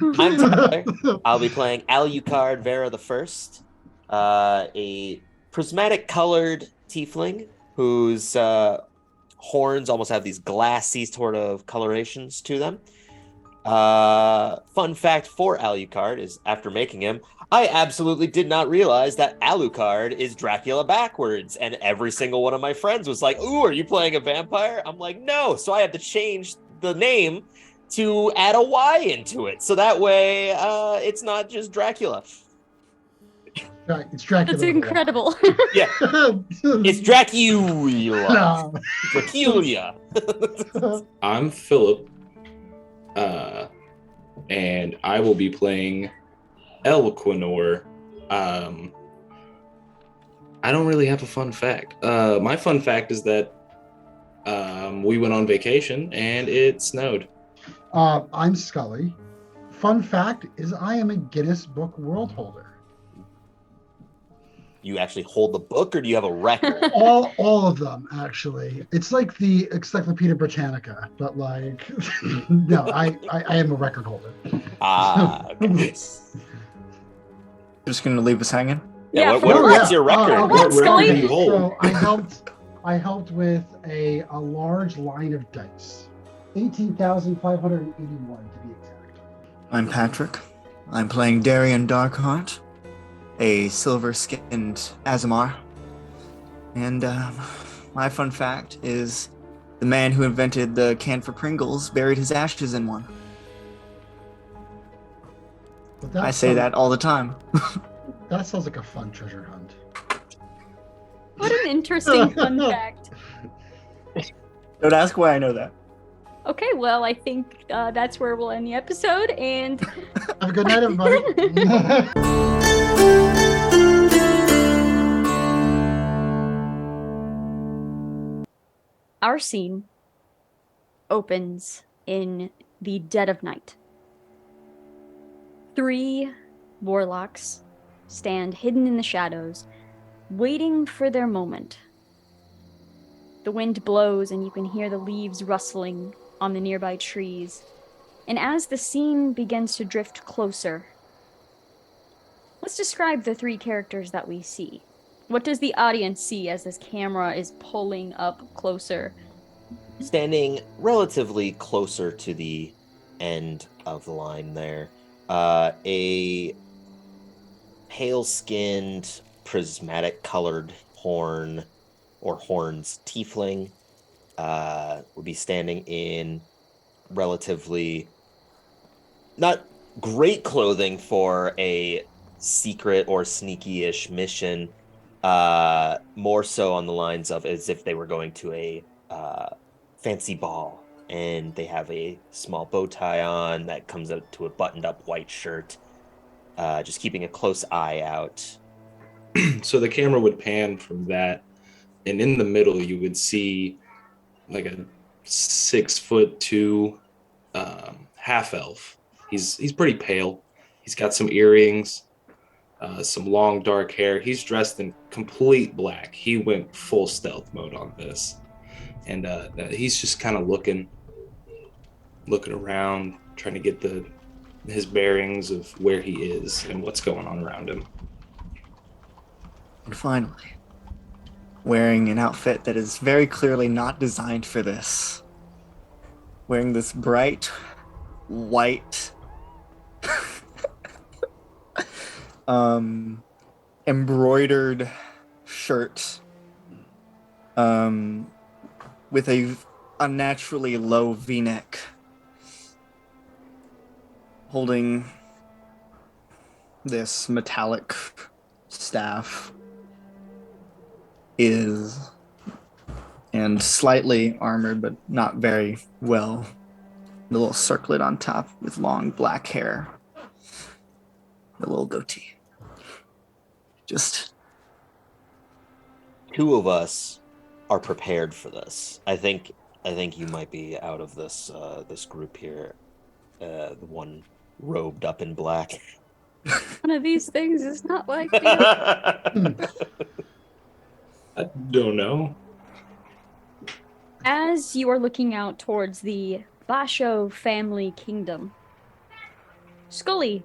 I'm Tyler. I'll be playing Alucard Vera the First, a prismatic colored tiefling whose horns almost have these glassy sort of colorations to them. Fun fact for Alucard is after making him, I absolutely did not realize that Alucard is Dracula backwards. And every single one of my friends was like, "Ooh, are you playing a vampire?" I'm like, "No." So I had to change the name to add a Y into it. So that way it's not just Dracula. It's Dracula. That's incredible. Yeah. It's Dracula. No. Dracula. I'm Philip, and I will be playing Elquinor. I don't really have a fun fact. My fun fact is that we went on vacation and it snowed. I'm Scully. Fun fact is I am a Guinness Book World Holder. You actually hold the book, or do you have a record? All of them, actually. It's like the Encyclopedia Britannica, but like, no, I am a record holder. Okay. Just gonna leave us hanging? Yeah, Yeah, what's your record? What record do you So hold? I helped with a large line of dice. 18,581 to be exact. I'm Patrick. I'm playing Darian Darkheart, a silver-skinned Azamar. And my fun fact is the man who invented the can for Pringles buried his ashes in one. But I say that all the time. That sounds like a fun treasure hunt. What an interesting fun fact. Don't ask why I know that. Okay, well, I think that's where we'll end the episode, and Have a good night, everybody. our scene opens in the dead of night. 3 warlocks stand hidden in the shadows, waiting for their moment. The wind blows and you can hear the leaves rustling on the nearby trees. And as the scene begins to drift closer, let's describe the 3 characters that we see. What does the audience see as this camera is pulling up closer? Standing relatively closer to the end of the line there, a pale-skinned, prismatic-colored horns tiefling would be standing in relatively not great clothing for a secret or sneaky-ish mission, more so on the lines of as if they were going to a fancy ball, and they have a small bow tie on that comes out to a buttoned-up white shirt, just keeping a close eye out. So the camera would pan from that, and in the middle you would see like a 6'2" half elf. He's pretty pale. He's got some earrings, some long dark hair. He's dressed in complete black. He went full stealth mode on this, and he's just kind of looking around, trying to get his bearings of where he is and what's going on around him. And finally, wearing an outfit that is very clearly not designed for this. Wearing this bright white embroidered shirt with a unnaturally low V-neck, holding this metallic staff and slightly armored, but not very well. A little circlet on top with long black hair. A little goatee. Just 2 of us are prepared for this. I think you might be out of this group here. The one robed up in black. One of these things is not like me. I don't know. As you are looking out towards the Basho family kingdom, Scully,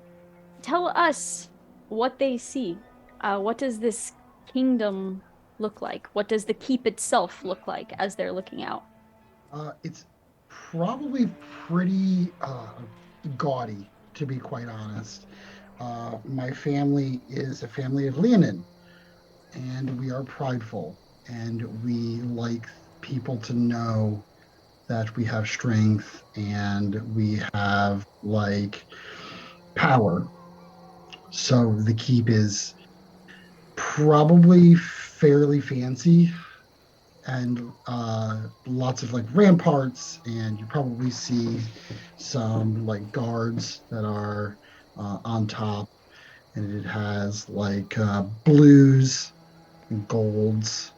tell us what they see. What does this kingdom look like? What does the keep itself look like as they're looking out? It's probably pretty gaudy, to be quite honest. My family is a family of Leonin, and we are prideful, and we like people to know that we have strength and we have like power. So the keep is probably fairly fancy and lots of like ramparts, and you probably see some like guards that are on top, and it has like blues and golds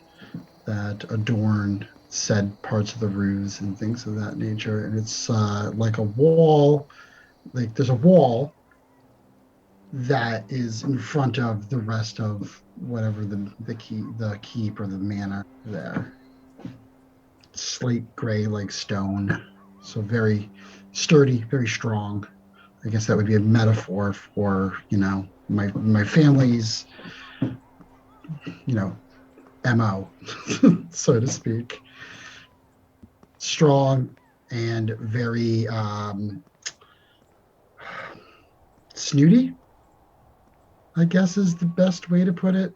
that adorn said parts of the roofs and things of that nature. And it's like a wall, like there's a wall that is in front of the rest of whatever the keep or the manor there. Slate gray like stone, so very sturdy, very strong. I guess that would be a metaphor for my family's mo, so to speak. Strong and very snooty, I guess is the best way to put it.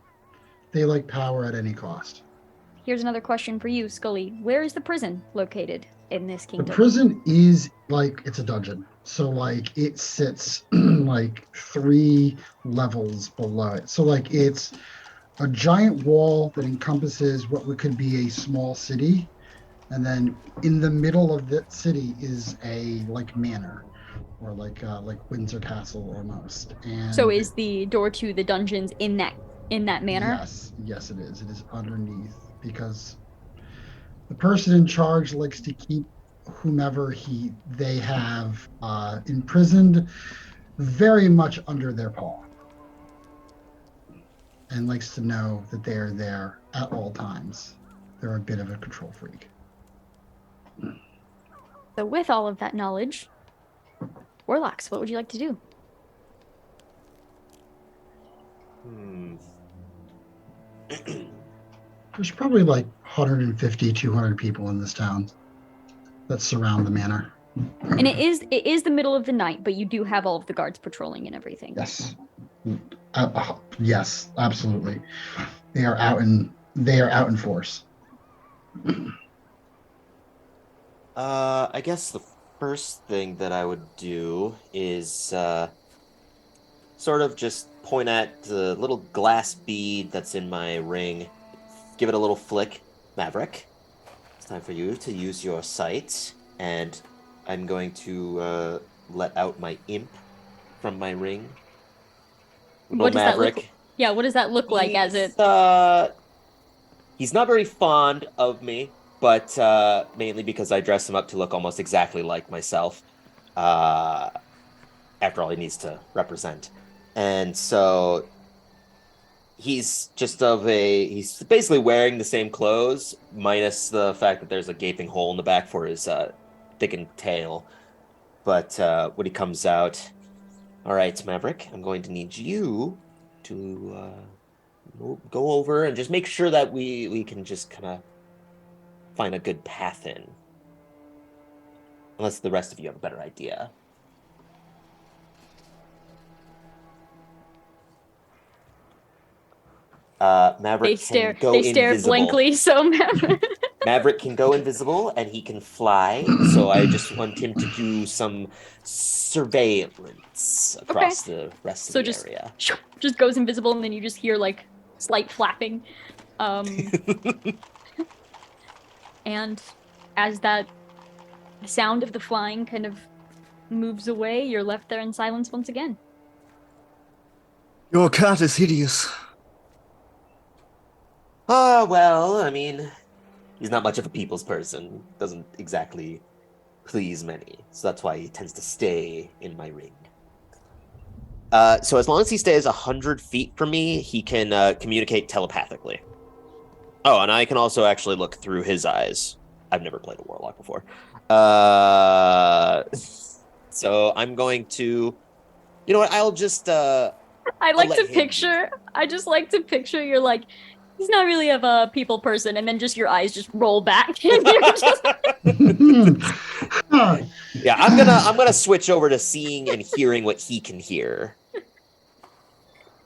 They like power at any cost. Here's another question for you, Scully. Where is the prison located in this The kingdom? prison is like it's a dungeon. So like it sits like 3 levels below it. So like it's a giant wall that encompasses what could be a small city. And then in the middle of that city is a like manor or like Windsor Castle almost. And So is the door to the dungeons in that manor? yes, it is. It is underneath because the person in charge likes to keep whomever they have imprisoned very much under their paw, and likes to know that they are there at all times. They're a bit of a control freak. So with all of that knowledge, Warlocks, what would you like to do? There's probably like 150, 200 people in this town that surround the manor. And it is the middle of the night, but you do have all of the guards patrolling and everything. Yes. Yes, absolutely. They are out in force. I guess the first thing that I would do is sort of just point at the little glass bead that's in my ring, give it a little flick. Maverick, it's time for you to use your sight, and I'm going to let out my imp from my ring. What does Maverick. that look? Yeah, what does that look like as it? He's not very fond of me, but mainly because I dress him up to look almost exactly like myself. After all, he needs to represent. And so he's he's basically wearing the same clothes, minus the fact that there's a gaping hole in the back for his thickened tail. But when he comes out, all right, Maverick, I'm going to need you to go over and just make sure that we can just kind of find a good path in. Unless the rest of you have a better idea. Maverick can go They stare invisible. blankly, so Maverick can go invisible and he can fly, so I just want him to do some surveillance across the rest of the area. Just goes invisible, and then you just hear like slight flapping. And as the sound of the flying kind of moves away, you're left there in silence once again. Your cat is hideous. Well, I mean, he's not much of a people's person. Doesn't exactly please many. So that's why he tends to stay in my ring. So as long as he stays 100 feet from me, he can communicate telepathically. Oh, and I can also actually look through his eyes. I've never played a warlock before. So I'm going to You know what? I'll just I let him I just like to picture you're like, he's not really of a people person, and then just your eyes just roll back. And you're just... Yeah, I'm gonna switch over to seeing and hearing what he can hear.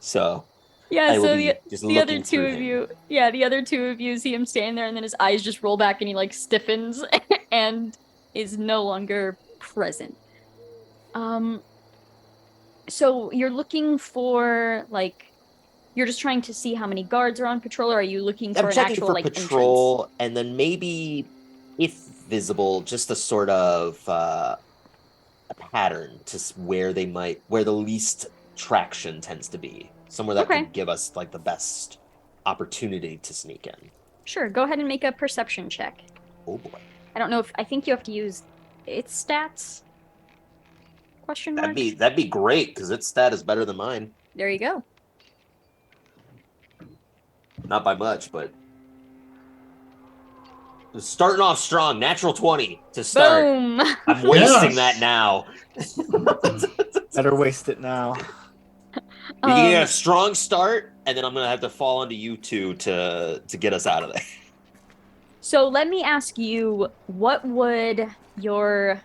So Yeah, I will so be just the other looking two through of him. you, the other two of you see him standing there, and then his eyes just roll back, and he like stiffens and is no longer present. So you're looking for like, you're just trying to see how many guards are on patrol, or are you looking for I'm an checking actual for like patrol, and then maybe, if visible, just a sort of a pattern to where the least traction tends to be, somewhere that Okay. could give us like the best opportunity to sneak in. Sure, go ahead and make a perception check. Oh boy, I don't know if I think you have to use its stats. Question mark. that'd be great because its stat is better than mine. There you go. Not by much, but starting off strong. Natural 20 to start. Boom. I'm wasting Yes. that now. Better waste it now. You can get a strong start, and then I'm gonna have to fall onto you two to get us out of there. So let me ask you, what would your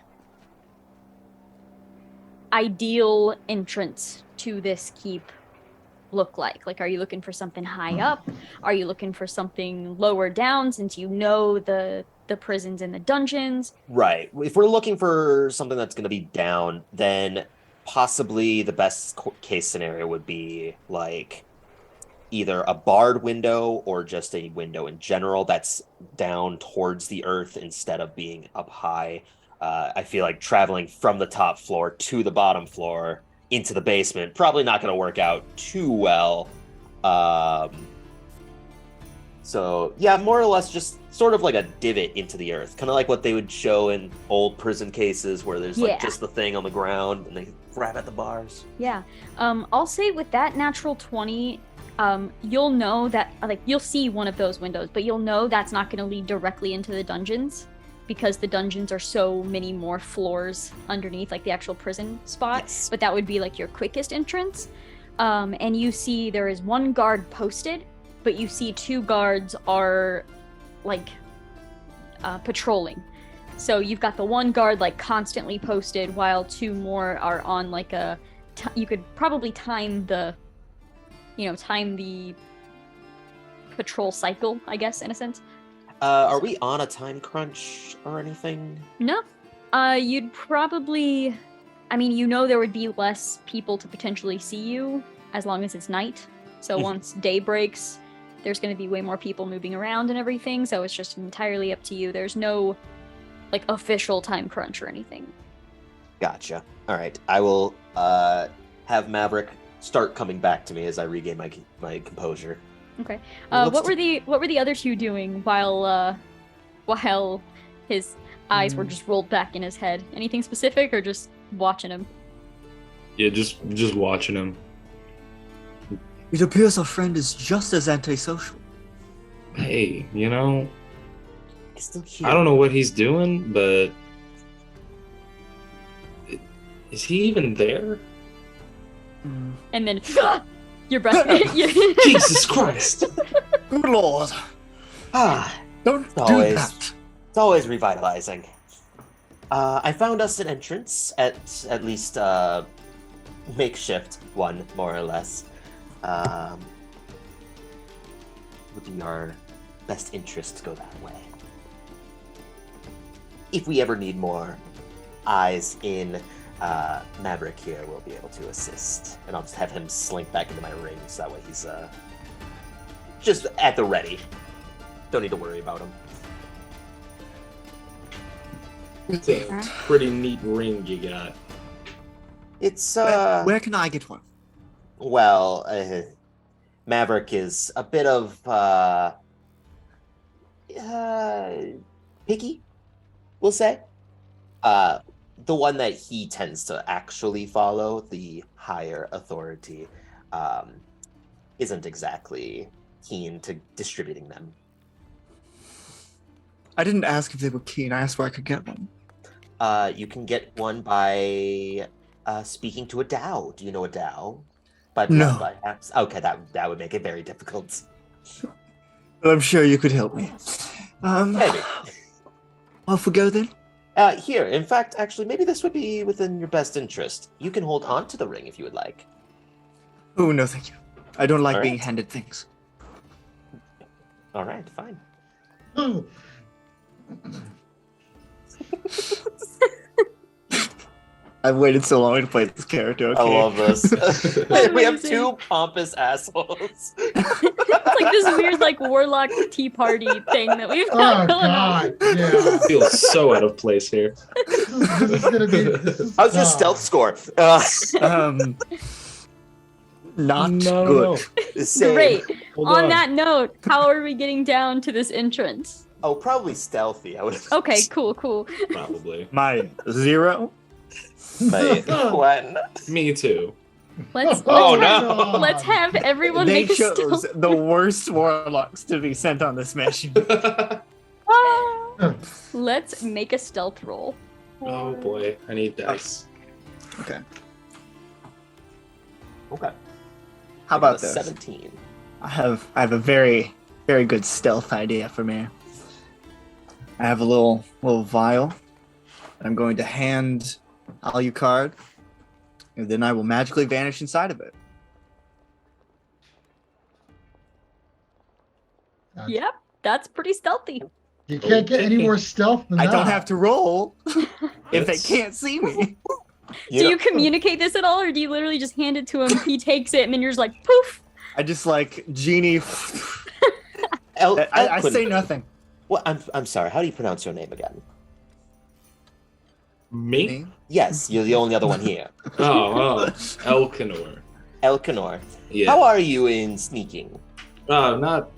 ideal entrance to this keep look like? Like, are you looking for something high up? Are you looking for something lower down, since you know the prisons and the dungeons? Right. If we're looking for something that's gonna be down, then possibly the best case scenario would be like either a barred window or just a window in general that's down towards the earth instead of being up high. I feel like traveling from the top floor to the bottom floor into the basement probably not going to work out too well. So yeah, more or less just sort of like a divot into the earth, kind of like what they would show in old prison cases where there's like just the thing on the ground and they grab at the bars. Yeah. I'll say with that natural 20, you'll know that, like, you'll see one of those windows, but you'll know that's not going to lead directly into the dungeons, because the dungeons are so many more floors underneath, like the actual prison spot. Yes. But that would be like your quickest entrance. And you see there is one guard posted, but you see two guards are like patrolling. So you've got the one guard like constantly posted, while two more are on like you could probably time the patrol cycle, I guess, in a sense. Are we on a time crunch or anything? No. You'd probably, I mean, there would be less people to potentially see you as long as it's night. So once day breaks, there's going to be way more people moving around and everything. So it's just entirely up to you. There's no like official time crunch or anything. Gotcha. All right. I will have Maverick start coming back to me as I regain my composure. Okay. What were the other two doing while his eyes were just rolled back in his head? Anything specific, or just watching him? Yeah, just watching him. It appears our friend is just as antisocial. Hey, you know, He's still here. I don't know what he's doing, but is he even there? And then your breath. Jesus Christ! Good lord. Don't do that. It's always revitalizing. I found us an entrance, at least makeshift one, more or less. Would be our best interest to go that way. If we ever need more eyes in Maverick here, will be able to assist, and I'll just have him slink back into my ring, so that way he's just at the ready. Don't need to worry about him. It's a pretty neat ring you got. It's Where can I get one? well, Maverick is a bit of picky, we'll say. The one that he tends to actually follow, the higher authority, isn't exactly keen to distributing them. I didn't ask if they were keen. I asked where I could get one. You can get one by speaking to a Dao. Do you know a Dao? By No. blood, perhaps? Okay, that would make it very difficult. I'm sure you could help me. Maybe. Off we go then? Here, in fact, actually, maybe this would be within your best interest. You can hold on to the ring if you would like. Oh, no, thank you. I don't like All being right. handed things. All right, fine. Oh, I've waited so long to play this character, okay? I love this. We have Amazing. two pompous assholes. It's like this weird like warlock tea party thing that we've oh got going on. God, yeah. Feels so out of place here. This is gonna be. How's your stealth score? Not No, good. no. Same. Great. Hold On that note, how are we getting down to this entrance? Oh, probably stealthy. I would. Okay, cool. Probably. My 0? My one. Me too. Let's Oh, have, no. let's have everyone They make a chose stealth. the worst warlocks to be sent on this mission. Ah. Let's make a stealth roll. Oh boy, I need dice. Okay. Okay. How about this? this? 17. I have a very, very good stealth idea for me. I have a little vial. I'm going to hand Alucard, and then I will magically vanish inside of it. Yep, that's pretty stealthy. You can't get any more stealth than I that. don't have to roll if they Yes. can't see me. You Do know- you communicate this at all, or do you literally just hand it to him? He takes it, and then you're just like, poof. I just like genie. I say nothing. Well, I'm sorry. How do you pronounce your name again? Me? Yes, you're the only other one here. Oh, Elkanor. Elkanor. Yeah. How are you in sneaking? Not.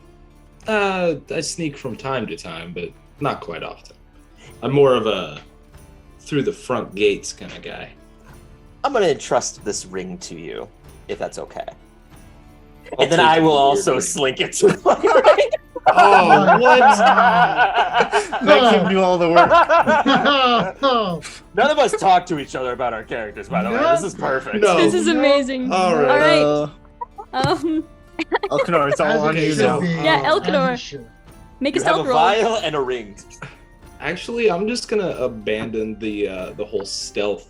I sneak from time to time, but not quite often. I'm more of a through the front gates kind of guy. I'm going to entrust this ring to you, if that's okay. I'll And then take I the will weird also ring. slink it to my ring. Oh, what? That can do all the work. Oh, None of us talk to each other about our characters, by the way. No. This is perfect. No. This is amazing. All All right. right. Elkanor, it's all as on it you should now. be, Yeah, as Elkanor. it should. Make a You have stealth a roll. vial and a ring. Actually, I'm just gonna abandon the whole stealth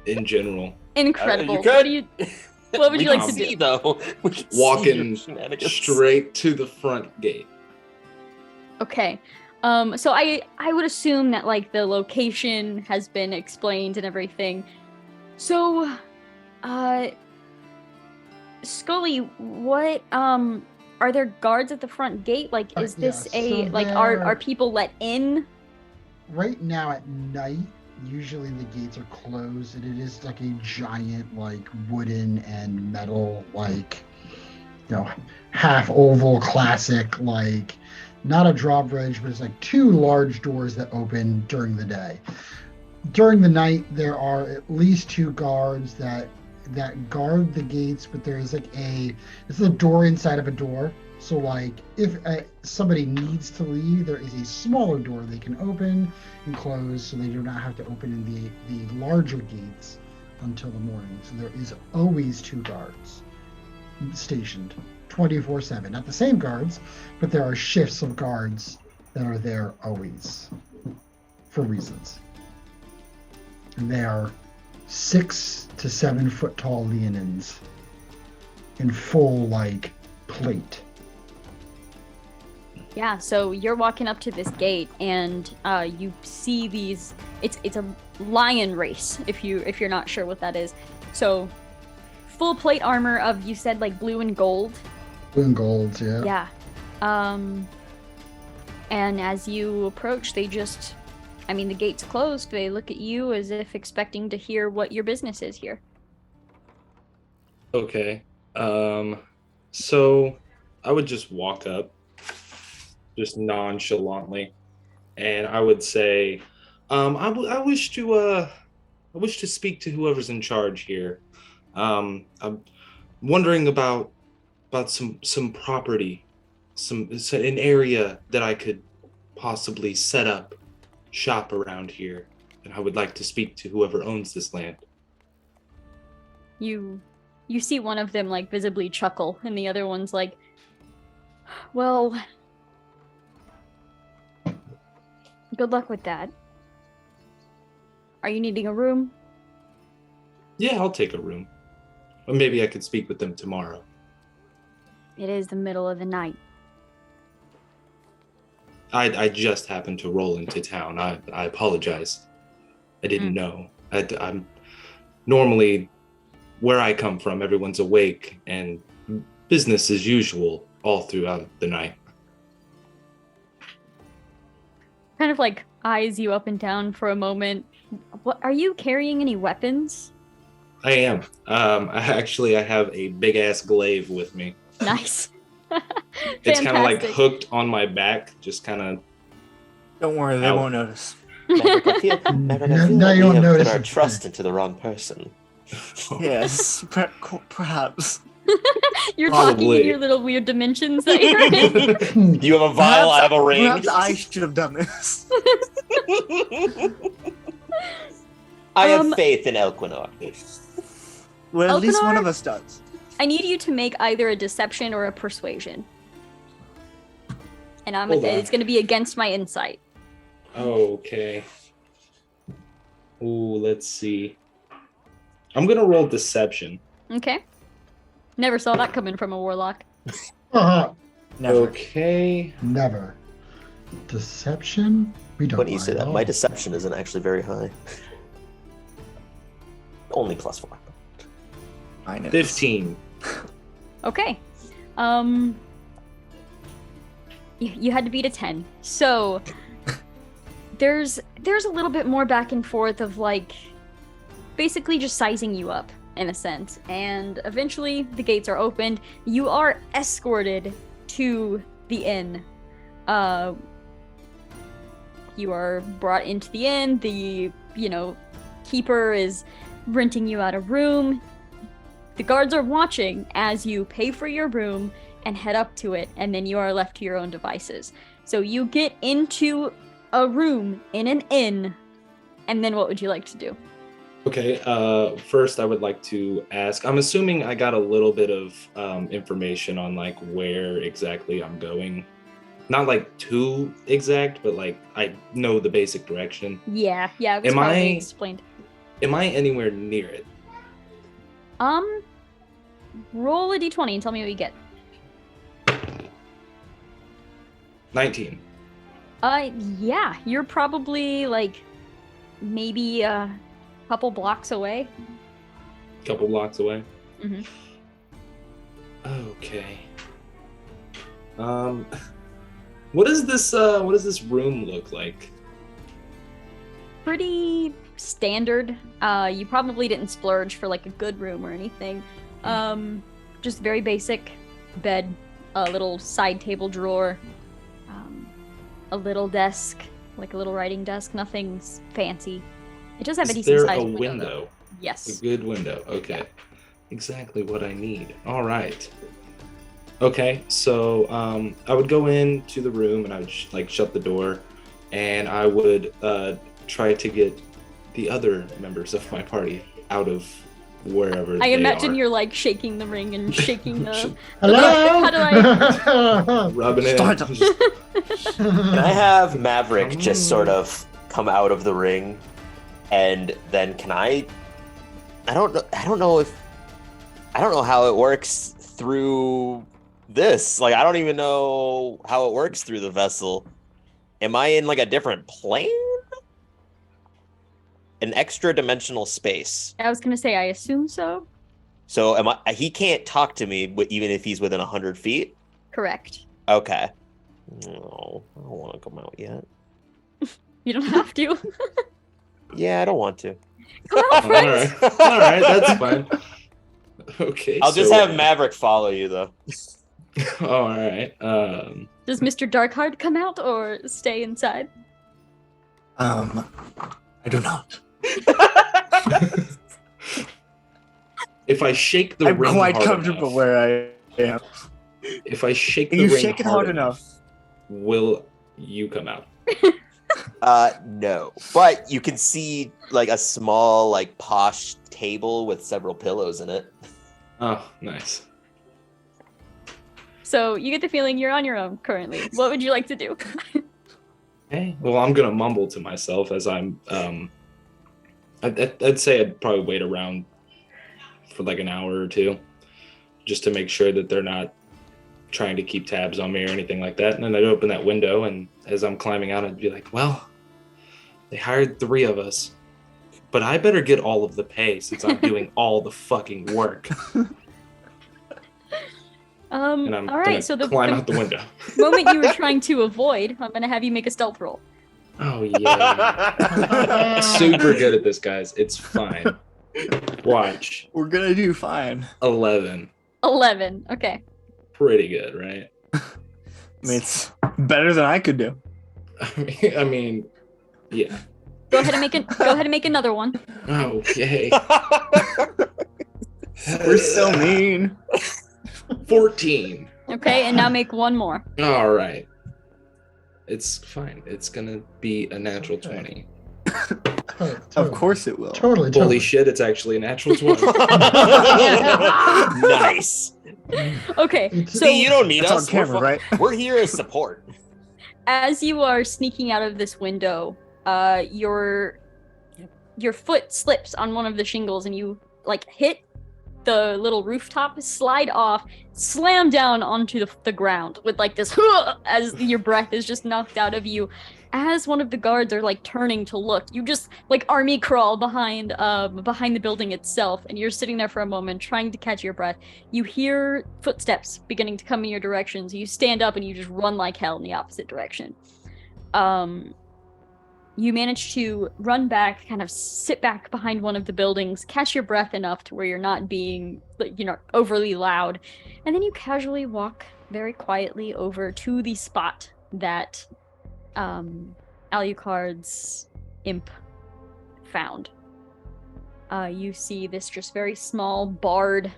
in general. Incredible. You could. What would We you like can to see, do? though. We can see Walking your shenanigans. Straight to the front gate. Okay. So I would assume that like the location has been explained and everything. So, Scully, what are there guards at the front gate? Like, is this yeah, a so like are there- people let in? Right now at night, usually the gates are closed, and it is like a giant, like wooden and metal, like half oval classic, like not a drawbridge, but it's like two large doors that open during the day. During the night, there are at least two guards that guard the gates, but there is like it's a door inside of a door. So like if somebody needs to leave, there is a smaller door they can open and close, so they do not have to open in the larger gates until the morning. So there is always two guards stationed 24/7. Not the same guards, but there are shifts of guards that are there always for reasons. And they are 6 to 7 foot tall leonins in full like plate. Yeah, so you're walking up to this gate and you see these it's a lion race if you're not sure what that is. So full plate armor of, you said, like blue and gold. Blue and golds, yeah. Yeah. And as you approach, they just the gate's closed. They look at you as if expecting to hear what your business is here. Okay. So I would just walk up, just nonchalantly, and I would say, I wish to speak to whoever's in charge here. I'm wondering about some property, an area that I could possibly set up shop around here, and I would like to speak to whoever owns this land. You see one of them like visibly chuckle, and the other one's like, well, good luck with that. Are you needing a room? Yeah, I'll take a room. Or maybe I could speak with them tomorrow. It is the middle of the night. I just happened to roll into town. I apologize. I didn't know. I'm normally where I come from, everyone's awake and business as usual all throughout the night. Kind of like eyes you up and down for a moment. What, are you carrying any weapons? I am. I have a big ass glaive with me. Nice. It's kind of like Fantastic. hooked on my back, just kind of. Don't worry, they Ow. won't notice. Maverick, I feel Now that you we won't have notice put our it. trust into the wrong person. Yes, perhaps. You're talking Probably. in your little weird dimensions that you're in. You have a vial, I have a ring. Perhaps I should have done this. I have faith in Elquinor. Well, at least one Elpenor? of us does. I need you to make either a deception or a persuasion. And Hold on. it's going to be against my insight. Okay. Ooh, let's see. I'm gonna roll deception. Okay. Never saw that coming from a warlock. Never. Okay. Never. Deception? We don't When you say mind that, all. my deception isn't actually very high. Only +4. Mine is. 15. Okay. You had to beat a 10. So there's a little bit more back and forth of like basically just sizing you up in a sense. And eventually the gates are opened. You are escorted to the inn. You are brought into the inn. The, keeper is renting you out a room. The guards are watching as you pay for your room and head up to it, and then you are left to your own devices. So you get into a room in an inn, and then what would you like to do? Okay, first I would like to ask, I'm assuming I got a little bit of information on like where exactly I'm going. Not like too exact, but like I know the basic direction. Yeah, it was Am probably I- explained. Am I anywhere near it? Roll a d20 and tell me what you get. 19. Yeah, you're probably like maybe a couple blocks away. Couple blocks away. Mhm. Okay. What does this room look like? Pretty standard. You probably didn't splurge for like a good room or anything. Just very basic bed, a little side table drawer, a little desk, like a little writing desk. Nothing's fancy. It does have a Is decent there sized a window. window? Though. Yes. A good window. Okay. Exactly what I need. All right. Okay, so I would go into the room and I would shut the door, and I would try to get the other members of my party out of wherever I they imagine are. you're like shaking the ring and shaking the. Hello? How do I? Rubbing it. Start. Just- Can I have Maverick just sort of come out of the ring, and then can I don't know how it works through this. Like, I don't even know how it works through the vessel. Am I in like a different plane? An extra dimensional space. I was gonna say, I assume so. So he can't talk to me even if he's within 100 feet? Correct. Okay. No, I don't want to come out yet. You don't have to. Yeah, I don't want to. Come on, All friends. right. All right, that's fine. Okay. I'll just so- have Maverick follow you, though. All right. Does Mr. Darkheart come out or stay inside? I do not. If I shake the I'm ring quite hard comfortable enough, where I am. if I shake the You ring shake it hard hard enough. will you come out? No, but you can see like a small, like posh table with several pillows in it. Oh, nice. So you get the feeling you're on your own currently. What would you like to do? Hey, well, I'm gonna mumble to myself as I'm. I'd say I'd probably wait around for like an hour or two, just to make sure that they're not trying to keep tabs on me or anything like that. And then I'd open that window, and as I'm climbing out, I'd be like, "Well, they hired 3 of us, but I better get all of the pay since I'm doing all the fucking work." And I'm all right, so climb out the window. moment you were trying to avoid, I'm gonna have you make a stealth roll. Oh yeah, super good at this, guys. It's fine. Watch. We're gonna do fine. 11. 11. Okay. Pretty good, right? I mean, it's better than I could do. I mean, yeah. Go ahead and make another one. Okay. We're so mean. 14. Okay, and now make one more. All right. It's fine. It's gonna be a natural 20. Of course it will. Totally. Holy shit! It's actually a natural 20. Nice. Okay, so See, you don't need That's us. on camera, right? We're here as support. as you are sneaking out of this window, your foot slips on one of the shingles and you like hit the little rooftop, slide off, slam down onto the ground with like this as your breath is just knocked out of you. As one of the guards are like turning to look, you just like army crawl behind the building itself, and you're sitting there for a moment trying to catch your breath. You hear footsteps beginning to come in your direction, so you stand up and you just run like hell in the opposite direction. You manage to run back, kind of sit back behind one of the buildings, catch your breath enough to where you're not being, overly loud, and then you casually walk very quietly over to the spot that Alucard's imp found. You see this just very small barred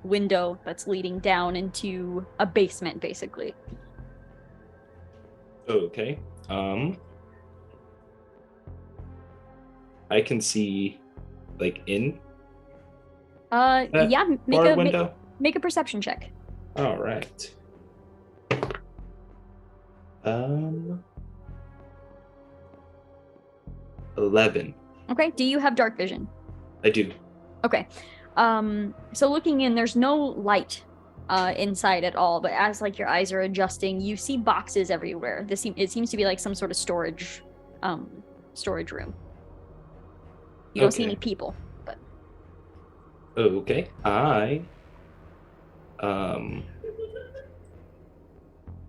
window that's leading down into a basement, basically. Okay. I can see, like, in. Yeah. Window. Make a perception check. All right. 11. Okay. Do you have dark vision? I do. Okay. So looking in, there's no light inside at all, but as like your eyes are adjusting, you see boxes everywhere. It seems to be like some sort of storage room. You don't see any people, but okay. I'm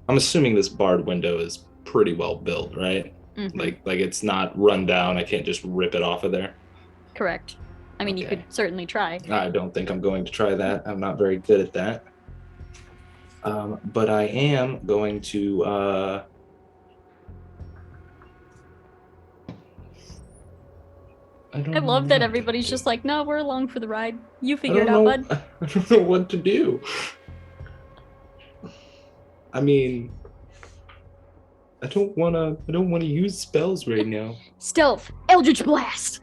assuming this barred window is pretty well built, right? Mhm. Like it's not run down. I can't just rip it off of there. Correct. I mean, You Okay. could certainly try. I don't think I'm going to try that. I'm not very good at that. But I am going to I love that everybody's just like, no, we're along for the ride. You I figure it don't out, know- bud. I don't know what to do. I mean, I don't wanna use spells right now. Stealth, Eldritch Blast.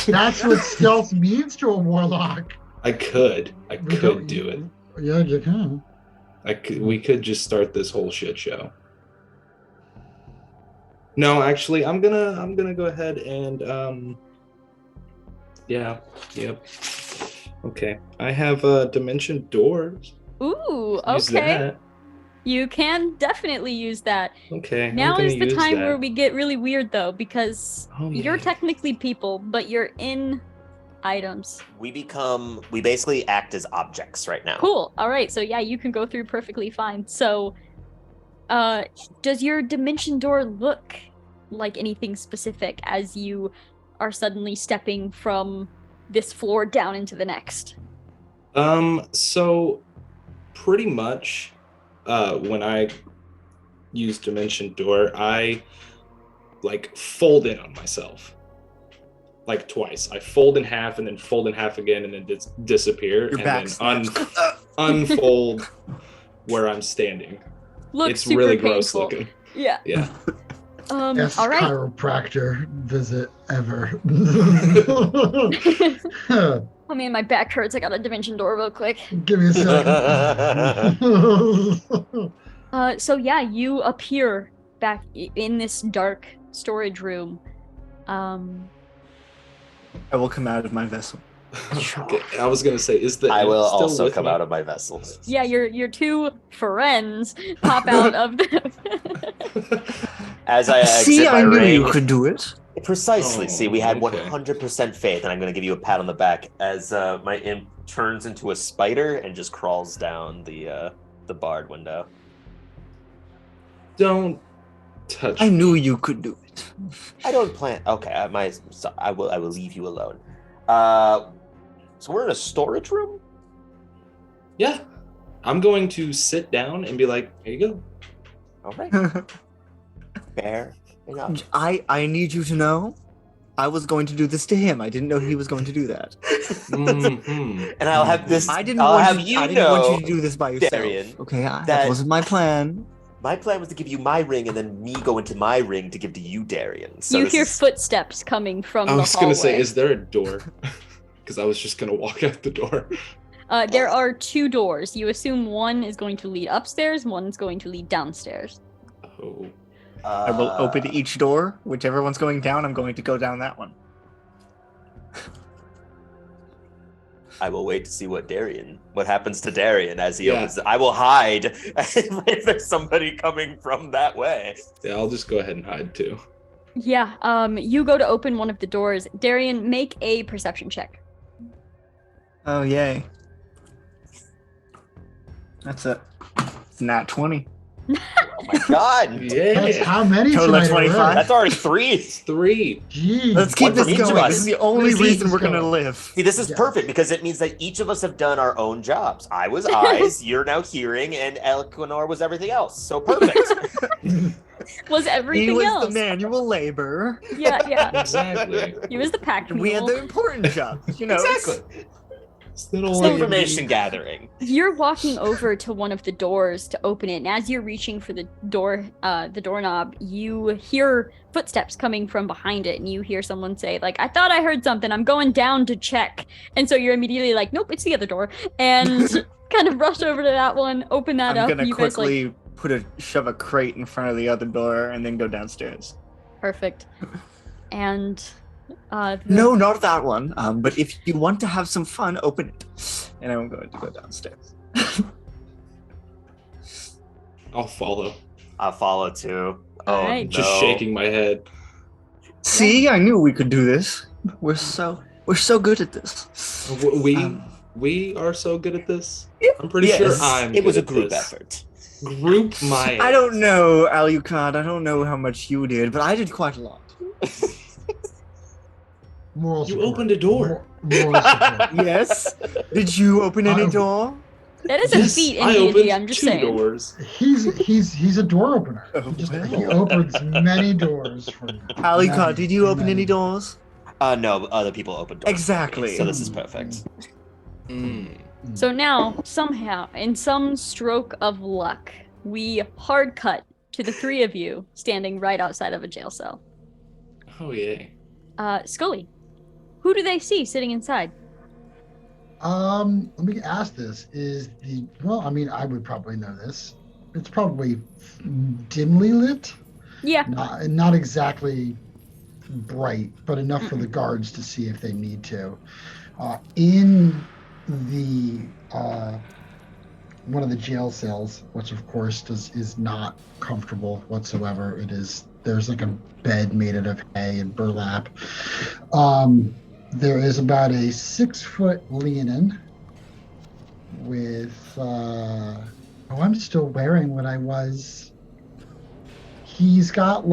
That's what stealth means to a warlock. I could We don't- do it. Yeah, you can. We could just start this whole shit show. No, actually, I'm gonna go ahead and yep. Okay, I have dimension doors. Ooh, Use okay. that. You can definitely use that. Okay. I'm Now gonna is the use time that. where we get really weird, though, because Oh, you're yeah. technically people, but you're in items. We basically act as objects right now. Cool. All right. So yeah, you can go through perfectly fine. So, does your dimension door look like anything specific as you are suddenly stepping from this floor down into the next? So pretty much, when I use Dimension Door, I like fold in on myself. Like twice. I fold in half and then fold in half again and then disappear Your and back then snaps. unfold where I'm standing. Looks It's super really painful. gross looking. Yeah. Yeah. Best All right. chiropractor visit ever. I mean, my back hurts. I got a dimension door real quick. Give me a second. So yeah, you appear back in this dark storage room. I will come out of my vessel. Okay, I was gonna say, is the I imp will still also with come me? out of my vessel. Yeah, your two friends pop out of the. As I exit See, my I knew ring. you could do it. Precisely. See, we had okay. 100% faith, and I'm going to give you a pat on the back as my imp turns into a spider and just crawls down the barred window. Don't touch I me. knew you could do it. I don't plan. Okay, I will leave you alone. So we're in a storage room. Yeah. I'm going to sit down and be like, here you go. All right, fair enough. I need you to know, I was going to do this to him. I didn't know he was going to do that. Mhm. And I'll have this. I didn't I'll want have you. you I didn't want you to know, do this by yourself. Darian, Okay, that that- wasn't my plan. My plan was to give you my ring, and then me go into my ring to give to you, Darian. So You this hear is- footsteps coming from I the was hallway. gonna say, is there a door? Because I was just gonna walk out the door. There are two doors. You assume one is going to lead upstairs, one's going to lead downstairs. Oh. I will open each door. Whichever one's going down, I'm going to go down that one. I will wait to see what happens to Darian as he Yeah. opens. I will hide if there's somebody coming from that way. Yeah, I'll just go ahead and hide too. Yeah, you go to open one of the doors. Darian, make a perception check. Oh yay! It's a nat 20. Oh my god! That's Yeah. how many Total of tonight, 25. already? That's already 3. 3. Jeez. Let's keep One from this each of going. us. This is the only Let's keep reason this we're gonna going. live. See, this is Yes. perfect because it means that each of us have done our own jobs. I was eyes, you're now hearing, and Elquinor was everything else. So perfect. Was He everything was else? the manual labor. Yeah. Exactly. He was the pack mule. We had the important jobs. You know. Exactly. So- Information gathering. You're walking over to one of the doors to open it, and as you're reaching for the doorknob, you hear footsteps coming from behind it, and you hear someone say, like, I thought I heard something, I'm going down to check. And so you're immediately like, nope, it's the other door. And kind of rush over to that one, open that I'm up. gonna You guys like, quickly shove a crate in front of the other door and then go downstairs. perfect. And No, not that one. But if you want to have some fun, open it. And I'm going to go downstairs. I'll follow. I'll follow too. All Oh, right. Just no. shaking my head. See, I knew we could do this. We're so good at this. We are so good at this. Yeah. I'm pretty Yes, sure I'm. It was a good at group this. effort. Group my. I don't know, Alucard. I don't know how much you did, but I did quite a lot. Moral You support. opened a door. Moral support. Yes. Did you open any door? that is a Yes, feat in I D&D, opened I'm just 2 saying. doors. He's a door opener. Oh, He opens many doors for me. Alucard, did you open Many. any doors? No, other people opened doors. Exactly. So this is perfect. Mm. So now, somehow, in some stroke of luck, we hard cut to the three of you standing right outside of a jail cell. Oh yeah. Scully, who do they see sitting inside? Let me ask this. I would probably know this. It's probably dimly lit. Yeah. Not exactly bright, but enough for the guards to see if they need to. In the one of the jail cells, which of course is not comfortable whatsoever. There's like a bed made out of hay and burlap. There is about a 6-foot Leonin with I'm still wearing what I was. He's got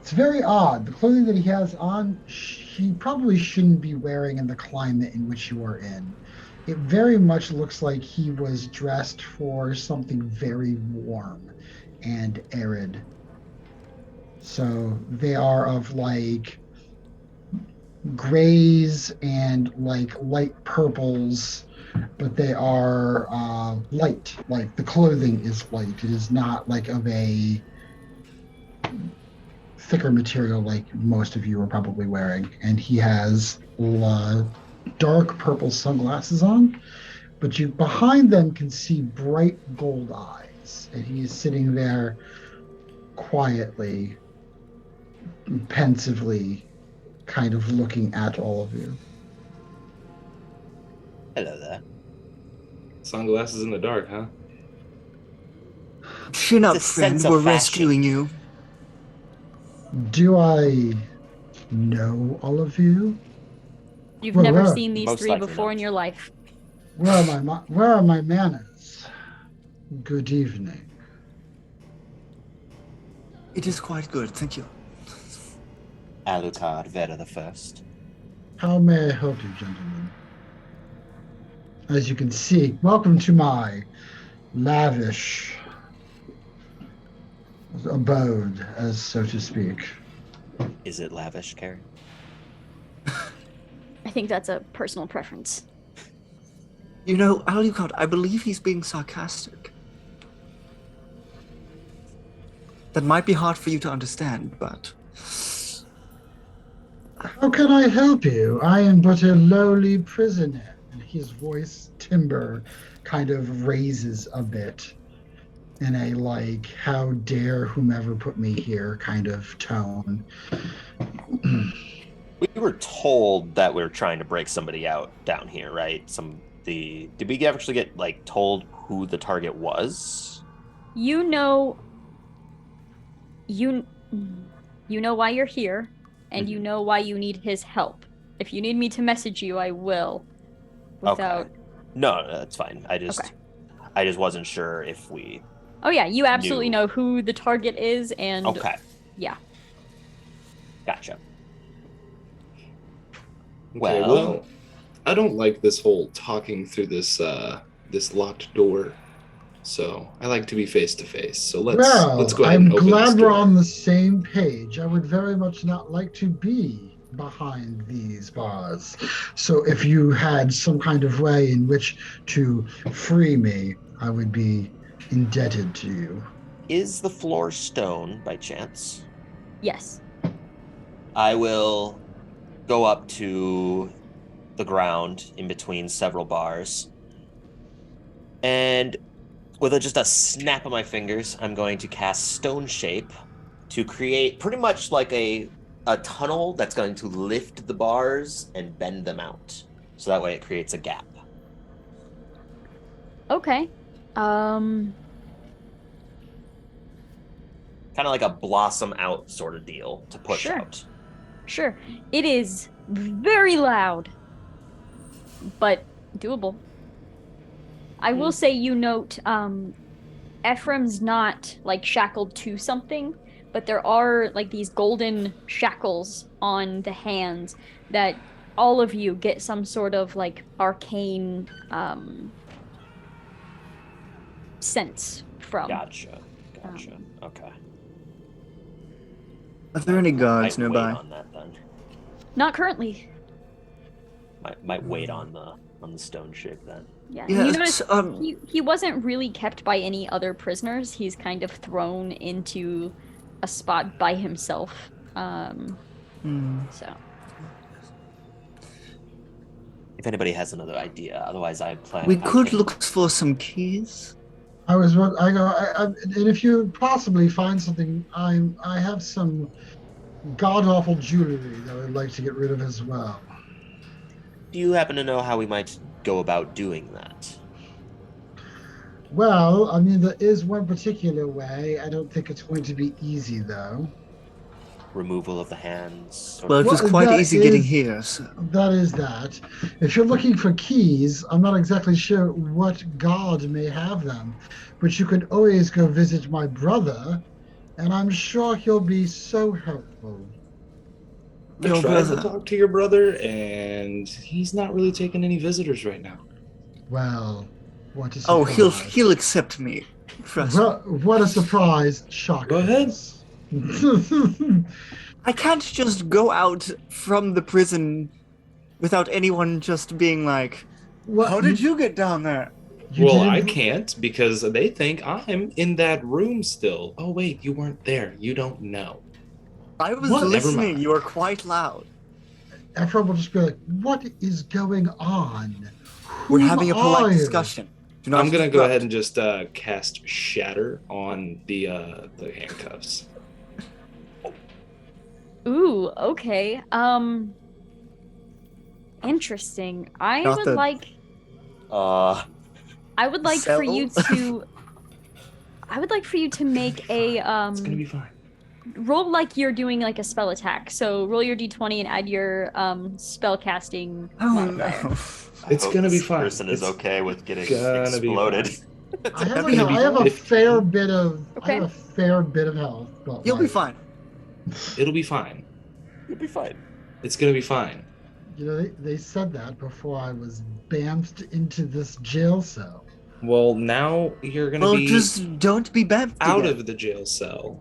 it's very odd. The clothing that he has on, he probably shouldn't be wearing in the climate in which you are in. It very much looks like he was dressed for something very warm and arid. So they are of grays and light purples, but they are light. Like the clothing is light. It is not of a thicker material like most of you are probably wearing, and he has dark purple sunglasses on, but you behind them can see bright gold eyes, and he is sitting there quietly, pensively, kind of looking at all of you. Hello there. Sunglasses in the dark, huh? Chin up, It's a sense friend. of We're fashion. rescuing you. Do I know all of you? You've Well, never where, seen these Most three likely before in not. your life. where are my manners? Good evening. It is quite good, thank you. Alucard Vera the First. How may I help you, gentlemen? As you can see, welcome to my lavish abode, as so to speak. Is it lavish, Carrie? I think that's a personal preference. You know, Alucard, I believe he's being sarcastic. That might be hard for you to understand, but How can I help you? I am but a lowly prisoner. And his voice timbre kind of raises a bit in a like, how dare whomever put me here kind of tone. We were told that we were trying to break somebody out down here, right? Did we actually get like told who the target was? You know you you know why you're here, and you Mhm. know why you need his help. If you need me to message you, I will. Without Okay. No, that's fine. I just wasn't sure if we Oh yeah, you absolutely knew. know who the target is, and Okay. yeah. Gotcha. Okay, well, I don't like this whole talking through this locked door. So I like to be face to face. So let's Well, go ahead I'm and open this glad we're door. on the same page. I would very much not like to be behind these bars. So if you had some kind of way in which to free me, I would be indebted to you. Is the floor stone by chance? Yes. I will go up to the ground in between several bars. And with just a snap of my fingers, I'm going to cast Stone Shape to create pretty much like a tunnel that's going to lift the bars and bend them out. So that way it creates a gap. Okay. Um Kind of like a blossom out sort of deal to push sure. out. Sure. It is very loud, but doable. I will say you note Ephraim's not like shackled to something, but there are like these golden shackles on the hands that all of you get some sort of like arcane sense from. Gotcha. Okay. are there any guards Might wait nearby? on that then. Not currently. Might wait on the stone shape then. Yeah. Yes, You notice he wasn't really kept by any other prisoners. He's kind of thrown into a spot by himself. So If anybody has another idea, otherwise I plan. We I could can- look for some keys. And if you possibly find something, I have some god awful jewelry that I'd like to get rid of as well. Do you happen to know how we might go about doing that? Well, I mean, there is one particular way. I don't think it's going to be easy, though. Removal of the hands? Well, it was Well, quite that easy getting is- here, so That is that. If you're looking for keys, I'm not exactly sure what god may have them, but you could always go visit my brother, and I'm sure he'll be so helpful. I Your tried to brother. talk to your brother, and he's not really taking any visitors right now. Well, what a Oh, surprise. he'll accept me. Trust me. Well, what a surprise. Shock. Go ahead. I can't just go out from the prison without anyone just being like, What, how did you get down there? you Well, didn't- I can't because they think I'm in that room still. Oh, wait, you weren't there. You don't know. I was What? Never listening. mind. You were quite loud. Efriam will just be like, what is going on? We're Who having a are polite you?" discussion. Do not I'm gonna go interrupt. ahead and just cast Shatter on the handcuffs. Ooh, okay. Interesting. I Not would the- like for you Cells? to make a It's gonna be fine. roll like you're doing like a spell attack. So roll your d20 and add your spell casting Oh modifier. no. I It's hope gonna be this fine. person is It's okay with getting gonna be exploded. fine. I have, It's gonna be I have a 15. fair bit of I have Okay. a fair bit of health, but You'll be like, fine. It'll be fine. You'll be fine. It's gonna be fine. you know, they said that before I was bamfed into this jail cell. Well, now you're gonna Well, be just don't be bad. out of the jail cell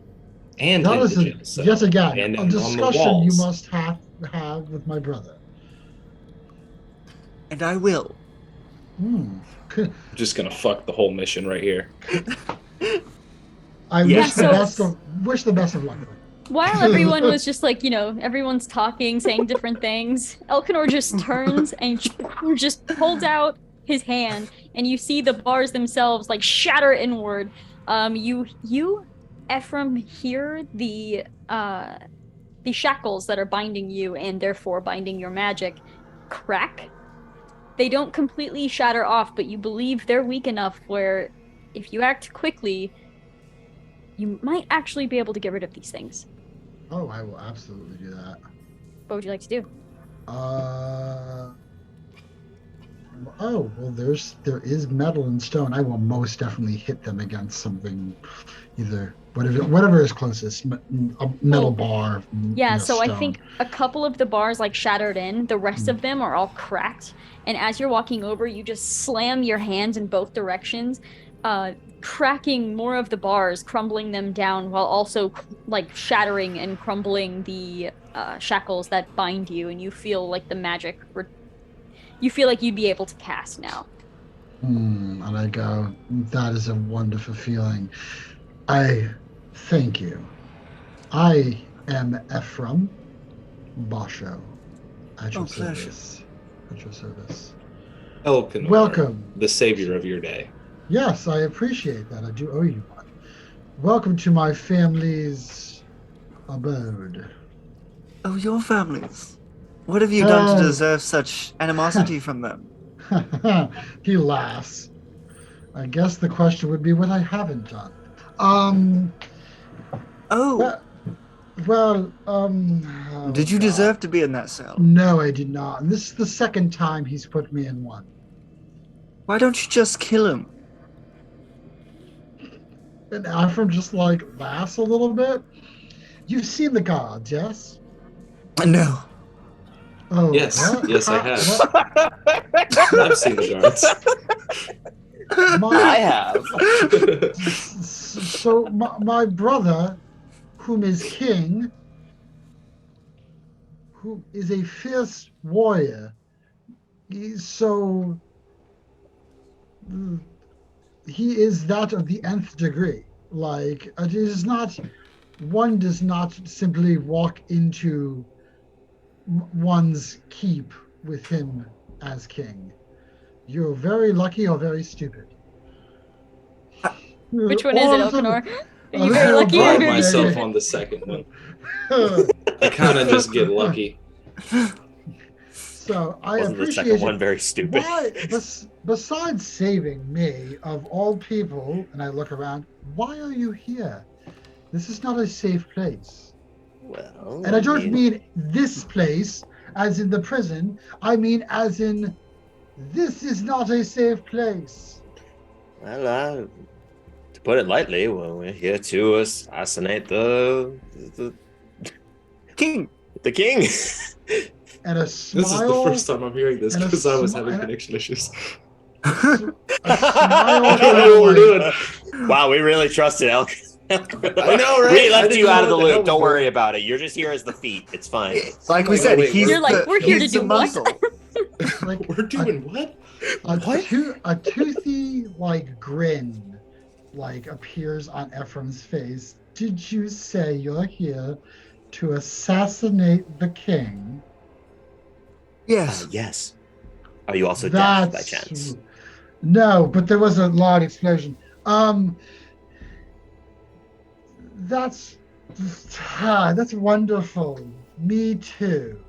and That in is the jail cell. yet again and a on the discussion you walls. must have with my brother. And I will. Hmm. I'm just gonna fuck the whole mission right here. I Yeah, wish the best of luck. While everyone was just like, everyone's talking, saying different things, Elkanor just turns and just pulls out his hand, and you see the bars themselves like shatter inward. You, Ephraim, hear the shackles that are binding you and therefore binding your magic crack. They don't completely shatter off, but you believe they're weak enough where if you act quickly, you might actually be able to get rid of these things. Oh, I will absolutely do that. What would you like to do? Oh, well, there is metal and stone. I will most definitely hit them against something, either whatever is closest, a metal bar. Yeah, you know, so I stone. think a couple of the bars like shattered in, the rest of them are all cracked. And as you're walking over, you just slam your hands in both directions, cracking more of the bars, crumbling them down while also like shattering and crumbling the shackles that bind you, and you feel like the magic you feel like you'd be able to cast now. And I go, that is a wonderful feeling. I thank you. I am Efriam Basho at your pleasure. service. At your service. Elkanor, Welcome. the savior of your day. Yes, I appreciate that. I do owe you one. Welcome to my family's abode. Oh, your families. What have you done to deserve such animosity from them? He laughs. I guess the question would be what I haven't done. Oh, did you God. deserve to be in that cell? No, I did not. And this is the second time he's put me in one. Why don't you just kill him? And Ephraim just like laughs a little bit. You've seen the gods, yes? No. Oh, Yes, what? yes, I have. What? I've seen the guards. I have. So my brother, whom is king, who is a fierce warrior, he is that of the nth degree. Like, it is not, one does not simply walk into one's keep with him as king. You're very lucky or very stupid. Which one is it, Elkanor? Are you very Oh, lucky or Pride very myself stupid? on the second one. I kind of just get lucky. So I Wasn't the appreciate second one very stupid? Why, besides saving me of all people, and I look around, why are you here? This is not a safe place. Well, And I don't mean this place, as in the prison. I mean as in, this is not a safe place. Well, to put it lightly, we're here to assassinate the King. the king. And a smile. This is the first time I'm hearing this and a because I was smi- having and a- connection issues. A smile. I don't know what we're doing. Wow, we really trusted Elk. I know, right? We I left didn't you know out of what the the hell loop. Don't was worry going. about it. You're just here as the feet. It's fine. Like we Wait, said, wait, he's You're like, we're here to he's the do what? muscle. Like We're doing what? a toothy like grin like appears on Ephraim's face. Did you say you're here to assassinate the king. Yes. Yes. Are you also deaf by That's chance? no, but there was a loud explosion. That's that's wonderful. Me too.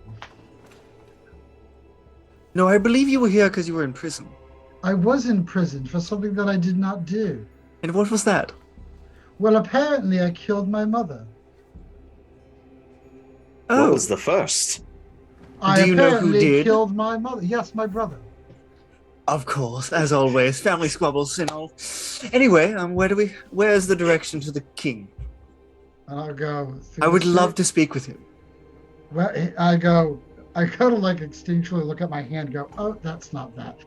No, I believe you were here because you were in prison. I was in prison for something that I did not do. And what was that? Well, apparently I killed my mother. Oh, What was the first? I Do you know who apparently did? killed my mother. Yes, my brother. Of course, as always, family squabbles and all. Anyway, where's the direction to the king? And I'll go. I would love to speak with him. Well, I kind of like instinctually look at my hand and go, oh, that's not that.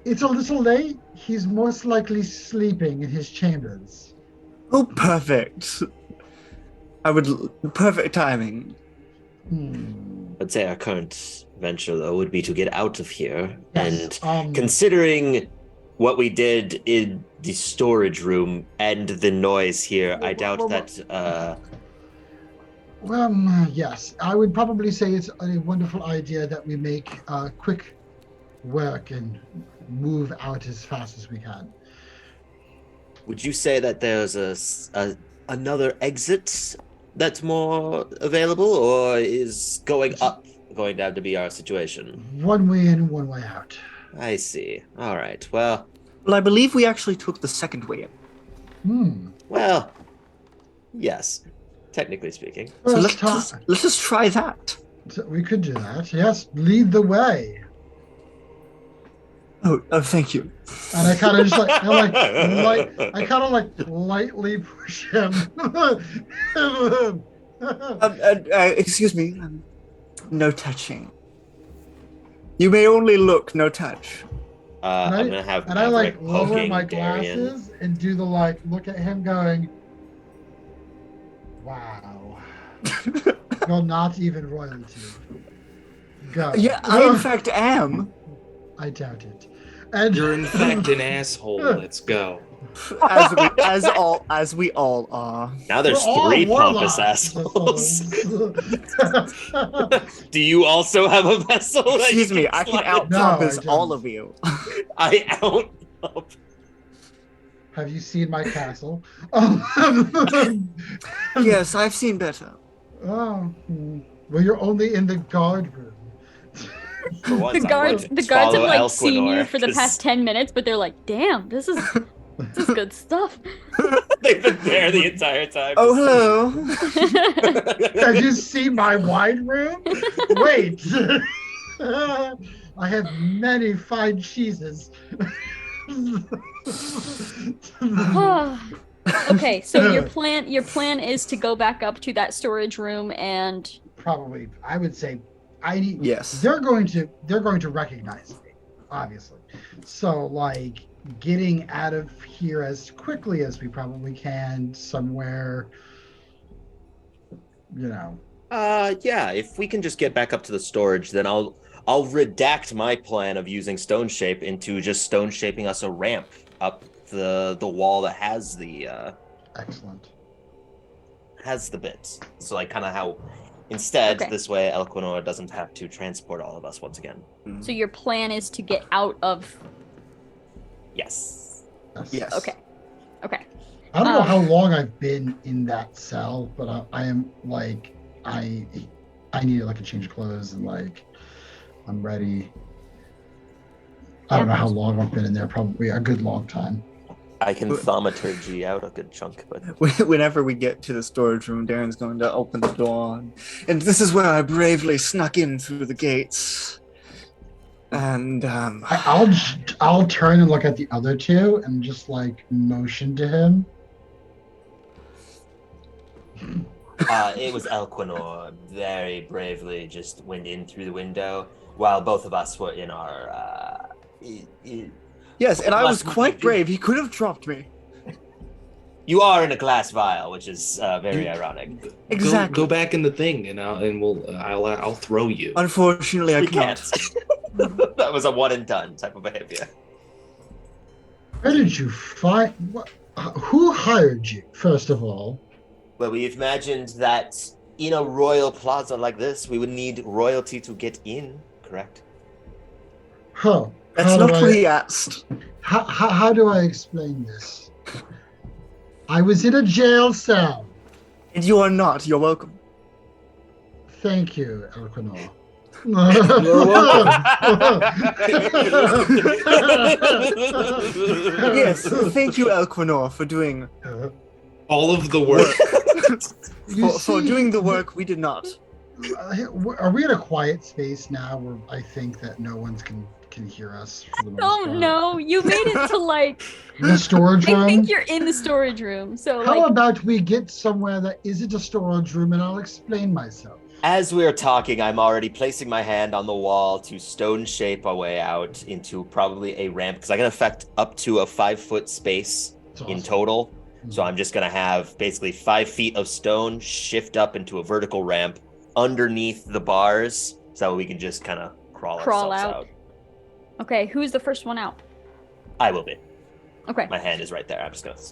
It's a little late. He's most likely sleeping in his chambers. Oh, perfect. Perfect timing. I'd say our current venture, though, would be to get out of here. Yes, And considering what we did in the storage room and the noise here, I doubt that. Yes, I would probably say it's a wonderful idea that we make quick work and move out as fast as we can. Would you say that there's another exit that's more available, or is going up going to have to be our situation? One way in, one way out. I see. All right. Well, I believe we actually took the second way in. Well, yes, technically speaking. So let's just try that. So we could do that. Yes, lead the way. Oh, thank you. And I kind of just I kind of like lightly push him. Excuse me. No touching. You may only look, no touch. I'm gonna have. And I like Maverick lower poking my Darian. glasses and do the look at him going, wow. You're not even royalty. Go. Yeah, I in fact am. I doubt it. And You're in fact an asshole. Let's go. As we all are. Now there's We're all 3 warlocks, pompous assholes. assholes. Do you also have a vessel? that Excuse you me, I can slide? out-pompous don't. all of you. I out. Have you seen my castle? Yes, I've seen better. Oh, well, you're only in the guard room. For once, The guards have like seen you for the Elquinor, past 10 minutes, but they're like, damn, this is good stuff. They've been there the entire time. Oh, hello. Have you seen my wine room? Wait. I have many fine cheeses. Okay, so your plan is to go back up to that storage room and Probably, I would say, Yes. they're going to recognize me, obviously. So like getting out of here as quickly as we probably can somewhere, Yeah, if we can just get back up to the storage, then I'll redact my plan of using stone shape into just stone shaping us a ramp up the wall that has the excellent. bits. So like kind of how instead Okay. this way Elquinor doesn't have to transport all of us once again. so your plan is to get out of Yes. Yes. Okay. I don't know how long I've been in that cell, but I am like I need like a change of clothes and like I'm ready. I don't know how long I've been in there. Probably a good long time. I can thaumaturgy out a good chunk, but Whenever we get to the storage room, Darren's going to open the door, and this is where I bravely snuck in through the gates. And I'll turn and look at the other two and just like motion to him. it was Elquinor very bravely just went in through the window while both of us were in our yes, and I was Last- quite brave. He could have dropped me. You are in a glass vial, which is very ironic. Exactly. Go back in the thing, and I'll throw you. Unfortunately, I We cannot. can't. That was a one and done type of behavior. Where did you find? Who hired you? First of all, Well, we've imagined that in a royal plaza like this, we would need royalty to get in, correct? Huh. That's not what he asked. How do I explain this? I was in a jail cell. And you are not. You're welcome. Thank you, Elquinor. You're Yes, thank you, Elquinor, for doing All of the work. for doing the work we did not. Are we in a quiet space now where I think that no one's can hear us for the most Oh part? no, you made it to like The storage room? I think you're in the storage room. So How like about we get somewhere that isn't a storage room and I'll explain myself. As we're talking, I'm already placing my hand on the wall to stone shape a way out into probably a ramp, because I can affect up to a 5-foot space It's in awesome. total. Mm-hmm. So I'm just going to have basically 5 feet of stone shift up into a vertical ramp underneath the bars, so we can just kind of crawl ourselves out. Okay, who's the first one out? I will be. Okay. My hand is right there. I'm just going to...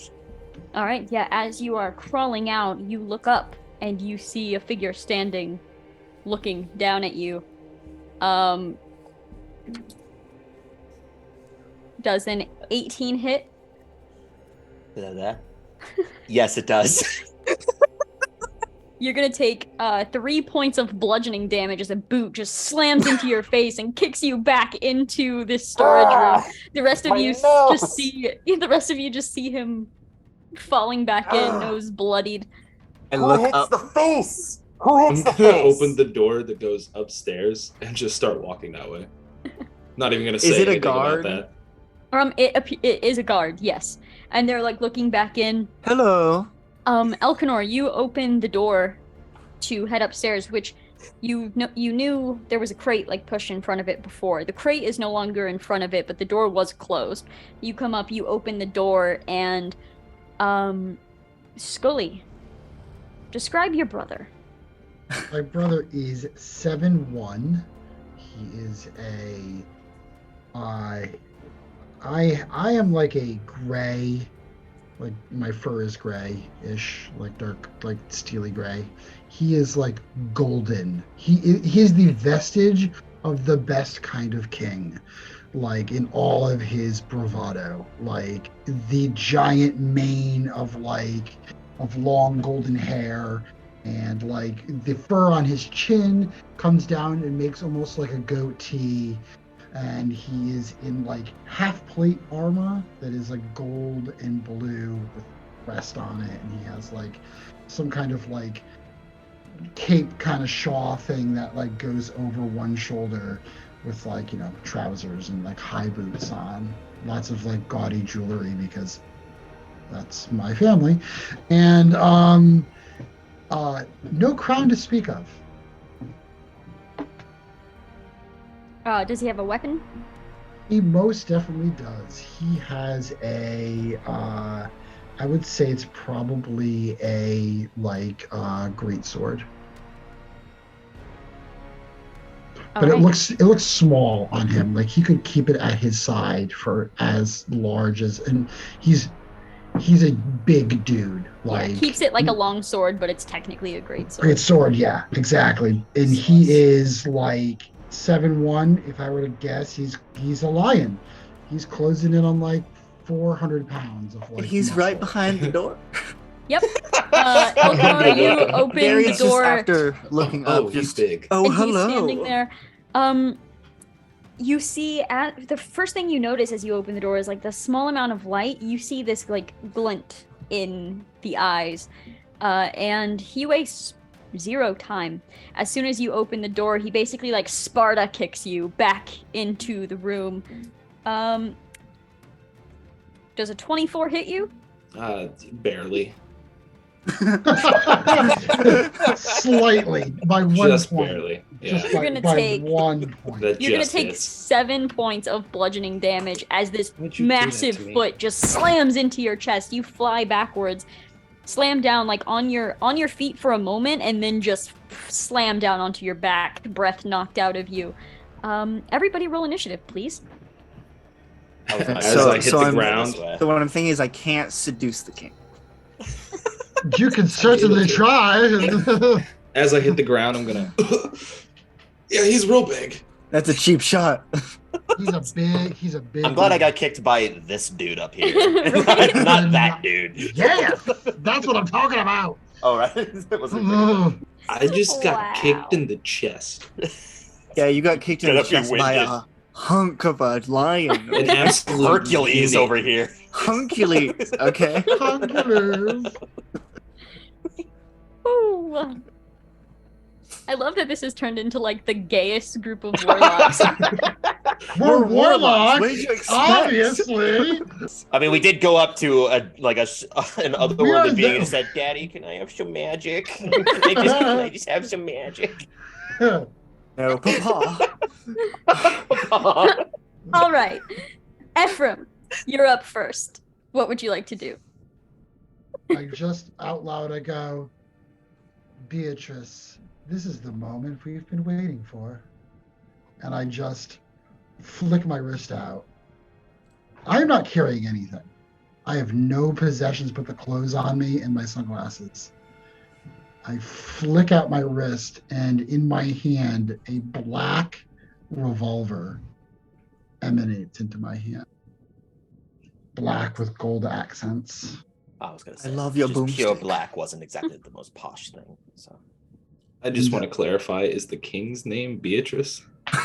All right, yeah, as you are crawling out, you look up and you see a figure standing, looking down at you. Does an 18 hit? Yes, it does. You're gonna take 3 points of bludgeoning damage as a boot just slams into your face and kicks you back into this storage room. The rest of you just see him falling back in, nose bloodied. And look up. the face? Who I'm hits the gonna face? open the door that goes upstairs and just start walking that way. Not even gonna say Is it a anything guard? about that. It is a guard, yes. And they're like looking back in. Hello. Elkanor, you open the door to head upstairs, which you knew there was a crate like pushed in front of it before. The crate is no longer in front of it, but the door was closed. You come up, you open the door, and Scully, describe your brother. My brother is 7'1". He is a I am like a gray, like my fur is gray-ish, like dark, like steely gray. He is like golden. He is the vestige of the best kind of king, like in all of his bravado, like the giant mane of long golden hair, and like the fur on his chin comes down and makes almost like a goatee. And he is in like half plate armor that is like gold and blue with crest on it, and he has like some kind of like cape kind of shawl thing that like goes over one shoulder with like, you know, trousers and like high boots on, lots of like gaudy jewelry because that's my family, and no crown to speak of. Does he have a weapon? He most definitely does. He has a, I would say it's probably a great sword, but Alright. it looks small on him. Like he could keep it at his side for as large as, and he's a big dude. Like Keeps it like a long sword, but it's technically a great sword. great sword, yeah, exactly. And he is like 7'1". If I were to guess, he's a lion. He's closing in on like 400 pounds of like. He's muscle. right behind the door. Yep. Elkanor, you open Darius the door. just after looking up, Oh, he's just big. oh and hello. he's standing there. You see the first thing you notice as you open the door is like the small amount of light. You see this like glint in the eyes, and he wastes 0 time. As soon as you open the door, he basically like Sparta kicks you back into the room. Does a 24 hit you? Barely. Slightly by one Just point. barely. Yeah. Just You're by, gonna by take- 1 point. That You're gonna just take hits. 7 points of bludgeoning damage as this Why'd you do that massive to me? foot just slams into your chest. You fly backwards, slam down like on your feet for a moment, and then just slam down onto your back, breath knocked out of you. Everybody roll initiative, please. As So- I hit so the I'm- ground, So what I'm thinking is I can't seduce the king. You can certainly try. As I hit the ground, I'm gonna. Yeah, he's real big. That's a cheap shot. He's a big. I'm glad I dude. got kicked by this dude up here. Right? Not that dude. Yes, that's what I'm talking about. All right. It wasn't Ugh. I just got Wow. kicked in the chest. Yeah, you got kicked in Get the up, you chest by winded. a hunk of a lion. An absolute Hercules unit. over here. Hercules, okay? Hercules. Ooh. I love that this has turned into like the gayest group of warlocks. We're What warlocks, did you expect? obviously. I mean, we did go up to an We are otherworldly being and the- said, "Daddy, can I have some magic? Can I just have some magic?" No, Papa. All right. Ephraim, you're up first. What would you like to do? I just out loud I go, Beatrice, this is the moment we've been waiting for. And I just flick my wrist out. I am not carrying anything. I have no possessions but the clothes on me and my sunglasses. I flick out my wrist, and in my hand, a black revolver emanates into my hand. Black with gold accents. I was gonna I say, love your just pure boomstick. black wasn't exactly the most posh thing. So I just want to clarify: is the king's name Beatrice?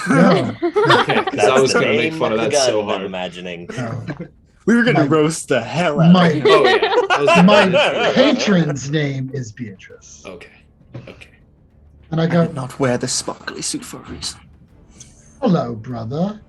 No, Okay, because I that's was the gonna make name fun of the that so gun, I'm hard. imagining. no. We were gonna My- roast the hell out My, of him. Oh yeah. I was gonna my do that. patron's name is Beatrice. Okay. Okay. And I I go, did not wear the sparkly suit for a reason. hello, brother.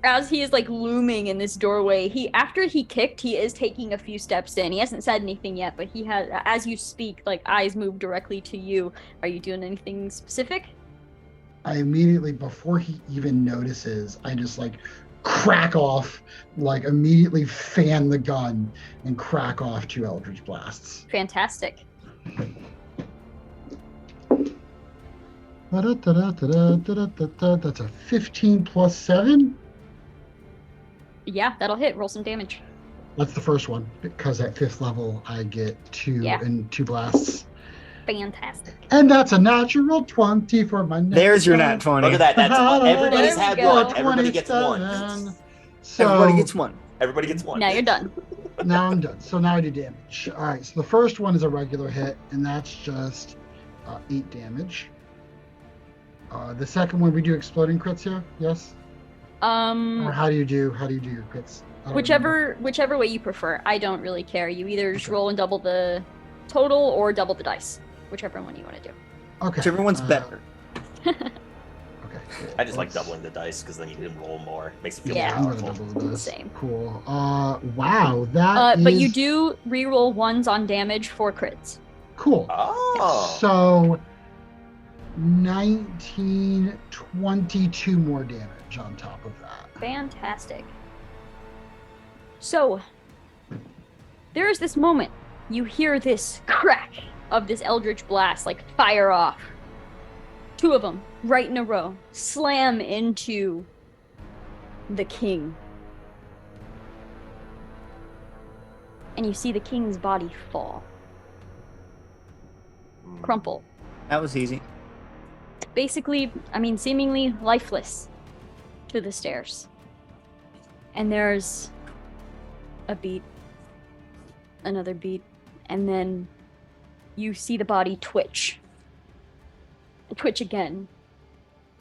As he is like looming in this doorway, after he kicked, he is taking a few steps in. He hasn't said anything yet, but he has, as you speak, like eyes move directly to you. Are you doing anything specific? I immediately, before he even notices, I just like crack off, like immediately fan the gun and crack off 2 Eldritch Blasts. Fantastic. That's a 15 plus 7. Yeah, that'll hit. Roll some damage. That's the first one, because at 5th level I get 2 Yeah. and 2 blasts. Fantastic. And that's a natural 20 for my next There's your one. nat 20. Look at that. That's everybody's There we had go. one. Everybody gets 27. one. So Everybody gets one. Everybody gets one. Now you're done. now I'm done. So now I do damage. All right. So the first one is a regular hit, and that's just 8 damage. The second one, we do exploding crits here. Yes. Or how do you do your crits? I don't remember. Whichever way you prefer. I don't really care. You either just roll and double the total or double the dice. Whichever one you want to do. Okay. Whichever one's better. Okay. Cool. I just like Let's- doubling the dice because then you can roll more. Makes it feel Yeah. I'm more gonna powerful. double this. Same. Cool. Wow. That But you is do reroll ones on damage for crits. cool. Oh. So 19, 22 more damage on top of that. Fantastic. So, there is this moment. You hear this crack of this eldritch blast, like fire off. 2 of them, right in a row, slam into the king. And you see the king's body fall, crumple. That was easy. Basically, seemingly lifeless to the stairs. And there's a beat, another beat, and then you see the body twitch again.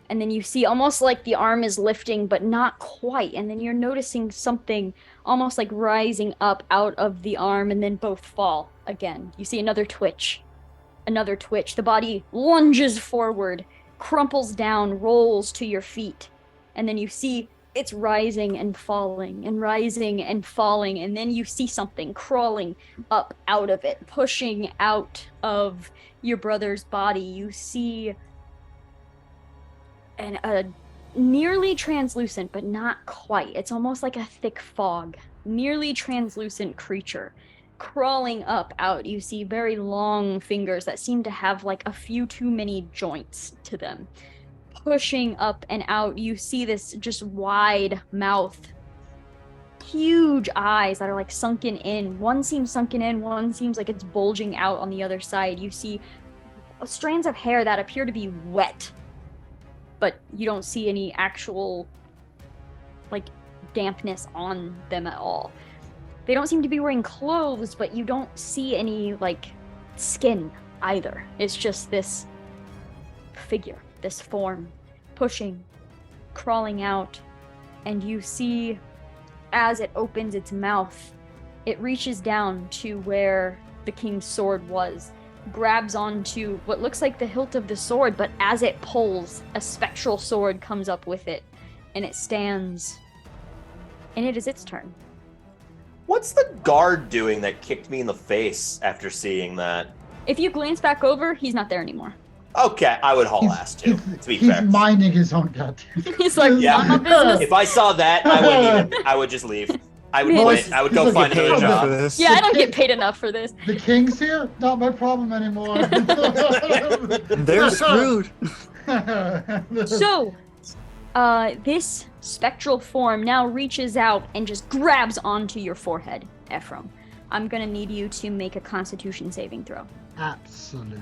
And then you see almost like the arm is lifting, but not quite. And then you're noticing something almost like rising up out of the arm, and then both fall again. You see another twitch. The body lunges forward, crumples down, rolls to your feet. And then you see it's rising and falling and rising and falling. And then you see something crawling up out of it, pushing out of your brother's body. You see a nearly translucent, but not quite. It's almost like a thick fog. Nearly translucent creature crawling up out. You see very long fingers that seem to have like a few too many joints to them. Pushing up and out, you see this just wide mouth huge eyes that are like sunken in. One seems sunken in, one seems like it's bulging out on the other side. You see strands of hair that appear to be wet, but you don't see any actual like dampness on them at all. They don't seem to be wearing clothes, but you don't see any like skin either. It's just this figure, this form, pushing, crawling out, and you see as it opens its mouth, it reaches down to where the king's sword was, grabs onto what looks like the hilt of the sword, but as it pulls, a spectral sword comes up with it, and it stands, and it is its turn. What's the guard doing that kicked me in the face after seeing that? If you glance back over, he's not there anymore. Okay, I would haul ass too, to be He's fair. minding his own goddamn. He's like, Yeah. not my business. If I saw that, I would just leave. I would Man. quit. I would go He's find like, another "Hey, job. this. Yeah, I don't get paid enough for this. The king's here? Not my problem anymore. They're screwed. So, this spectral form now reaches out and just grabs onto your forehead, Efriam. I'm gonna need you to make a Constitution saving throw. Absolutely.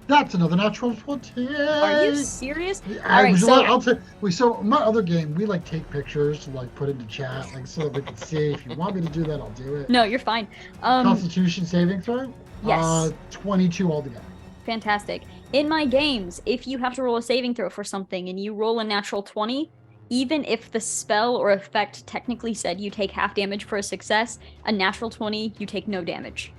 That's another natural 20. Are you serious? I All right, was so like, I'll so my other game, we like take pictures to like put into chat, like so that we can see. If you want me to do that, I'll do it. no, you're fine. Constitution saving throw. Yes. 22 altogether. Fantastic. In my games, if you have to roll a saving throw for something and you roll a natural 20, even if the spell or effect technically said you take half damage for a success, a natural 20, you take no damage.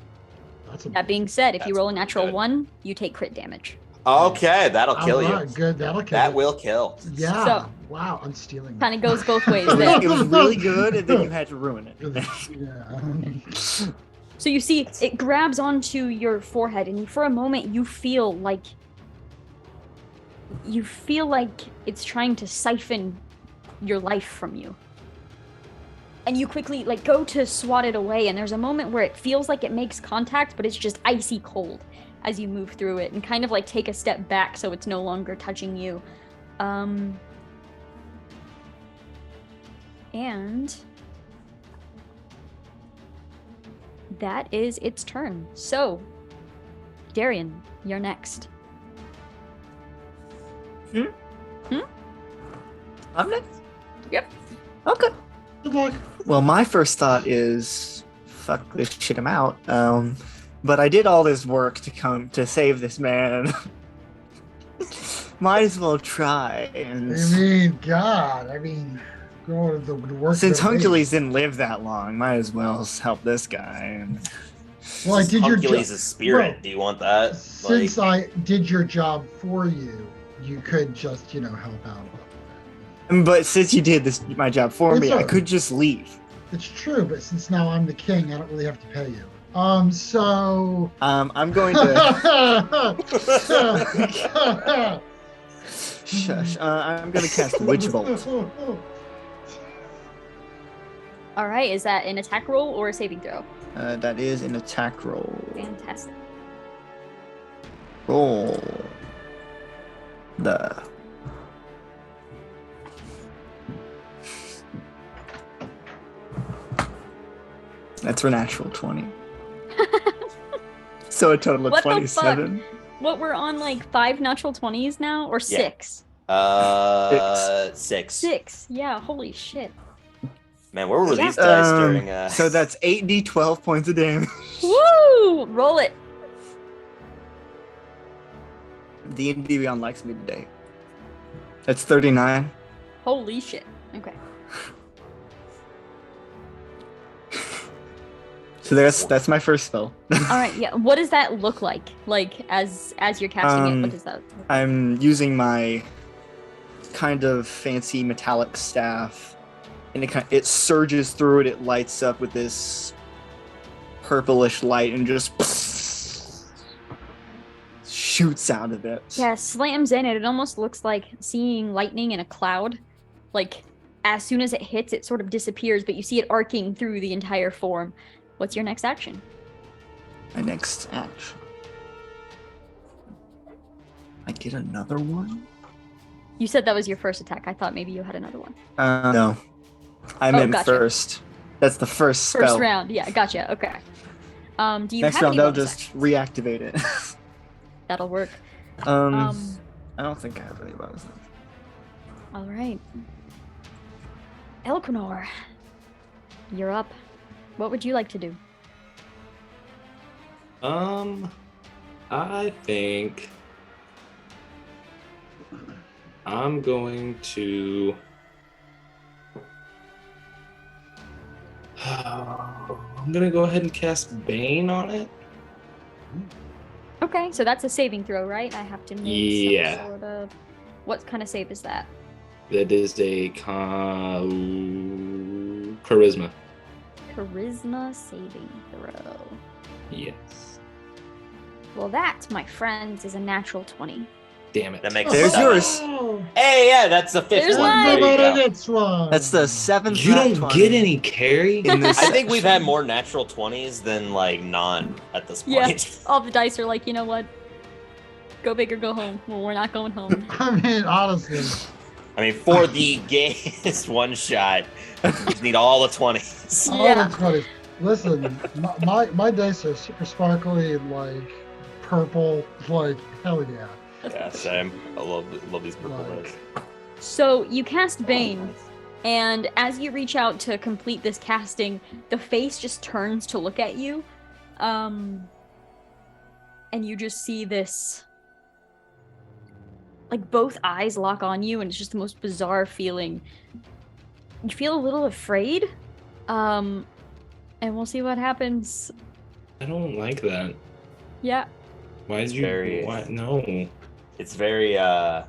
That being said, if you That's roll a natural good. 1, you take crit damage. Okay, that'll kill Alright, you. good. That'll kill. That it. will kill. Yeah. So- Wow. I'm stealing. Kind of goes both ways It there. was, it was really good, and then you had to ruin it. Yeah. So you see, it grabs onto your forehead, and for a moment, you feel like it's trying to siphon your life from you. And you quickly like go to swat it away, and there's a moment where it feels like it makes contact, but it's just icy cold as you move through it, and kind of like take a step back so it's no longer touching you. And that is its turn. So, Darian, you're next. I'm next. Yep. Okay. Good luck. Well, my first thought is, fuck this shit, I'm out. But I did all this work to come to save this man. Might as well try. And I mean, God. I mean, go to the work. since of the Huncules didn't live that long, might as well help this guy. And Well, I did your Hercules' job. spirit. Bro, Do you want that? Since I did your job for you, you could just, help out. but since you did this my job for It's me, I alright. could just leave. It's true, but since now I'm the king, I don't really have to pay you. So. I'm going to shush. I'm going to cast Witch Bolt. All right, is that an attack roll or a saving throw? That is an attack roll. Fantastic. Roll. The. That's a natural 20. So a total of What the 27. What, we're on like 5 natural 20s now, or 6? 6. 6. Yeah, holy shit. Man, where were Yeah. these dice during? So that's 8d12 points of damage. Woo! Roll it. D&D Beyond likes me today. That's 39. Holy shit. Okay. So that's my first spell. All right, yeah. What does that look like? Like as you're casting it, what does that look like? I'm using my kind of fancy metallic staff, and it surges through it. It lights up with this purplish light and just shoots out of it. Yeah, slams in, and it almost looks like seeing lightning in a cloud. Like as soon as it hits, it sort of disappears, but you see it arcing through the entire form. What's your next action? My next action. I get another one? You said that was your first attack. I thought maybe you had another one. No. I'm in gotcha. first. That's the first spell. First round. Yeah, gotcha. Okay. Do you Next have round, any they'll bonus just actions? reactivate it. That'll work. I don't think I have any bonuses. All right. Elquinor, you're up. What would you like to do? I think I'm going to. I'm gonna go ahead and cast Bane on it. Okay, so that's a saving throw, right? I have to make Yeah. some sort of... What kind of save is that? That is a charisma. Charisma saving throw. Yes. Well, that, my friends, is a natural 20. Damn it. That makes There's sense. yours. Hey, yeah, that's the fifth There's one. mine. There you go. Next one. That's the 7th. You nat don't 20 get any carry. in this. I think we've had section. more natural 20s than like non at this Yeah. point. All the dice are like, you know what? Go big or go home. Well, we're not going home. I mean, honestly, I mean, for the gayest one shot, you just need all the 20s. all Yeah. the 20s. Listen, my dice are super sparkly and like purple. Like, hell yeah. Yeah, same. I love these purple Like- dice. So you cast Bane, and as you reach out to complete this casting, the face just turns to look at you. And you just see this, like, both eyes lock on you, and it's just the most bizarre feeling. You feel a little afraid, and we'll see what happens. I don't like that. Yeah. Why did you? Very- Why? No. It's very what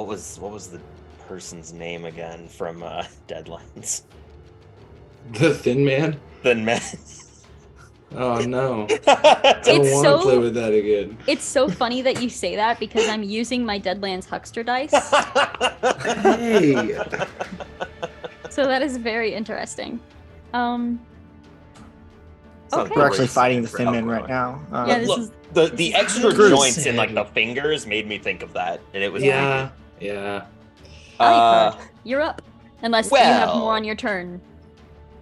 was the person's name again from Deadlands? The Thin Man. Then man. Oh no. I It's don't want to so- play with that again. It's so funny that you say that because I'm using my Deadlands Huckster dice, Hey. so that is very interesting. It's not Okay. We're actually great fighting the for Thin Man Elquinor. right now. Yeah, this Look, is- the extra Good joints in like save. the fingers made me think of that, and it was Yeah. Yeah. Alucard, you're up. Unless you have well- more on your turn.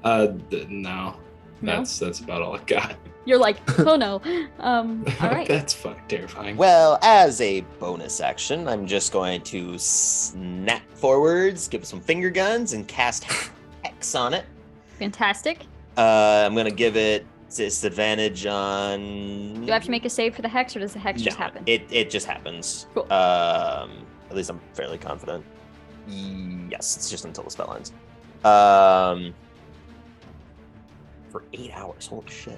No. No? That's about all I got. You're like, oh no. All right. That's fucking terrifying. Well, as a bonus action, I'm just going to snap forwards, give some finger guns, and cast Hex on it. Fantastic. I'm going to give it disadvantage on... Do I have to make a save for the hex, or does the hex just No, happen? It just happens. Cool. At least I'm fairly confident. Yes, it's just until the spell ends. For 8 hours. Holy shit.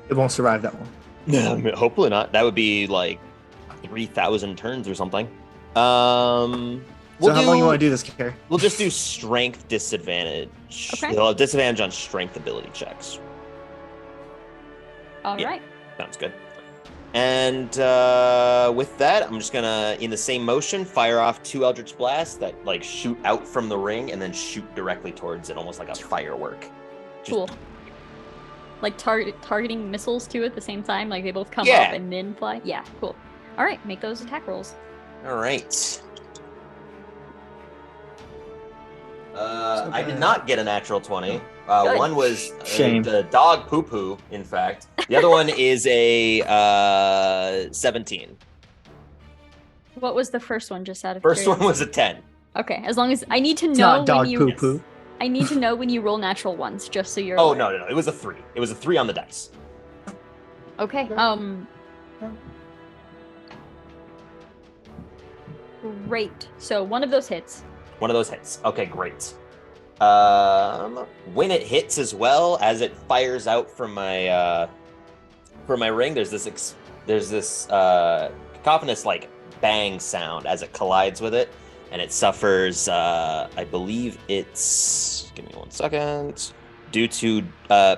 It won't survive that one. No, hopefully not. That would be like 3,000 turns or something. So how long you want to do this, Carrie? We'll just do strength disadvantage. Okay. We'll have disadvantage on strength ability checks. All yeah. right. Sounds good. And with that, I'm just gonna, in the same motion, fire off 2 Eldritch Blasts that like shoot out from the ring and then shoot directly towards it, almost like a firework. Just- Cool. Like targeting missiles too at the same time, like they both come Yeah. up and then fly. Yeah, cool. All right, make those attack rolls. All right. I did not get a natural 20. Good. One was Shame. the dog poo poo, in fact. The other one is a 17. What was the first one? Just out of First one curiosity? was a 10. Okay, as long as I need to It's know not dog when you. poo poo. I need to know when you roll natural ones, just so you're. Oh, aware. no. It was a 3. It was a 3 on the dice. Okay. Great. So one of those hits. One of those hits. Okay, great. When it hits as well, as it fires out from my ring, there's this cacophonous like bang sound as it collides with it, and it suffers. I believe it's. Give me 1 second. Due to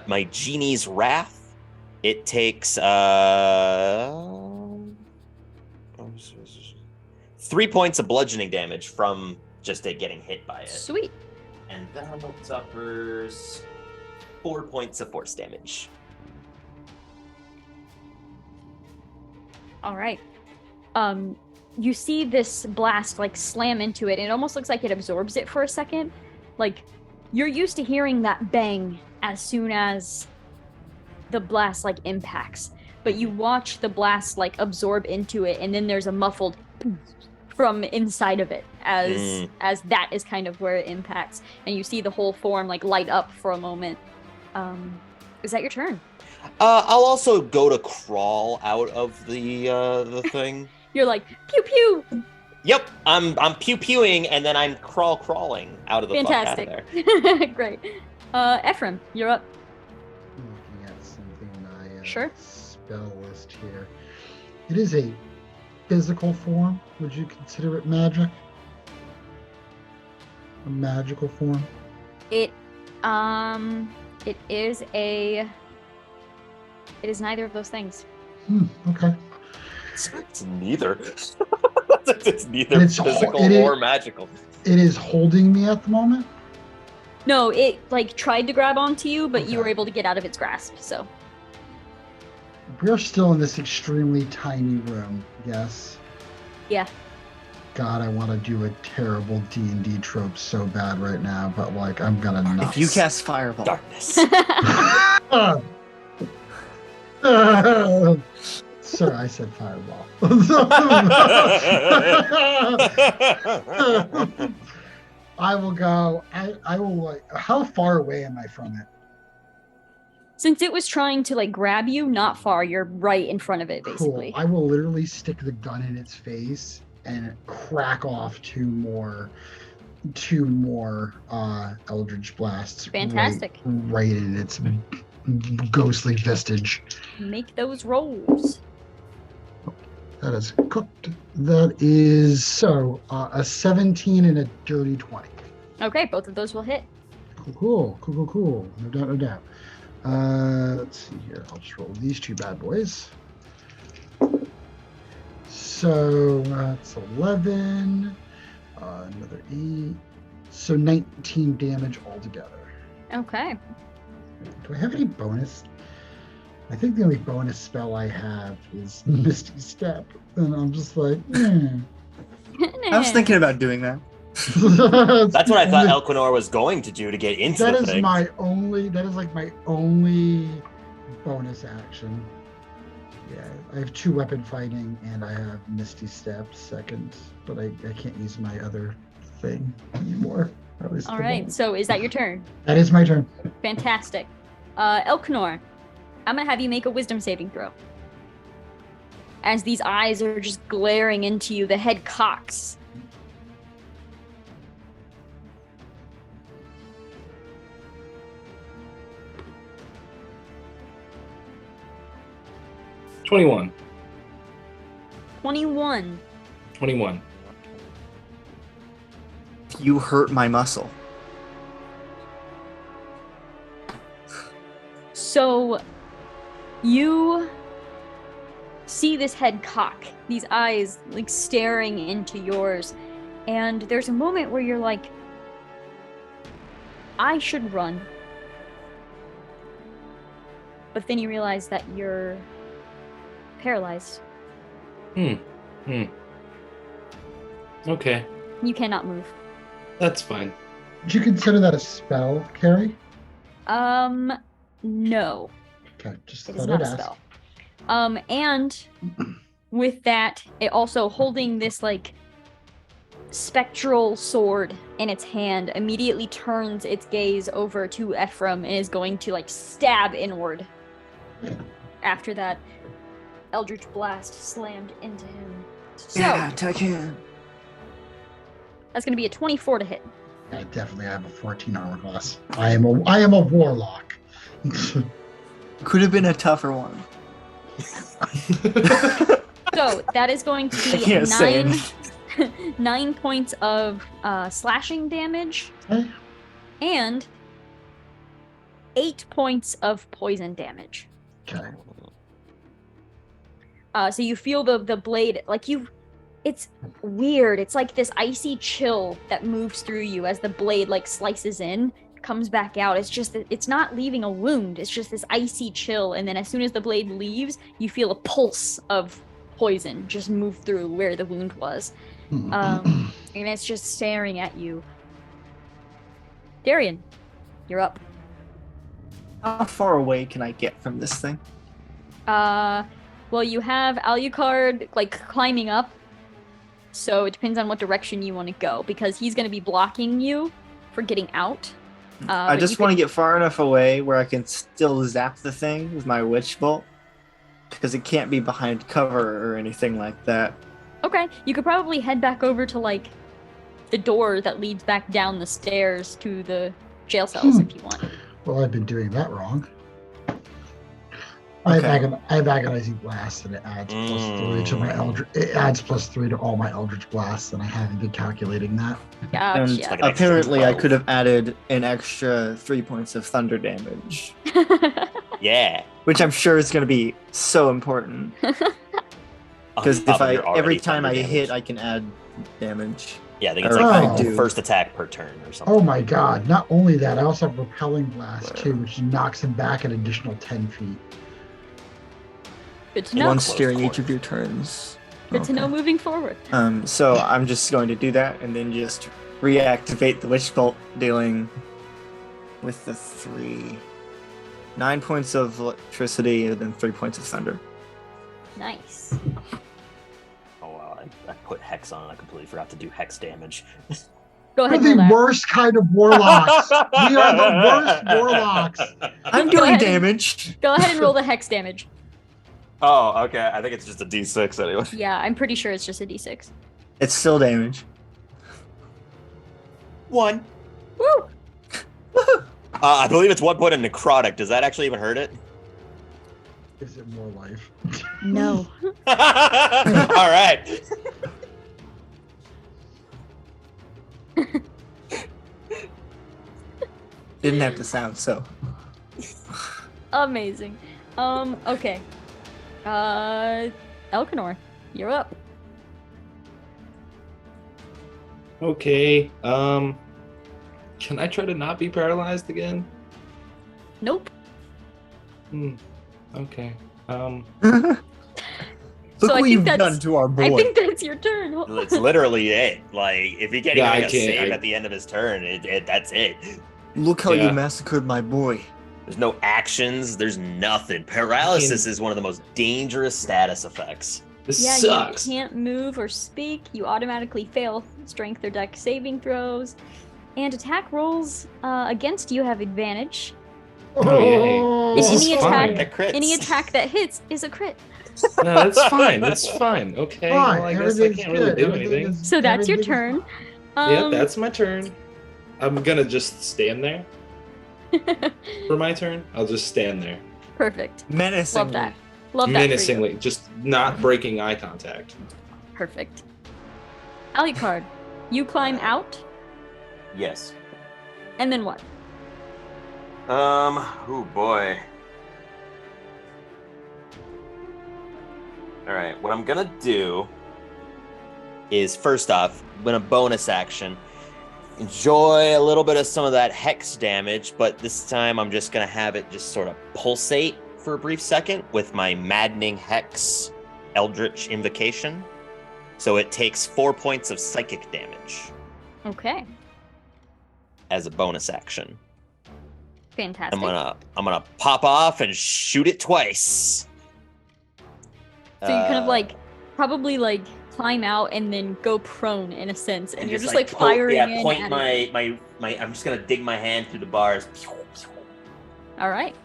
my genie's wrath, it takes 3 points of bludgeoning damage from just it getting hit by it. Sweet. And then it suffers 4 points of force damage. All right. you see this blast like slam into it, and it almost looks like it absorbs it for a second. Like, you're used to hearing that bang as soon as the blast like impacts, but you watch the blast like absorb into it, and then there's a muffled from inside of it as that is kind of where it impacts, and you see the whole form like light up for a moment. Is that your turn? I'll also go to crawl out of the thing. You're like pew pew. Yep, I'm pew-pewing, and then I'm crawling out of the Fantastic. fuck out of there. Great. Efriam, you're up. I'm looking at something in my Sure. spell list here. It is a physical form. Would you consider it magic? A magical form? It is neither of those things. Okay. It's neither. It's neither And it's physical it is- or magical. It is holding me at the moment. No, it like tried to grab onto you, but you Okay. were able to get out of its grasp. So We're still in this extremely tiny room. Yes. yeah. God, I want to do a terrible D&D trope so bad right now, but like I'm gonna not. If you cast Fireball, Darkness. Sir, I said fireball. I will go. I will like. How far away am I from it? Since it was trying to like grab you, not far. You're right in front of it, basically. Cool. I will literally stick the gun in its face and crack off two more Eldritch blasts. Fantastic. Right in its ghostly vestige. Make those rolls. That is cooked. That is a 17 and a dirty 20. Okay, both of those will hit. Cool. No doubt, no doubt. Let's see here. I'll just roll these two bad boys. So that's 11. Another 8. So 19 damage altogether. Okay. Do I have any bonus? I think the only bonus spell I have is Misty Step. And I'm just like, I was thinking about doing that. That's what I thought Elquinor was going to do to get into That the is thing. that is like my only bonus action. Yeah, I have 2 weapon fighting and I have Misty Step second, but I can't use my other thing anymore. At least All the right. bonus. So is that your turn? That is my turn. Fantastic. Elknor, I'm gonna have you make a wisdom saving throw. As these eyes are just glaring into you, the head cocks. $21. 21. 21. You hurt my muscle. So you see this head cock, these eyes like staring into yours, and there's a moment where you're like, I should run. But then you realize that you're paralyzed. Okay, You cannot move. that's fine. Would you consider that a spell, Carrie? No. Okay, just It is thought not I'd a ask. spell. And with that, it also holding this like spectral sword in its hand, immediately turns its gaze over to Efriam and is going to like stab inward. After that Eldritch Blast slammed into him. So attack him. that's gonna be a 24 to hit. I definitely have a 14 armor class. I am a warlock. Could have been a tougher one. So that is going to I be can't say 9 points of slashing damage Okay. and 8 points of poison damage. Okay. So you feel the blade, like it's weird. It's like this icy chill that moves through you as the blade like slices in, comes back out. It's just that it's not leaving a wound. It's just this icy chill. And then as soon as the blade leaves, you feel a pulse of poison just move through where the wound was. And it's just staring at you. Darian, you're up. How far away can I get from this thing? Well, you have Alucard like climbing up, so it depends on what direction you want to go because he's going to be blocking you for getting out. I just want to get far enough away where I can still zap the thing with my witch bolt, because it can't be behind cover or anything like that. Okay, you could probably head back over to like the door that leads back down the stairs to the jail cells if you want. Well, I've been doing that wrong. Okay. I have agonizing blast, and it adds +3 to my eldritch. It adds +3 to all my eldritch blasts, and I haven't been calculating that. And Gotcha. like an extra apparently, I 12. could have added an extra 3 points of thunder damage, Yeah. which I'm sure is going to be so important. Because On top if of I your already every time I thunder hit, damage. I can add damage. Yeah, I think it's or like I do. first attack per turn or something. Oh my god! Not only that, I also have repelling blast too, which knocks him back an additional 10 feet. Good to know. Once Close during each quarters. of your turns. Good to know moving forward. So I'm just going to do that and then just reactivate the witch bolt, dealing with the 9 points of electricity and then 3 points of thunder. Nice. Oh wow, I put hex on. I completely forgot to do hex damage. Go We're ahead and roll the that. worst kind of warlocks. We are the worst warlocks. I'm Go doing ahead. damage. Go ahead and roll the hex damage. Oh, okay. I think it's just a D6 anyway. Yeah, I'm pretty sure it's just a d6. It's still damage. 1. Woo! I believe it's 1 point of necrotic. Does that actually even hurt it? Gives it more life. No. All right. Didn't have to sound so. Amazing. Okay. Elkanor, you're up. Okay. Can I try to not be paralyzed again? Nope. Okay. Look So I what think you've that's- done to our boy. I think that's your turn. It's literally it. Like, if he can't Yeah, even I make a can't- save I- at the end of his turn, that's it. Look how Yeah. you massacred my boy. There's no actions. There's nothing. Paralysis is one of the most dangerous status effects. This Yeah, sucks. you can't move or speak. You automatically fail strength or dex saving throws. And attack rolls against you have advantage. Oh, yay. This Any is attack- fine. That crits. Any attack that hits is a crit. No, that's fine. That's fine. Okay. Fine, Well, I guess I everything's can't really good. do Everything anything. is- So that's your everything is turn. Yep, that's my turn. I'm gonna just stand there for my turn. I'll just stand there. Perfect. Menacingly. Love that. Love that. For you. Menacingly, just not breaking eye contact. Perfect. Alucard, you climb out, Yes. and then what? Oh boy. All right, what I'm gonna do is first off, I'm gonna bonus action, enjoy a little bit of some of that hex damage, but this time I'm just gonna have it just sort of pulsate for a brief second with my maddening hex eldritch invocation. So it takes 4 points of psychic damage Okay. as a bonus action. Fantastic. I'm gonna pop off and shoot it twice. So you kind of like probably like climb out and then go prone in a sense, and you're just like firing in. point at my I'm just gonna dig my hand through the bars. All right.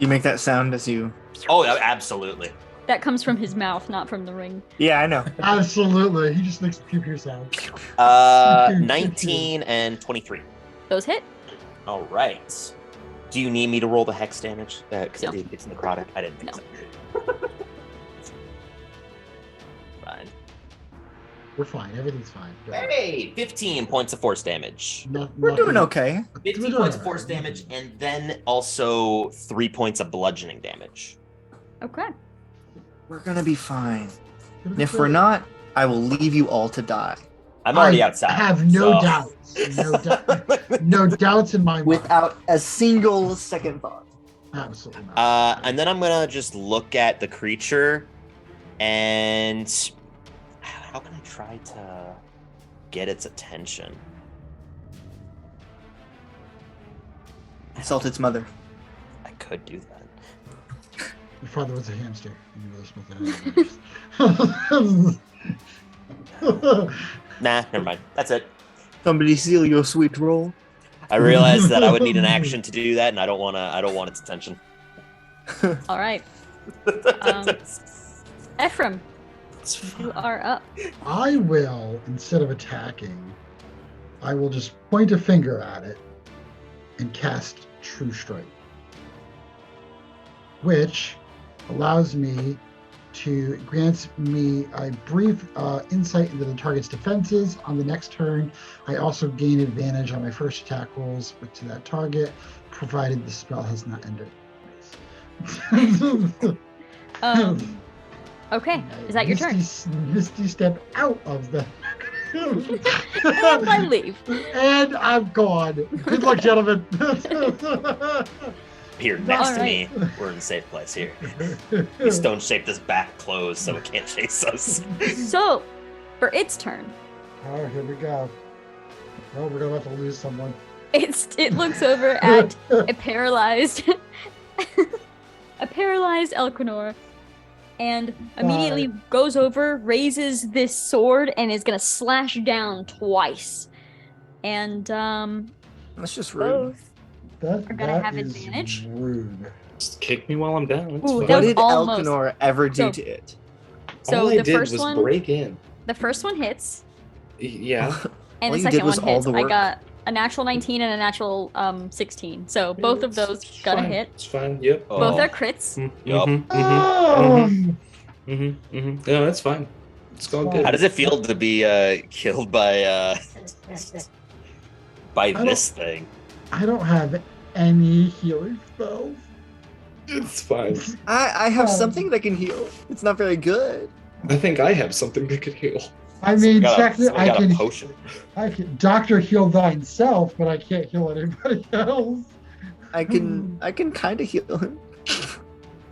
You make that sound as you. Oh, absolutely. That comes from his mouth, not from the ring. Yeah, I know. Absolutely. He just makes the pew pew sound. 19 and 23. Those hit. All right. Do you need me to roll the hex damage? Because No. it's necrotic. I didn't think No. so. Fine. We're fine. Everything's fine. Don't worry. Hey, 15 points of force damage. We're doing okay. 15 points of force damage, and then also 3 points of bludgeoning damage. Okay. We're gonna be fine. And if we're not, I will leave you all to die. I'm already I outside. have no so- doubts. No doubts in my mind. Without a single second thought. Absolutely not. And then I'm gonna just look at the creature And how can I try to get its attention? Insult its mother. I could do that. Your father was a hamster. And you were supposed to Nah, never mind. That's it. Somebody seal your sweet roll. I realized that I would need an action to do that, and I don't want its attention. All right. Efriam, you are up. I will, instead of attacking, I will just point a finger at it and cast True Strike, which grants me a brief insight into the target's defenses. On the next turn, I also gain advantage on my first attack rolls to that target, provided the spell has not ended. Okay, is that your turn? Misty step out of the. And I leave. And I'm gone. Good luck, gentlemen. Here, next All to right. me. We're in a safe place here. These stones shaped his back closed so it can't chase us. So, for its turn, Oh, here we go. Oh, we're about to lose someone. it looks over at a paralyzed Elquinor and immediately goes over, raises this sword, and is gonna slash down twice. And That's just rude. both. That, Are gonna that have is advantage? rude. Just kick me while I'm down. It's Ooh, fine. that What was did almost- Elkanor ever do So- to it? So All I the did first was one, break in. the first one hits, Yeah. and All the you did second was one all hits. the I work. got a natural 19 and a natural 16. So both of those It's got a fine. hit. It's fine. Yep. Oh. Both are crits. Yup. Oh! No, that's fine. It's all good. How does it feel to be killed by this thing? I don't have any healing spells. It's fine. I have something that can heal. It's not very good. I think I have something that could heal. I mean, technically, Someone got a potion. I can Doctor heal thyself, but I can't heal anybody else. I can kind of heal him.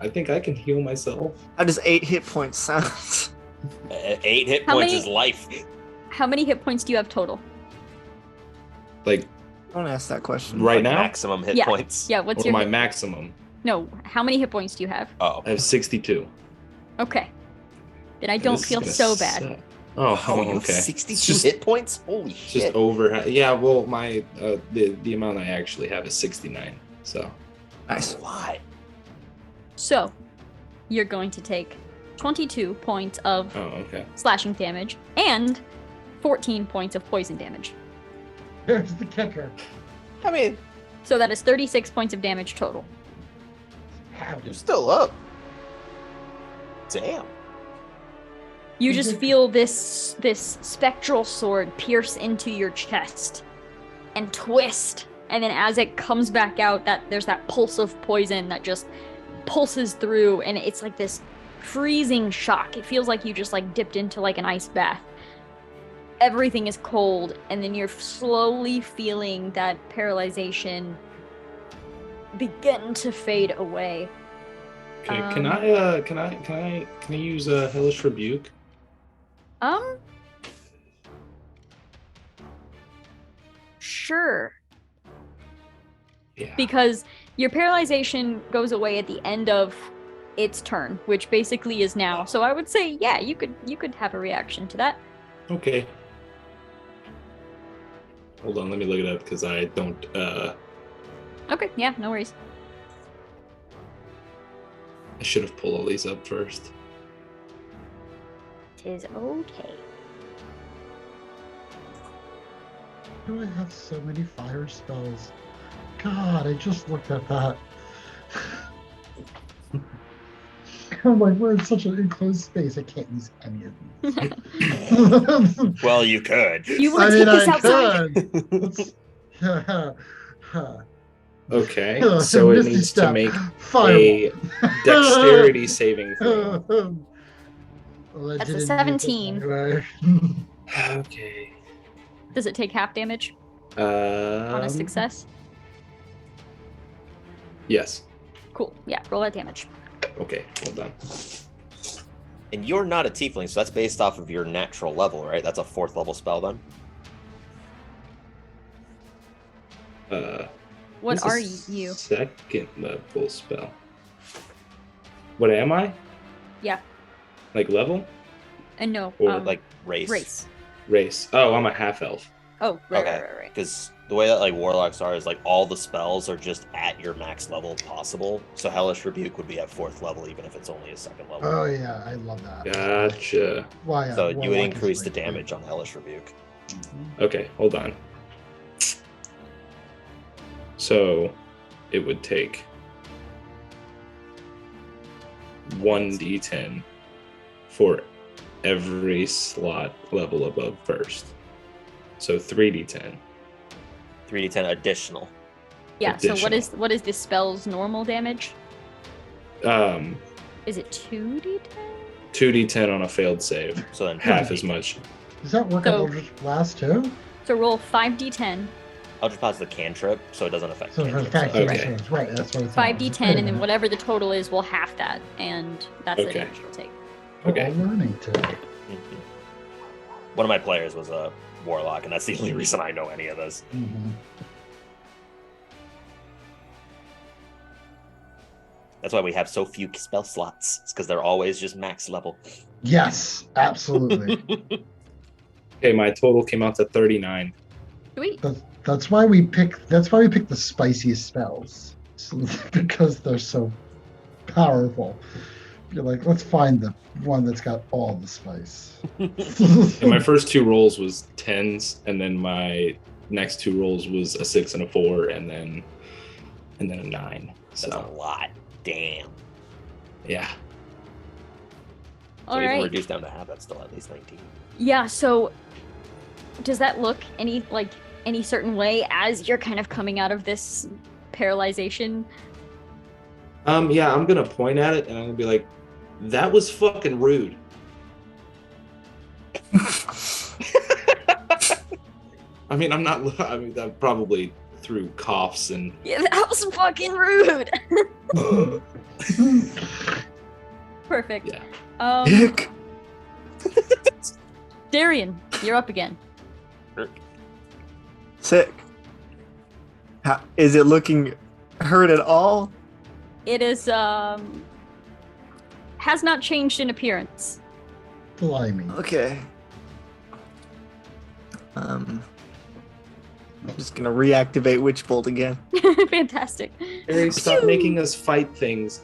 I think I can heal myself. How does 8 hit points sound? 8 hit How points many- is life. How many hit points do you have total? Like Don't ask that question. right Like now, maximum hit Yeah. points. Yeah, what's or your my maximum. No, how many hit points do you have? Oh. I have 62. Okay. Then I don't This is feel gonna so bad. suck. Oh, Oh, you have okay. 62 Just- hit points? Holy Just shit. over. Yeah, well, my the amount I actually have is 69. So Nice. A lot. So, you're going to take 22 points of oh, okay. slashing damage and 14 points of poison damage. Here's the kicker. I mean, So that is 36 points of damage total. How you're still up. Damn. You just feel this spectral sword pierce into your chest and twist, and then as it comes back out, there's that pulse of poison that just pulses through, and it's like this freezing shock. It feels like you just like dipped into like an ice bath. Everything is cold, and then you're slowly feeling that paralyzation begin to fade away. Okay, can I use a hellish rebuke? Sure. Yeah. Because your paralyzation goes away at the end of its turn, which basically is now. So I would say, yeah, you could have a reaction to that. Okay. Hold on, let me look it up because I don't. Okay, yeah, no worries. I should have pulled all these up first. Tis okay. Why do I have so many fire spells? God, I just looked at that. I'm like, we're in such an enclosed space. I can't use any of these. Well, you could. You want to take this outside? could. Okay, so it Misty needs step. to make Fireball. a dexterity saving throw. Well, I That's a didn't 17. use it anyway. Okay. Does it take half damage on a success? Yes. Cool. Yeah, roll that damage. Okay, hold on. And you're not a tiefling, so that's based off of your natural level, right? That's a 4th level spell then? What This are is you? Second level spell. What am I? Yeah. Like level? And no. Or Like race. Race. Oh, I'm a half elf. Oh, right, Okay. right. Because the way that like warlocks are is like all the spells are just at your max level possible. So Hellish Rebuke would be at 4th level even if it's only a 2nd level. Oh yeah, I love that. Gotcha. Why? So you would Warlock is increase the great. damage on Hellish Rebuke. Mhm. Okay, hold on. So it would take 1d10 for every slot level above first. So 3d10. 3d10 additional. Yeah, so what Additional. is this spell's normal damage? Um, Is it 2d10? 2d10 on a failed save. So then Half as much. Does that work on So- Eldritch Blast too? So roll 5d10, Eldritch Blast is a cantrip, so it doesn't affect So for cantrips. fact, Okay. that's right. That's what it's 5d10, and then whatever the total is, we'll half that, and that's the Okay. damage you'll take. Okay. We're all learning today. Mhm. One of my players was a warlock, and that's the only reason I know any of this. Mhm. That's why we have so few spell slots. It's because they're always just max level. Yes, absolutely. Okay, my total came out to 39. Sweet. That's why we pick. That's why we pick the spiciest spells, because they're so powerful. You're like, let's find the one that's got all the spice. And my first 2 rolls was 10s, and then my next 2 rolls was a 6 and a 4, and then a 9. That's a So lot. Damn. yeah. So All even right. reduced down to half, that's still at least 19. Yeah, so does that look any certain way as you're kind of coming out of this paralyzation? Yeah, I'm gonna point at it and I'm gonna be like, that was fucking rude. I mean, that probably through coughs and Yeah, that was fucking rude. Perfect. yeah. Dick. Darian, you're up again. Sick. Is it looking hurt at all? It is has not changed in appearance. Blimey. Okay. I'm just gonna reactivate Witch Bolt again. Fantastic. Harry, stop Phew. making us fight things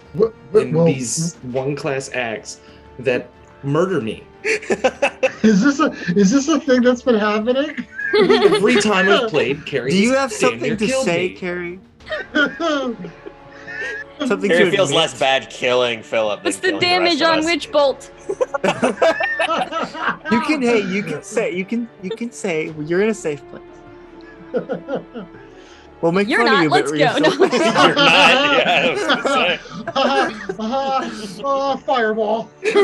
in Well, these one-class acts that murder me. is this a thing that's been happening? Every time I've played, Carrie. Do you has have damn something near to killed say, me. Carrie? Something Harry to feels admit? less bad killing Philip than What's the killing damage rest of on us. Witch Bolt? You can say you're in a safe place. We'll make You're fun not. of you, Let's but go. you're No. still- You're not. Yeah, I was gonna say. Fireball. It's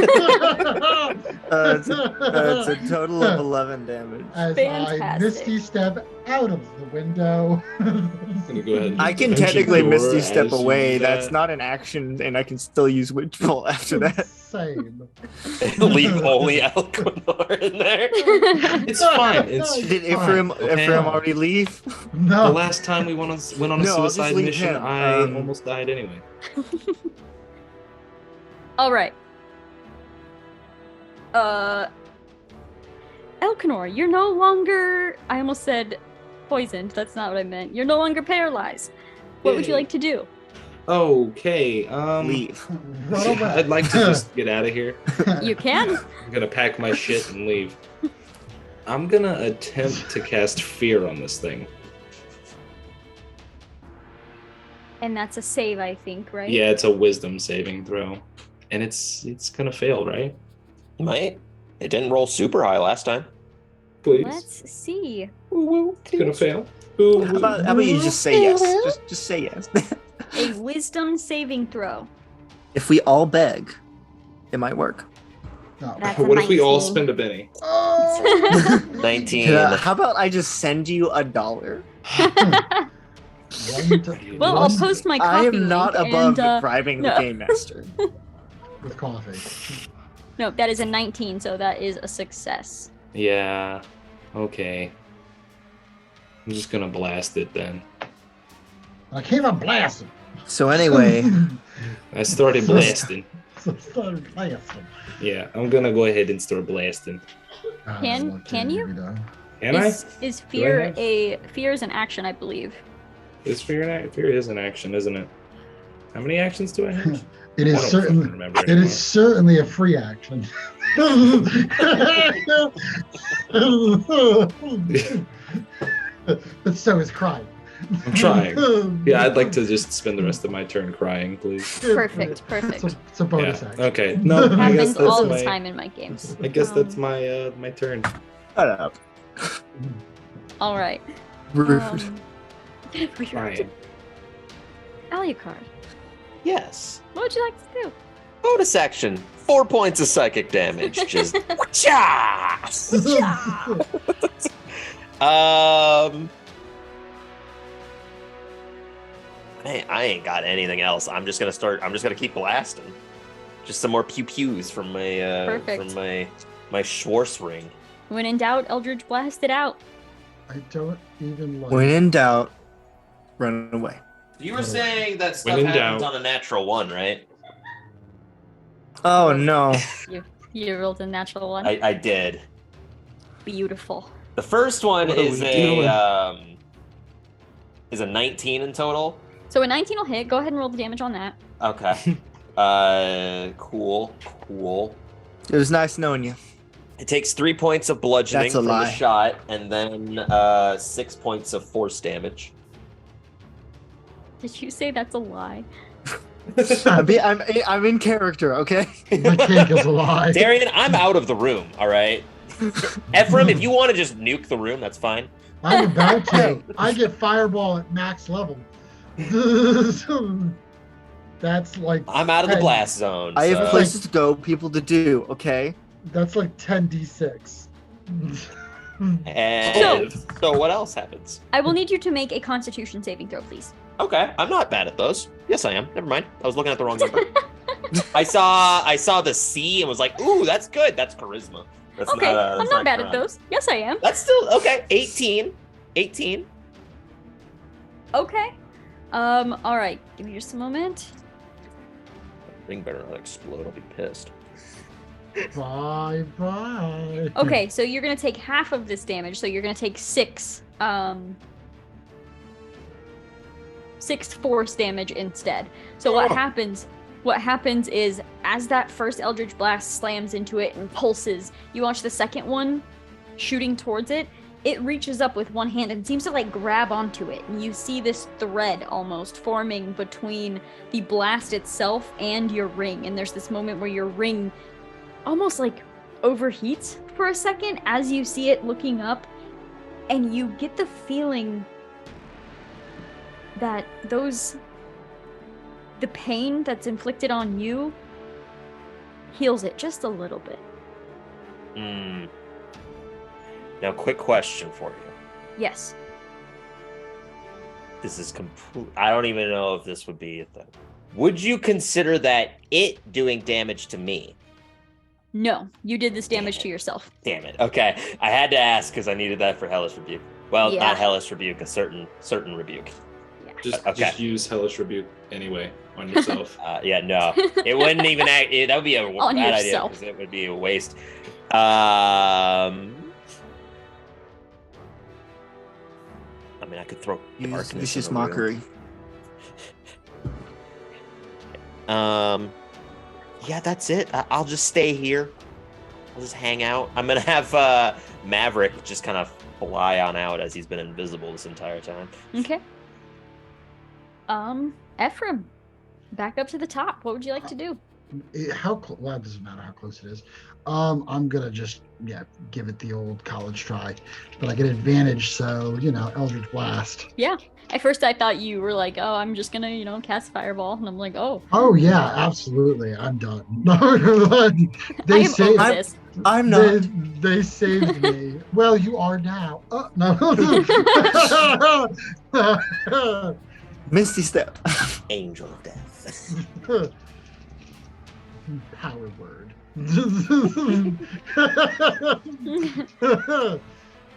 a total of 11 damage. As I Fantastic. misty step out of the window. I'm gonna go ahead and I can punch a technically door Misty as Step you away. do That's that. not an action, and I can still use Witch Bolt after that. Same. Leave only Elquinor in there. It's fine. It's Did fine, Efriam okay? already leave? The No. last time we went on a No, I'll just suicide leave mission, him. I almost died anyway. All right. Elkanor, you're no longer. I almost said poisoned. That's not what I meant. You're no longer paralyzed. What would you Yay. like to do? Okay. Leave. Run away. I'd like to just get out of here. You can. I'm gonna pack my shit and leave. I'm gonna attempt to cast fear on this thing. And that's a save, I think, right? Yeah, it's a wisdom saving throw. And it's gonna fail, right? You might. It didn't roll super high last time. Please. Let's see. It's gonna fail. Ooh, How about you just say yes? Just say yes. A wisdom saving throw. If we all beg, it might work. No. That's a What if we all 19. spend a penny? Oh. 19. How about I just send you $1? Well, I'll post my coffee I am not link above and, bribing no. the game master. With coffee. No, that is a 19, so that is a success. Yeah. Okay. I'm just gonna blast it then. I came up blasting. So anyway, I started blasting. So started blasting. Yeah, I'm gonna go ahead and start blasting. Can you? Can I? Is Do I fear have- fear is an action, I believe. Is fear fear is an action, isn't it? How many actions do I have? It I is don't certainly fucking remember it anymore. is certainly a free action. But so is crying. I'm trying. Yeah, I'd like to just spend the rest of my turn crying, please. Perfect. It's a bonus Yeah. action. Okay. No, I guess Happens that's all the my. time in my games. I guess that's my my turn. shut up. All right. Rude. Crying. Alucard, Yes. what would you like to do? Bonus action. 4 points of psychic damage. Just Wha-cha! I ain't got anything else. I'm just gonna keep blasting. Just some more pew pews from my Perfect. from my Schwartz ring. When in doubt, Eldritch Blast it out. I don't even like. When in doubt, run away. You were saying that stuff When in happens doubt. on a natural one, right? Oh no. You rolled a natural one. I did. Beautiful. The first one What are is we doing? a 19 in total. So a 19 will hit. Go ahead and roll the damage on that. Okay. Cool. It was nice knowing you. It takes 3 points of bludgeoning That's a from the lie. shot, and then 6 points of force damage. Did you say that's a lie? I'm in character, okay? The cake is a lie. Darian, I'm out of the room. All right. Ephraim, if you want to just nuke the room, that's fine. I'm about to. I get fireball at max level. That's like. I'm out of the 10 blast zone. I have so- places to go, people to do, okay? That's like 10d6. And so what else happens? I will need you to make a Constitution saving throw, please. Okay, I'm not bad at those. Yes, I am. Never mind. I was looking at the wrong number. I saw the C and was like, "Ooh, that's good. That's charisma." That's Okay, I'm that's not bad at crime. those. Yes, I am. That's still okay. 18. 18. Okay. All right. Give me just a moment. Ring better not explode. I'll be pissed. Bye bye. Okay, so you're gonna take half of this damage. So you're gonna take 6 force damage instead. So what Oh. happens? What happens is, as that first Eldritch Blast slams into it and pulses, you watch the second one shooting towards it. It reaches up with one hand and seems to like grab onto it. And you see this thread almost forming between the blast itself and your ring. And there's this moment where your ring almost like overheats for a second as you see it looking up. And you get the feeling that the pain that's inflicted on you heals it just a little bit. Hmm. Now, quick question for you. Yes. This is complete. I don't even know if this would be a thing. Would you consider that it doing damage to me? No, you did this damage Damn to it. yourself. Damn it. Okay, I had to ask because I needed that for Hellish Rebuke. Well, Yeah. not Hellish Rebuke, a certain rebuke. Just Okay. use Hellish Rebuke anyway on yourself. Yeah, no, it wouldn't even. That would be a On bad idea yourself. because it would be a waste. I mean, I could throw Use darkness vicious in the room. mockery. Yeah, that's it. I'll just stay here. I'll just hang out. I'm gonna have Maverick just kind of fly on out as he's been invisible this entire time. Okay. Efriam, back up to the top. What would you like to do? Well, it doesn't matter how close it is. I'm gonna just give it the old college try, but I get advantage, so Eldritch Blast. Yeah. At first I thought you were like, oh, I'm just gonna, cast Fireball. And I'm like, oh. Oh yeah, absolutely. I'm done. I They am saved. over this. I'm not. They saved me. Well, you are now. No. Misty step. Angel of Death. Power word.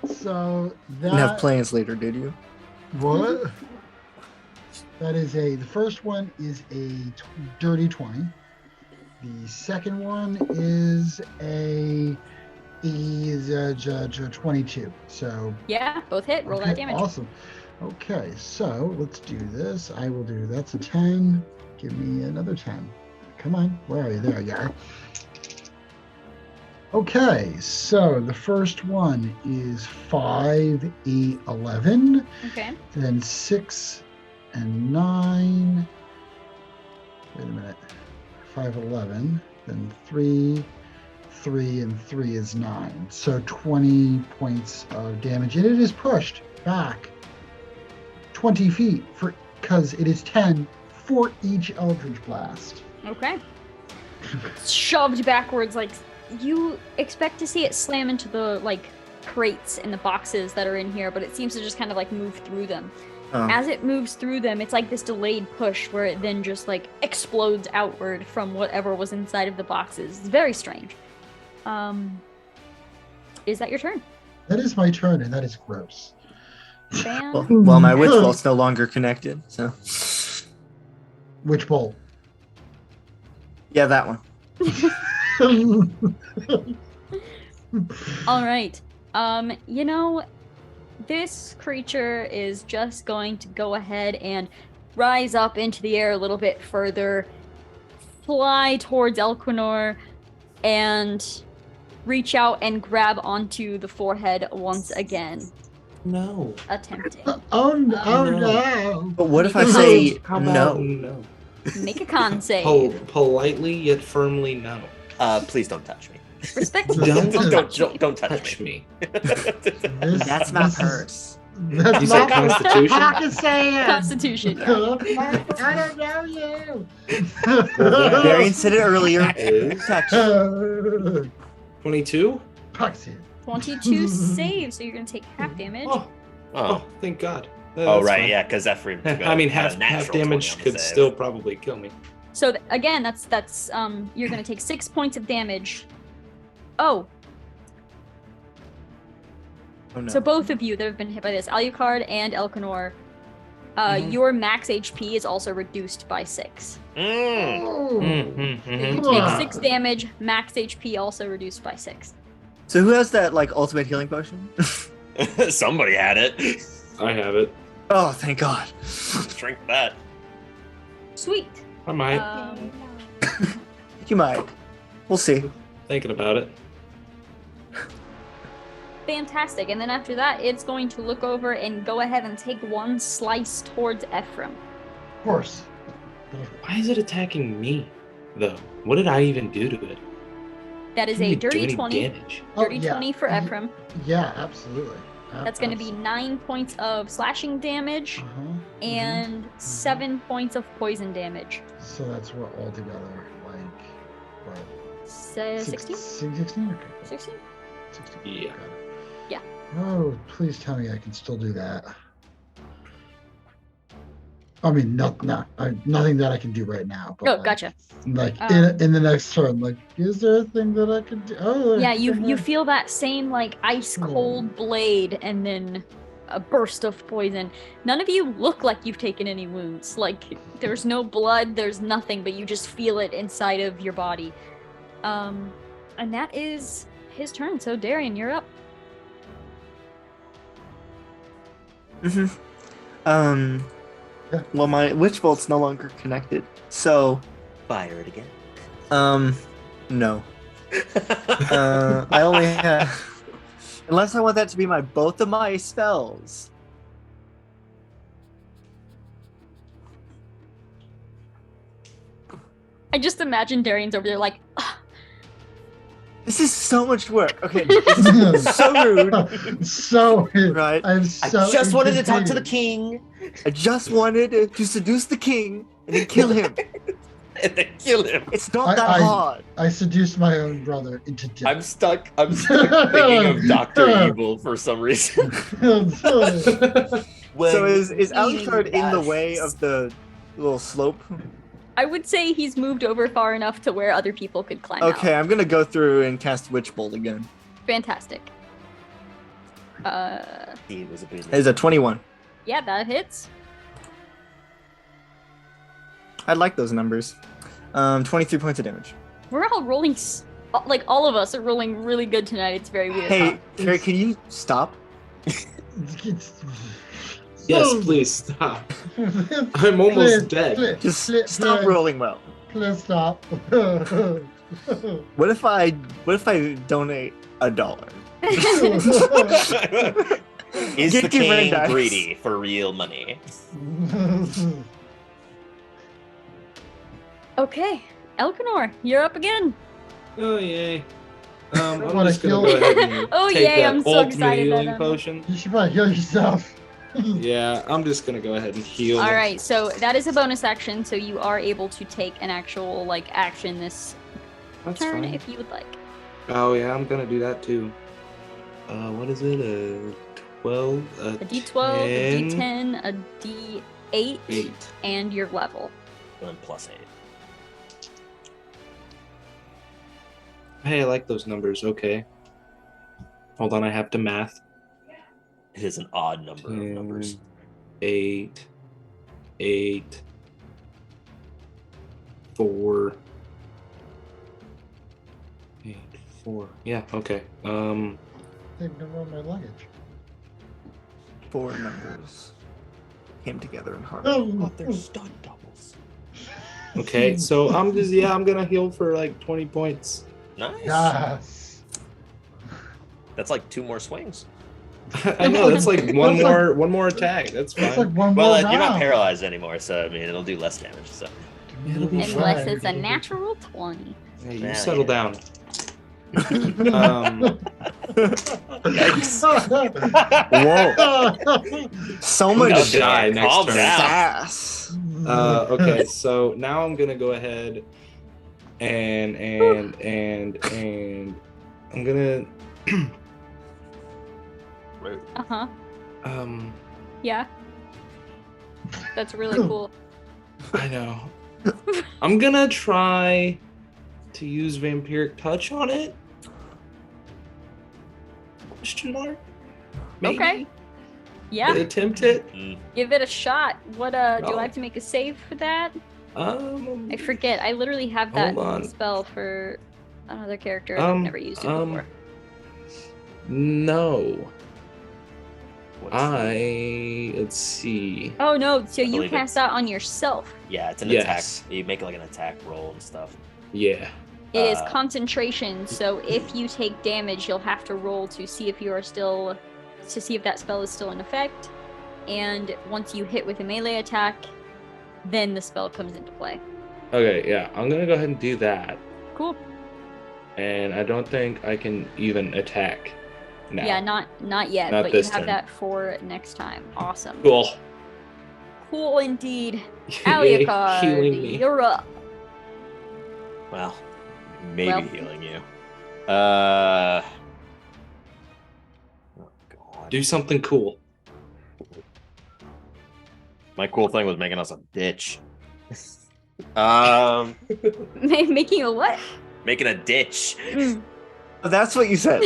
So Didn't have that plans later, did you? what? That is the first one is a dirty 20. The second one is a 22. So Yeah, both hit. Roll that okay, damage. awesome. Okay, so let's do this. I will do that's a 10. Give me another 10. Come on, where are you? There you are. Okay, so the first one is 5, 8, 11. Okay. Then 6 and 9. Wait a minute. 5, 11. Then 3, 3, and 3 is 9. So 20 points of damage. And it is pushed back 20 feet because it is 10 for each Eldritch Blast. Okay. Shoved backwards, like you expect to see it slam into the like crates and the boxes that are in here, but it seems to just kind of like move through them. Oh. As it moves through them, it's like this delayed push where it then just like explodes outward from whatever was inside of the boxes. It's very strange. Is that your turn? That is my turn, and that is gross. Well, my witch bolt's no longer connected, so Which bolt? yeah, that one. All right. This creature is just going to go ahead and rise up into the air a little bit further, fly towards Elquinor, and reach out and grab onto the forehead once again, No. attempting. Oh no. no! But what if I say How about no? no? Make a con save. Politely yet firmly no. Please don't touch me. Respectfully, Don't- Don't touch Touch me. me. That's my purse. That's You said not what Constitution? I can say it. Constitution. I don't know you. Darian said it earlier. Is Touch. 22? Puxin. 22 save, so you're going to take half damage. Oh, Oh, thank God. oh That's right, fine. yeah, because Ephraim took I mean, had a half natural 20 damage on the could save. still probably kill me. So again, that's you're going to take 6 points of damage. Oh, Oh no. so both of you that have been hit by this, Alucard and Elkanor, Mhm. your max HP is also reduced by 6. Mm. Oh. Mm-hmm, You mm-hmm. take 6 damage, max HP also reduced by 6. So who has that like ultimate healing potion? Somebody had it. I have it. Oh, thank God. Drink that. Sweet. I might. You might. We'll see. Thinking about it. Fantastic. And then after that, it's going to look over and go ahead and take one slice towards Efriam. Of course. Why is it attacking me, though? What did I even do to it? That is Didn't a even do dirty any 20. damage. Dirty Oh, yeah. 20 for Efriam. Yeah, absolutely. That's going to be 9 points of slashing damage and 7 points of poison damage. So that's what all together, like, what? 16? 16? Okay. 16? 16. Yeah. Got it. Yeah. Oh, please tell me I can still do that. I mean, nothing that I can do right now. But Oh, like, gotcha. Like Um, in the next turn, like, is there a thing that I can do? Oh, Yeah, you feel that same like ice cold blade and then a burst of poison. None of you look like you've taken any wounds. Like there's no blood, there's nothing, but you just feel it inside of your body. And that is his turn. So Darian, you're up. Well, my witch bolt's no longer connected, so Fire it again. no. I only have, unless I want that to be both of my spells. I just imagine Darian's over there like, This is so much work. Okay, this is so rude. So Right. I'm I so just wanted to talk to the inconvenient. king I just wanted to seduce the king and then kill him. and then kill him. It's not that hard. I seduced my own brother into death. I'm stuck thinking of Dr. Evil for some reason. So is When Alucard in the he way of the little slope? I would say he's moved over far enough to where other people could climb Okay, out. I'm gonna go through and cast Witch Bolt again. Fantastic. It was a business. It's a 21. Yeah, that hits. I like those numbers. 23 points of damage. We're all rolling, like all of us are rolling really good tonight. It's very weird. Hey, Carrie, can you stop? Yes, please stop. I'm almost dead. Just stop rolling well. Please stop. What if I donate $1? Is Get the your king dice. greedy for real money? Okay, Elkanor, you're up again. Oh yay. I'm Wanna just gonna heal? go ahead and Oh, take yay, that I'm so ultimate excited that healing I'm- potion. You should probably heal yourself. Yeah, I'm just gonna go ahead and heal. All right, so that is a bonus action, so you are able to take an actual like action this That's turn fine. if you would like. Oh yeah, I'm gonna do that too. What is it? A 12? A D12, a 10? D10, a D8, 8. and your level. Going +8. Hey, I like those numbers. Okay. Hold on, I have to math. It is an odd number of numbers. 8, 8, 4, 8, 4. Yeah, okay. They've never on my luggage. 4 numbers came together in harmony. Oh, They're stud doubles. Okay, so I'm gonna heal for like 20 points. Nice. yes. That's like 2 more swings. I know that's like one That's more attack. That's It's fine. like one Well, more you're not round. paralyzed anymore, so I mean, it'll do less damage. So It'll be Unless fine. it's a natural 20. Hey, you Yeah, settle yeah. down. Um, Whoa. So I'm much gonna Okay, die next calm turn. down. sass. Okay, so now I'm gonna go ahead and I'm gonna Uh-huh. um Yeah. That's really cool. I know. I'm gonna try to use vampiric touch on it. Question mark? Maybe. Okay. Yeah, Attempt it. give it a shot. What do Oh. I have to make a save for that? I forget. I literally have that Hold on. spell for another character and I've never used it before. No. What's Let's see. Oh no, so you believe cast it's- that on yourself. yeah, it's an Yes. attack. You make like an attack roll and stuff. Yeah. It is Uh, concentration, so if you take damage, you'll have to roll to see if you are still to see if that spell is still in effect. And once you hit with a melee attack, then the spell comes into play. Okay, yeah. I'm gonna go ahead and do that. Cool. And I don't think I can even attack now. Yeah, not yet, Not but you this have turn. that for next time. Awesome. Cool. Cool indeed. Yay, Aliakard, healing me. you're up. Well, maybe Well. healing you. Oh god. Do something cool. My cool thing was making us a ditch. Making a what? Making a ditch. Mm. That's what you said.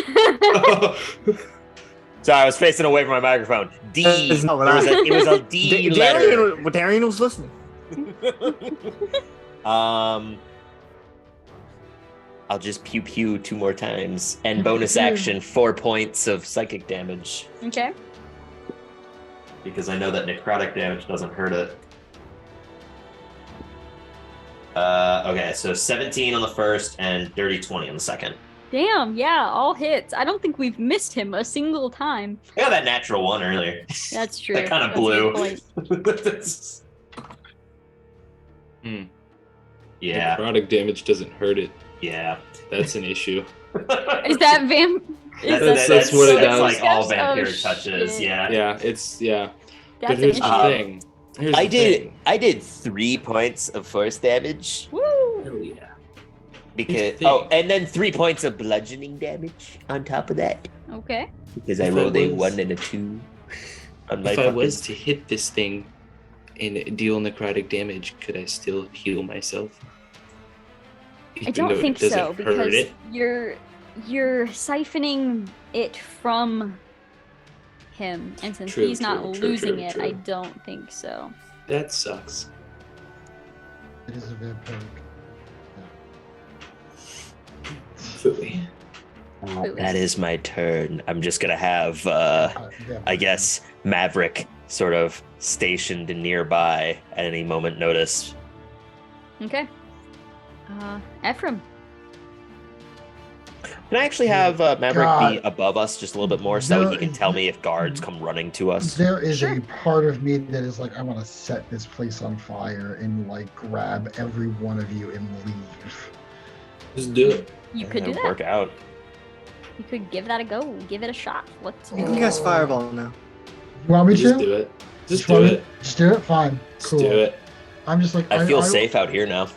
Sorry, I was facing away from my microphone. D. That's not what There was I- it was a D letter. Darian was listening. I'll just pew pew 2 more times and bonus action 4 points of psychic damage Okay. because I know that necrotic damage doesn't hurt it. Okay, so 17 on the first and dirty 20 on the second. Damn, yeah, all hits. I don't think we've missed him a single time. I got that natural 1 earlier. That's true. That kinda That's a good blew. point. Yeah, Necrotic damage doesn't hurt it. yeah. Is That's an issue. that That's what it that's does. like all Oh, vampiric touches, shit. yeah. Yeah, That's but an here's issue. the thing. Here's I the thing. did 3 points of force damage Woo! Hell yeah. because Here's the thing. and then 3 points of bludgeoning damage on top of that Okay. because I If I rolled a was- 1 and a 2 on my If I fucking- was to hit this thing and deal necrotic damage, could I still heal myself? I don't think Does so it hurt because it? you're siphoning it from him, and since True, he's not true, true, losing true, it, true. I don't think so. That sucks. It is a vampiric. Phooey. That is my turn. I'm just gonna have, I guess, Maverick sort of stationed nearby at any moment notice. Okay. Efriam. Can I actually have Maverick God. be above us just a little bit more so he can tell me if guards come running to us? There is Sure. a part of me that is like, I want to set this place on fire and like grab every one of you and leave. Just do it. You could do That'd that. work out. You could give that a go. Give it a shot. Let's You can cast Fireball now. You want me to? Just do it. Just do want me- it. Just do it? Fine. Just Cool. do it. I'm just like, I feel safe out here now.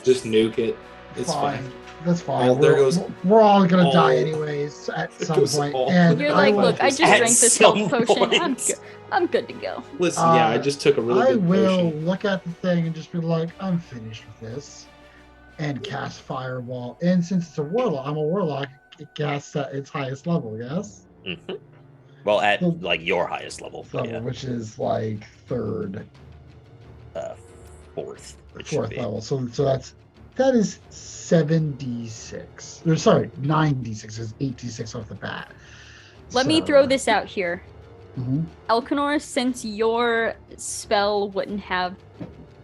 Just nuke it. It's fine. That's fine. Oh, there goes we're all gonna all- die anyways at there some goes point. all- And You're I like, will, look, I just At drank this some health potion. point. I'm good to go. Listen, yeah, I just took a really I good will potion. look at the thing and just be like, I'm finished with this, and cast Fireball. And since it's a warlock, I'm a warlock. It casts at its highest level. Yes. Mhm. Well, at Well, like your highest level, but Level, which is like third, yeah, fourth. It should fourth be. level. So that is 7d6. Or sorry, 9d6 is 8d6 off the bat. Let me So- throw this out here. Mhm. Elkanor, since your spell wouldn't have,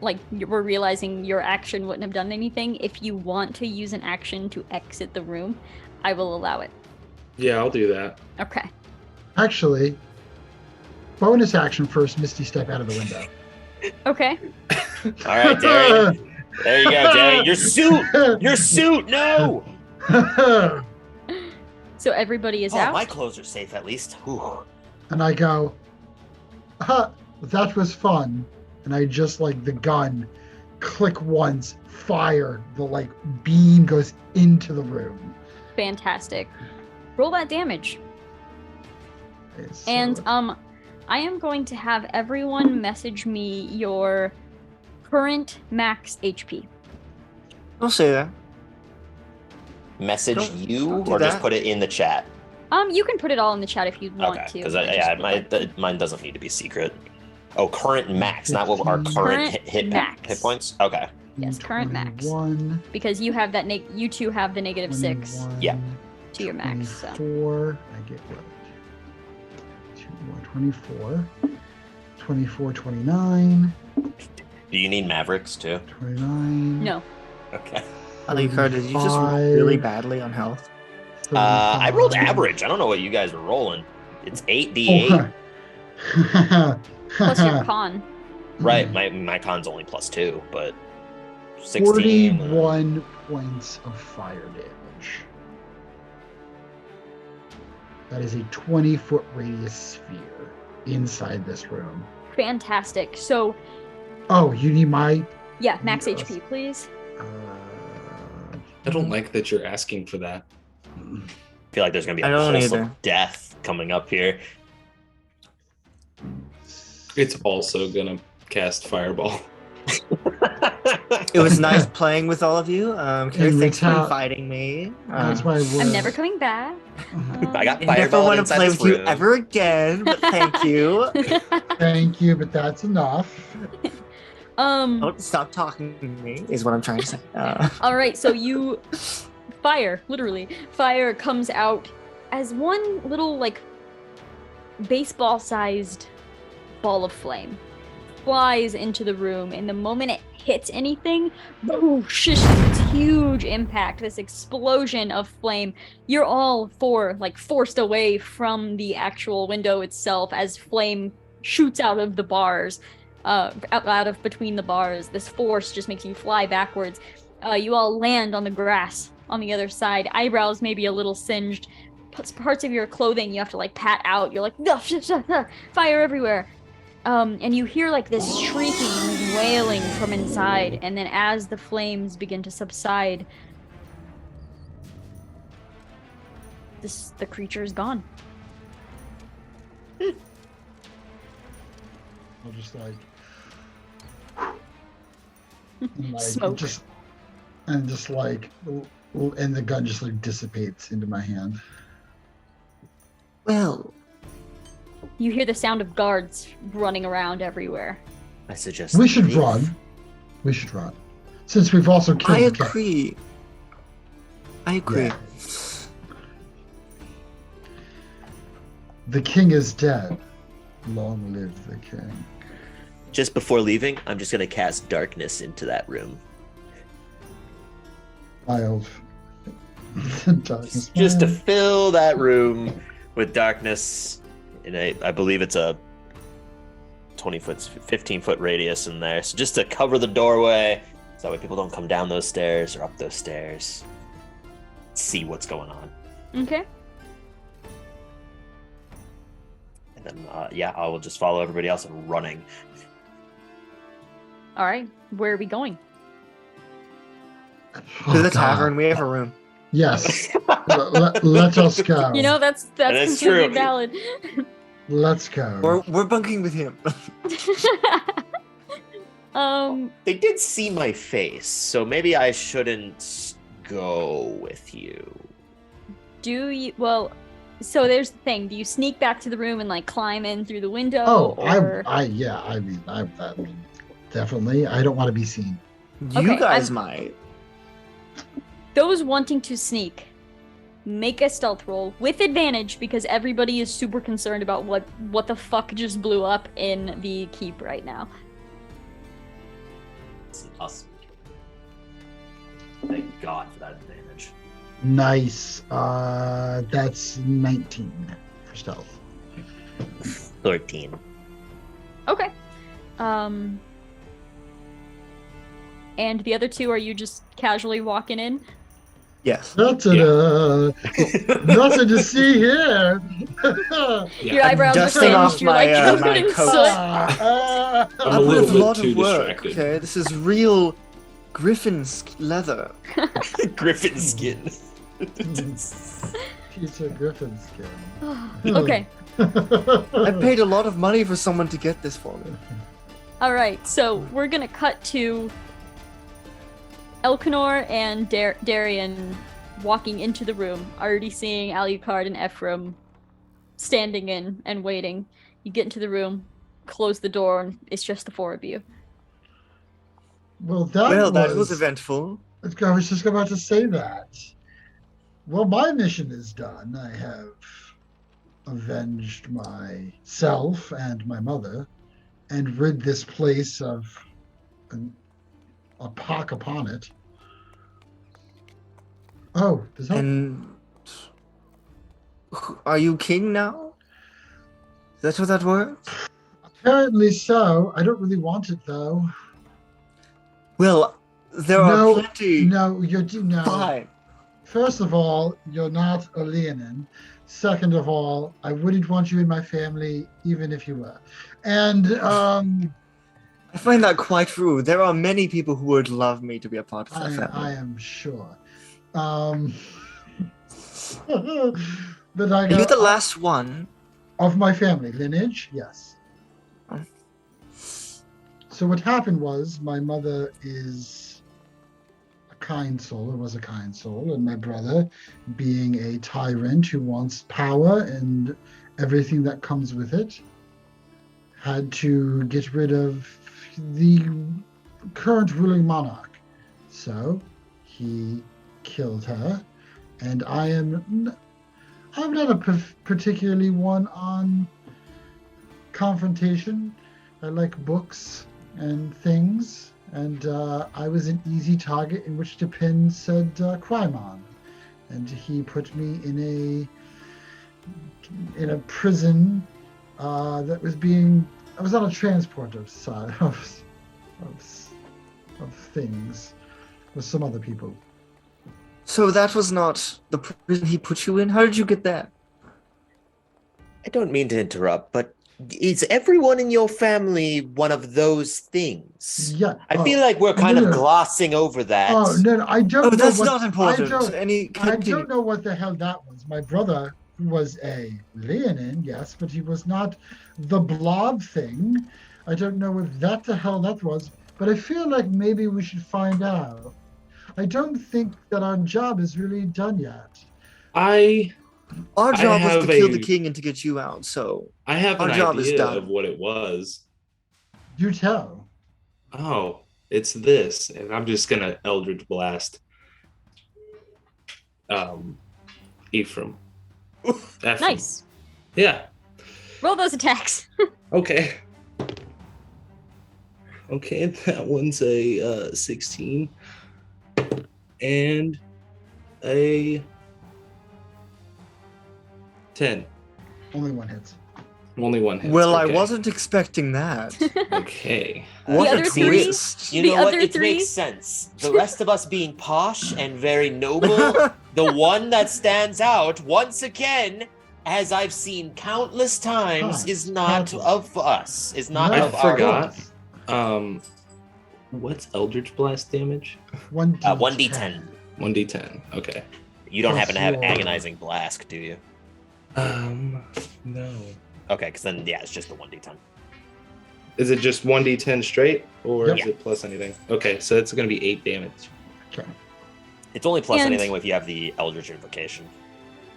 like, we're realizing your action wouldn't have done anything, if you want to use an action to exit the room, I will allow it. Yeah, I'll do that. Okay. Actually, bonus action first, Misty Step out of the window. Okay. All right, Darian. There you go, Darian. Your suit. Your suit. No. So everybody is Oh, out. my clothes are safe at least. Whew. And I go, that was fun. And I just like the gun, click once, fire. The like beam goes into the room. Fantastic. Roll that damage. So- And I am going to have everyone message me your current max HP. Don't say that. Message Don't you do or just that. put it in the chat? You can put it all in the chat if you want Okay, to. because I just yeah, would like- mine doesn't need to be secret. Oh, current max, not what our current hit max. points. Okay. Yes, current max. 21, because you have that you two have the -6 21, Yeah. to your max. So 24. I get what? 2 more, 24. 24, 29. Do you need Mavericks too? 29. no. Okay. Alucard, did you just roll really 35, badly on health? I rolled 35. average. I don't know what you guys were rolling. It's 8d8. Plus your con. Right. My con's only +2, but 16. 41 points of fire damage. That is a 20-foot radius sphere inside this room. Fantastic. So Oh, you need my. yeah, max Yes. HP, please. I don't like that you're asking for that. I feel like there's gonna be I a don't pulse either. of death coming up here. It's also gonna cast Fireball. It was nice playing with all of you. Carrie, In thanks for reta- inviting me. That's why I rolled. I'm never coming back. I got I never fireball want to inside play this with you room. ever again, but thank you. Thank you, but that's enough. Don't stop talking to me, is what I'm trying to say. All right, so you fire, literally. Fire comes out as one little like baseball-sized ball of flame flies into the room, and the moment it hits anything, boosh, just this huge impact, this explosion of flame. You're all forced away from the actual window itself as flame shoots out of the bars, out of between the bars. This force just makes you fly backwards. You all land on the grass on the other side. Eyebrows maybe a little singed. Parts of your clothing you have to like pat out. You're like, fire everywhere. And you hear like this shrieking and wailing from inside, and then as the flames begin to subside, the creature is gone. I'll just like, And, like, Smoke. And the gun just like dissipates into my hand. Well, You hear the sound of guards running around everywhere. I suggest We should leave. run. We should run. Since we've also killed I the cat. agree. I agree. Yeah. The king is dead. Long live the king. Just before leaving, I'm just gonna cast darkness into that room. Wild. Darkness. Just to fill that room with darkness. And I believe it's a 20-foot, 15-foot radius in there. So just to cover the doorway, so that way people don't come down those stairs or up those stairs. See what's going on. Okay. And then, I will just follow everybody else and running. All right. Where are we going? To Oh, the God. tavern, we have a room. Yes. Let us go. You know, that's is completely true. valid. Let's go. We're bunking with him. They did see my face, so maybe I shouldn't go with you. Do you? Well, so there's the thing. Do you sneak back to the room and like climb in through the window? Oh, or... I mean, definitely. I don't want to be seen. You Okay, guys I'm- might. Those wanting to sneak, make a stealth roll with advantage because everybody is super concerned about what the fuck just blew up in the keep right now. It's awesome. Thank God for that advantage. Nice. That's 19 for stealth. 13. Okay. And the other two, are you just casually walking in? Yes. Nothing to see here. Your eyebrows are dusting singed. off You're my, like covered my in coat. soot. I'm I a put little a bit lot too of work. distracted. Okay, this is real Griffin's leather. Griffin skin. Peter Griffin skin. Okay. I paid a lot of money for someone to get this for me. All right. So we're gonna cut to Elkanor and Darian walking into the room, already seeing Alucard and Ephraim standing in and waiting. You get into the room, close the door, and it's just the four of you. Well, that was eventful. I was just about to say that. Well, my mission is done. I have avenged myself and my mother and rid this place of a pock upon it. Oh, does that... And are you king now? Is that what that works? Apparently so. I don't really want it, though. Well, there are plenty. No. Fine. First of all, you're not a Leonin. Second of all, I wouldn't want you in my family, even if you were. And, I find that quite true. There are many people who would love me to be a part of that I family. am sure. But I Are you got, the last one? of my family lineage, yes. Oh. So what happened was my mother is a kind soul, or was a kind soul, and my brother, being a tyrant who wants power and everything that comes with it, had to get rid of the current ruling monarch. So he killed her, and I'm not a particularly one on confrontation. I like books and things, and I was an easy target in which to pin said crime on. And he put me in a prison that was being... I was on a transport of things with some other people. So that was not the prison he put you in? How did you get there? I don't mean to interrupt, but is everyone in your family one of those things? Yeah. I feel like we're kind no. of glossing over that. Oh, no, I don't Oh, know that's what, not important. I Continue. don't know what the hell that was. My brother was a Leonin, yes, but he was not the blob thing. I don't know what the hell that was. but I feel like maybe we should find out. I don't think that our job is really done yet. I Our I job was to have kill the a- king and to get you out, so have our an job is idea done. of what it was. Do tell. Oh, it's this, and I'm just gonna Eldritch Blast. Ephraim. Ephraim. Nice. Yeah. Roll those attacks. Okay. Okay, that one's a 16 and a 10. Only one hits. Only one hit. Well, I okay. wasn't expecting that. Okay. What other a three? twist. You The know what? other It three? makes sense. The rest of us being posh and very noble, the one that stands out once again, as I've seen countless times, is not Countless. of us. Is not No, of I our forgot. group. What's Eldritch Blast damage? 1d10. 1d10. Okay. You don't Plus happen to have your- agonizing blast, do you? No. Okay, because then yeah, it's just the 1d10. Is it just 1d10 straight, or Yep. is it plus anything? Okay, so it's gonna be 8 damage. Okay. It's only plus And- anything if you have the Eldritch Invocation.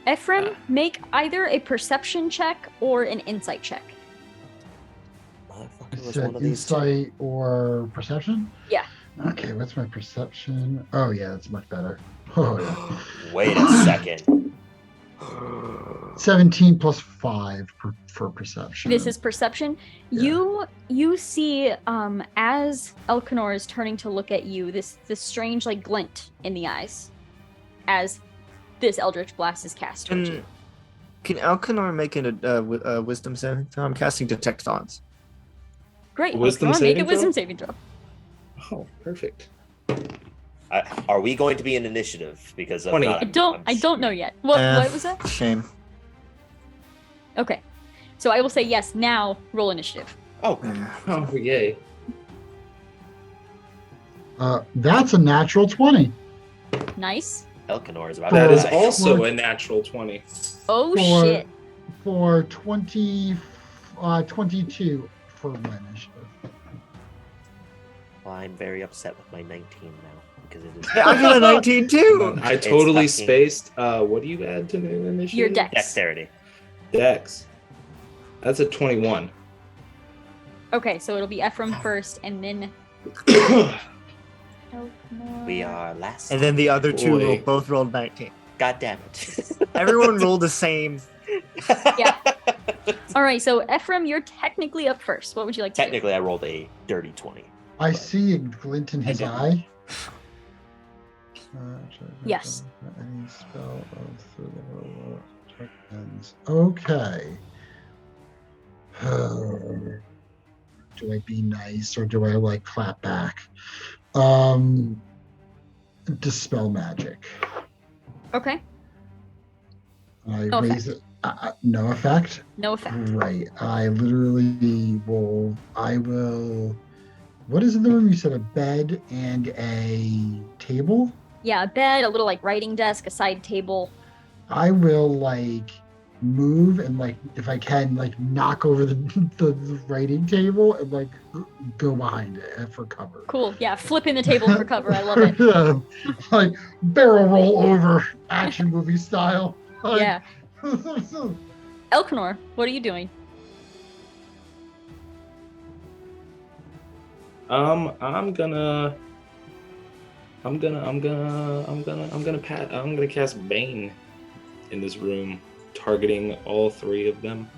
Ephraim, make either a perception check or an insight check. Motherfucker Is was it one of these two. insight or perception? Yeah. Okay, what's my perception? Oh yeah, that's much better. Oh yeah. Wait a second. 17 plus 5 for perception. This is perception. Yeah. You see as Elkanor is turning to look at you, this strange like glint in the eyes as this Eldritch Blast is cast towards you. Can Elkanor make a wisdom saving throw? I'm casting Detect Thoughts. Great. Wisdom Elkanor, make a saving wisdom throw? saving throw. Oh, perfect. Are we going to be in initiative? Because if 20. not, I don't know yet. What was that? Shame. Okay. So I will say yes, now roll initiative. Oh, Oh, yay. That's a natural 20. Nice. Elkanor is about That to is die. also a natural 20. Oh For- shit. For 22 for my initiative. Well, I'm very upset with my 19 now because it is Hey, I got a 19 too. I It's totally fucking- spaced. What do you add to the initiative? Your dex. dexterity. Dex. That's a 21. Okay, so it'll be Ephraim first and then Elkanor. We are last. And then the other two Boy. both rolled 19. God damn it. Everyone rolled the same. Yeah. All right, so Ephraim, you're technically up first. What would you like to Technically, I rolled a dirty 20. I see a glint in his didn't. eye. Yes. Any spell of through the ends. Okay. Do I be nice or do I like clap back? Dispel magic. do? Okay, I No raise it. No effect. no effect. Right. I literally will. I will. What is in the room? You said a bed and a table. Yeah, a bed, a little like writing desk, a side table. I will like move and like if I can like knock over the writing table and like go behind it for cover. Cool. Yeah, flipping the table for cover. I love it. Yeah, like barrel roll over action movie style. Like- Yeah. Elkanor, what are you doing? I'm gonna cast Bane in this room, targeting all 3 of them.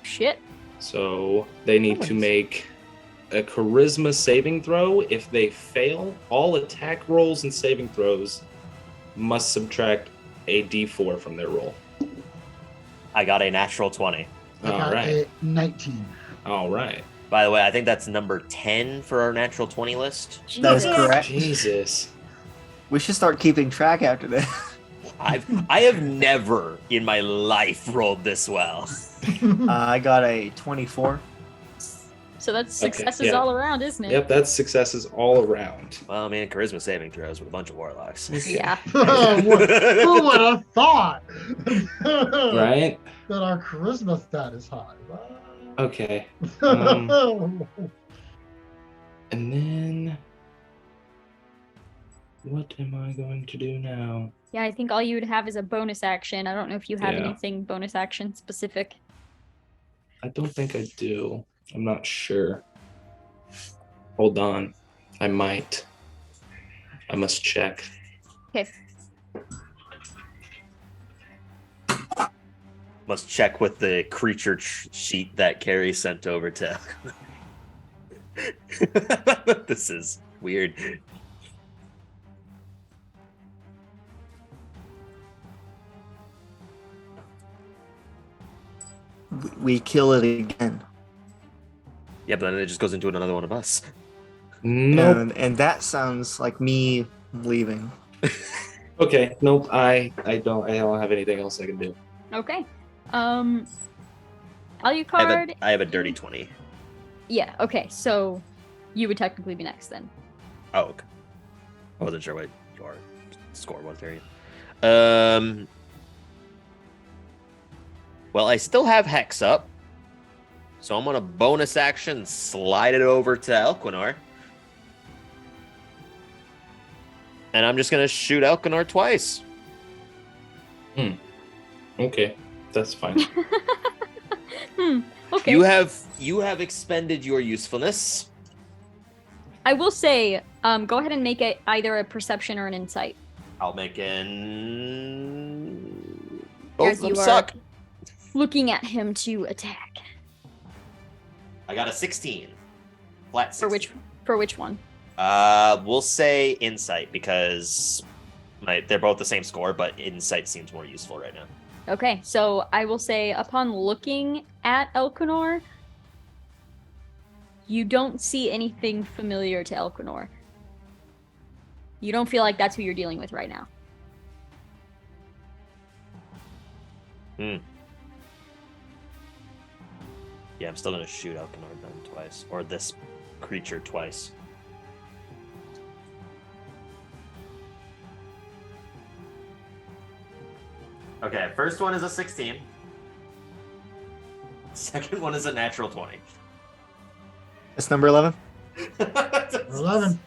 Shit. So they need to make a charisma saving throw. If they fail, all attack rolls and saving throws must subtract a d4 from their roll. I got a natural 20. I All got right. a 19. All right. By the way, I think that's number 10 for our natural 20 list. That is Jesus. correct. Jesus. We should start keeping track after this. I have never in my life rolled this well. I got a 24. So that's Okay, successes yeah. all around, isn't it? Yep, that's successes all around. Well, man, charisma saving throws with a bunch of warlocks. Yeah. Who would have thought Right? that our charisma stat is high? Okay. And then, what am I going to do now? Yeah, I think all you would have is a bonus action. I don't know if you have Yeah. anything bonus action specific. I don't think I do. I'm not sure. Hold on. I might. I must check. Okay. Must check with the creature sheet that Carrie sent over to. This is weird. We kill it again. Yeah, but then it just goes into another one of us. Nope. And that sounds like me leaving. Okay. Nope. I don't have anything else I can do. Okay. I Alucard. have a dirty 20. Yeah, okay. So you would technically be next then. Oh, okay. I wasn't sure what your score was there. Well, I still have Hex up. So I'm going to bonus action slide it over to Elquinor. And I'm just going to shoot Elquinor twice. Okay. That's fine. Okay. You have expended your usefulness. I will say, go ahead and make it either a perception or an insight. I'll make an... As Both of them you are suck. looking at him to attack. I got a 16. Flat 16. For which one? We'll say insight because they're both the same score, but insight seems more useful right now. Okay, so I will say upon looking at Elquinor, you don't see anything familiar to Elquinor. You don't feel like that's who you're dealing with right now. Yeah, I'm still gonna shoot Elquinor then twice, or this creature twice. Okay, first one is a 16. Second one is a natural 20. That's number 11. 11.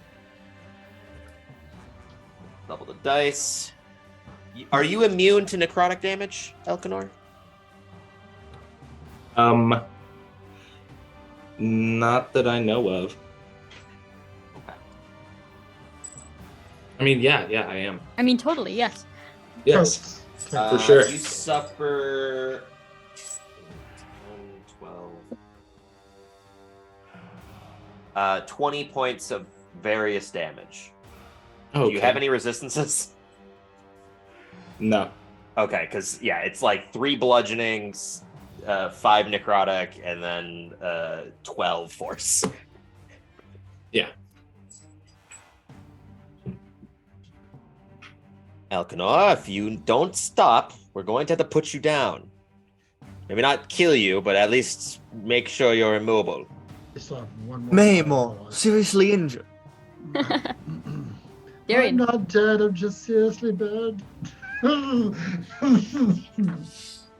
Double the dice. Are you immune to necrotic damage, Elquinor? Not that I know of. Okay. I mean, yeah, I am. I mean, totally, yes. Yes, for sure. You suffer 10, 12. 20 points of various damage. Okay. Do you have any resistances? No. Okay, because, yeah, it's like 3 bludgeonings, 5 necrotic, and then 12 force. Yeah. Elquinor, if you don't stop, we're going to have to put you down. Maybe not kill you, but at least make sure you're immobile. I still have one more. Maim or seriously injured. I'm Darian. not dead, I'm just seriously bad.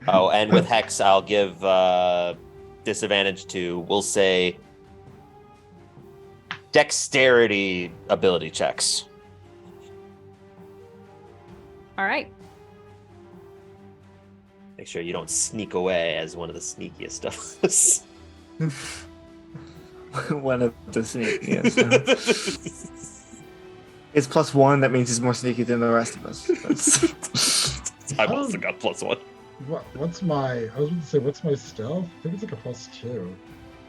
Oh, and with Hex, I'll give disadvantage to, we'll say, dexterity ability checks. All right. Make sure you don't sneak away as one of the sneakiest of us. One of the sneakiest. It's +1, that means he's more sneaky than the rest of us. I've also got +1. What's my? I was going to say, what's my stealth? I think it's like a +2.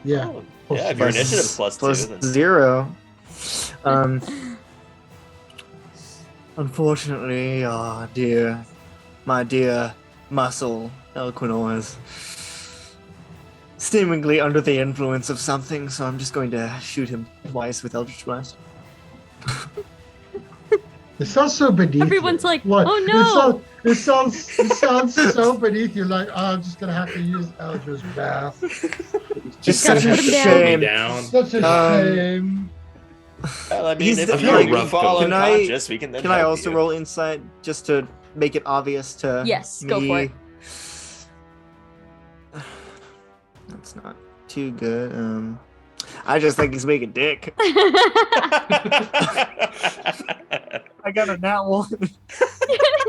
Yeah. Oh, yeah, if your initiative's +2. Then... +0. Unfortunately, my dear muscle Elquinor is seemingly under the influence of something, so I'm just going to shoot him twice with Eldritch Blast. It sounds so beneath Everyone's you. like, What? oh no! It sounds so beneath you. Like, oh, I'm just gonna have to use Eldritch Blast. Just gotta such a put him down. shame. Down. Such a shame. Well, I mean, He's if the- you like, fall can I- unconscious, we can then Can I help also you. roll insight just to make it obvious to Yes, me? go for it. That's not too good. I just think he's being a dick. I got a nat one.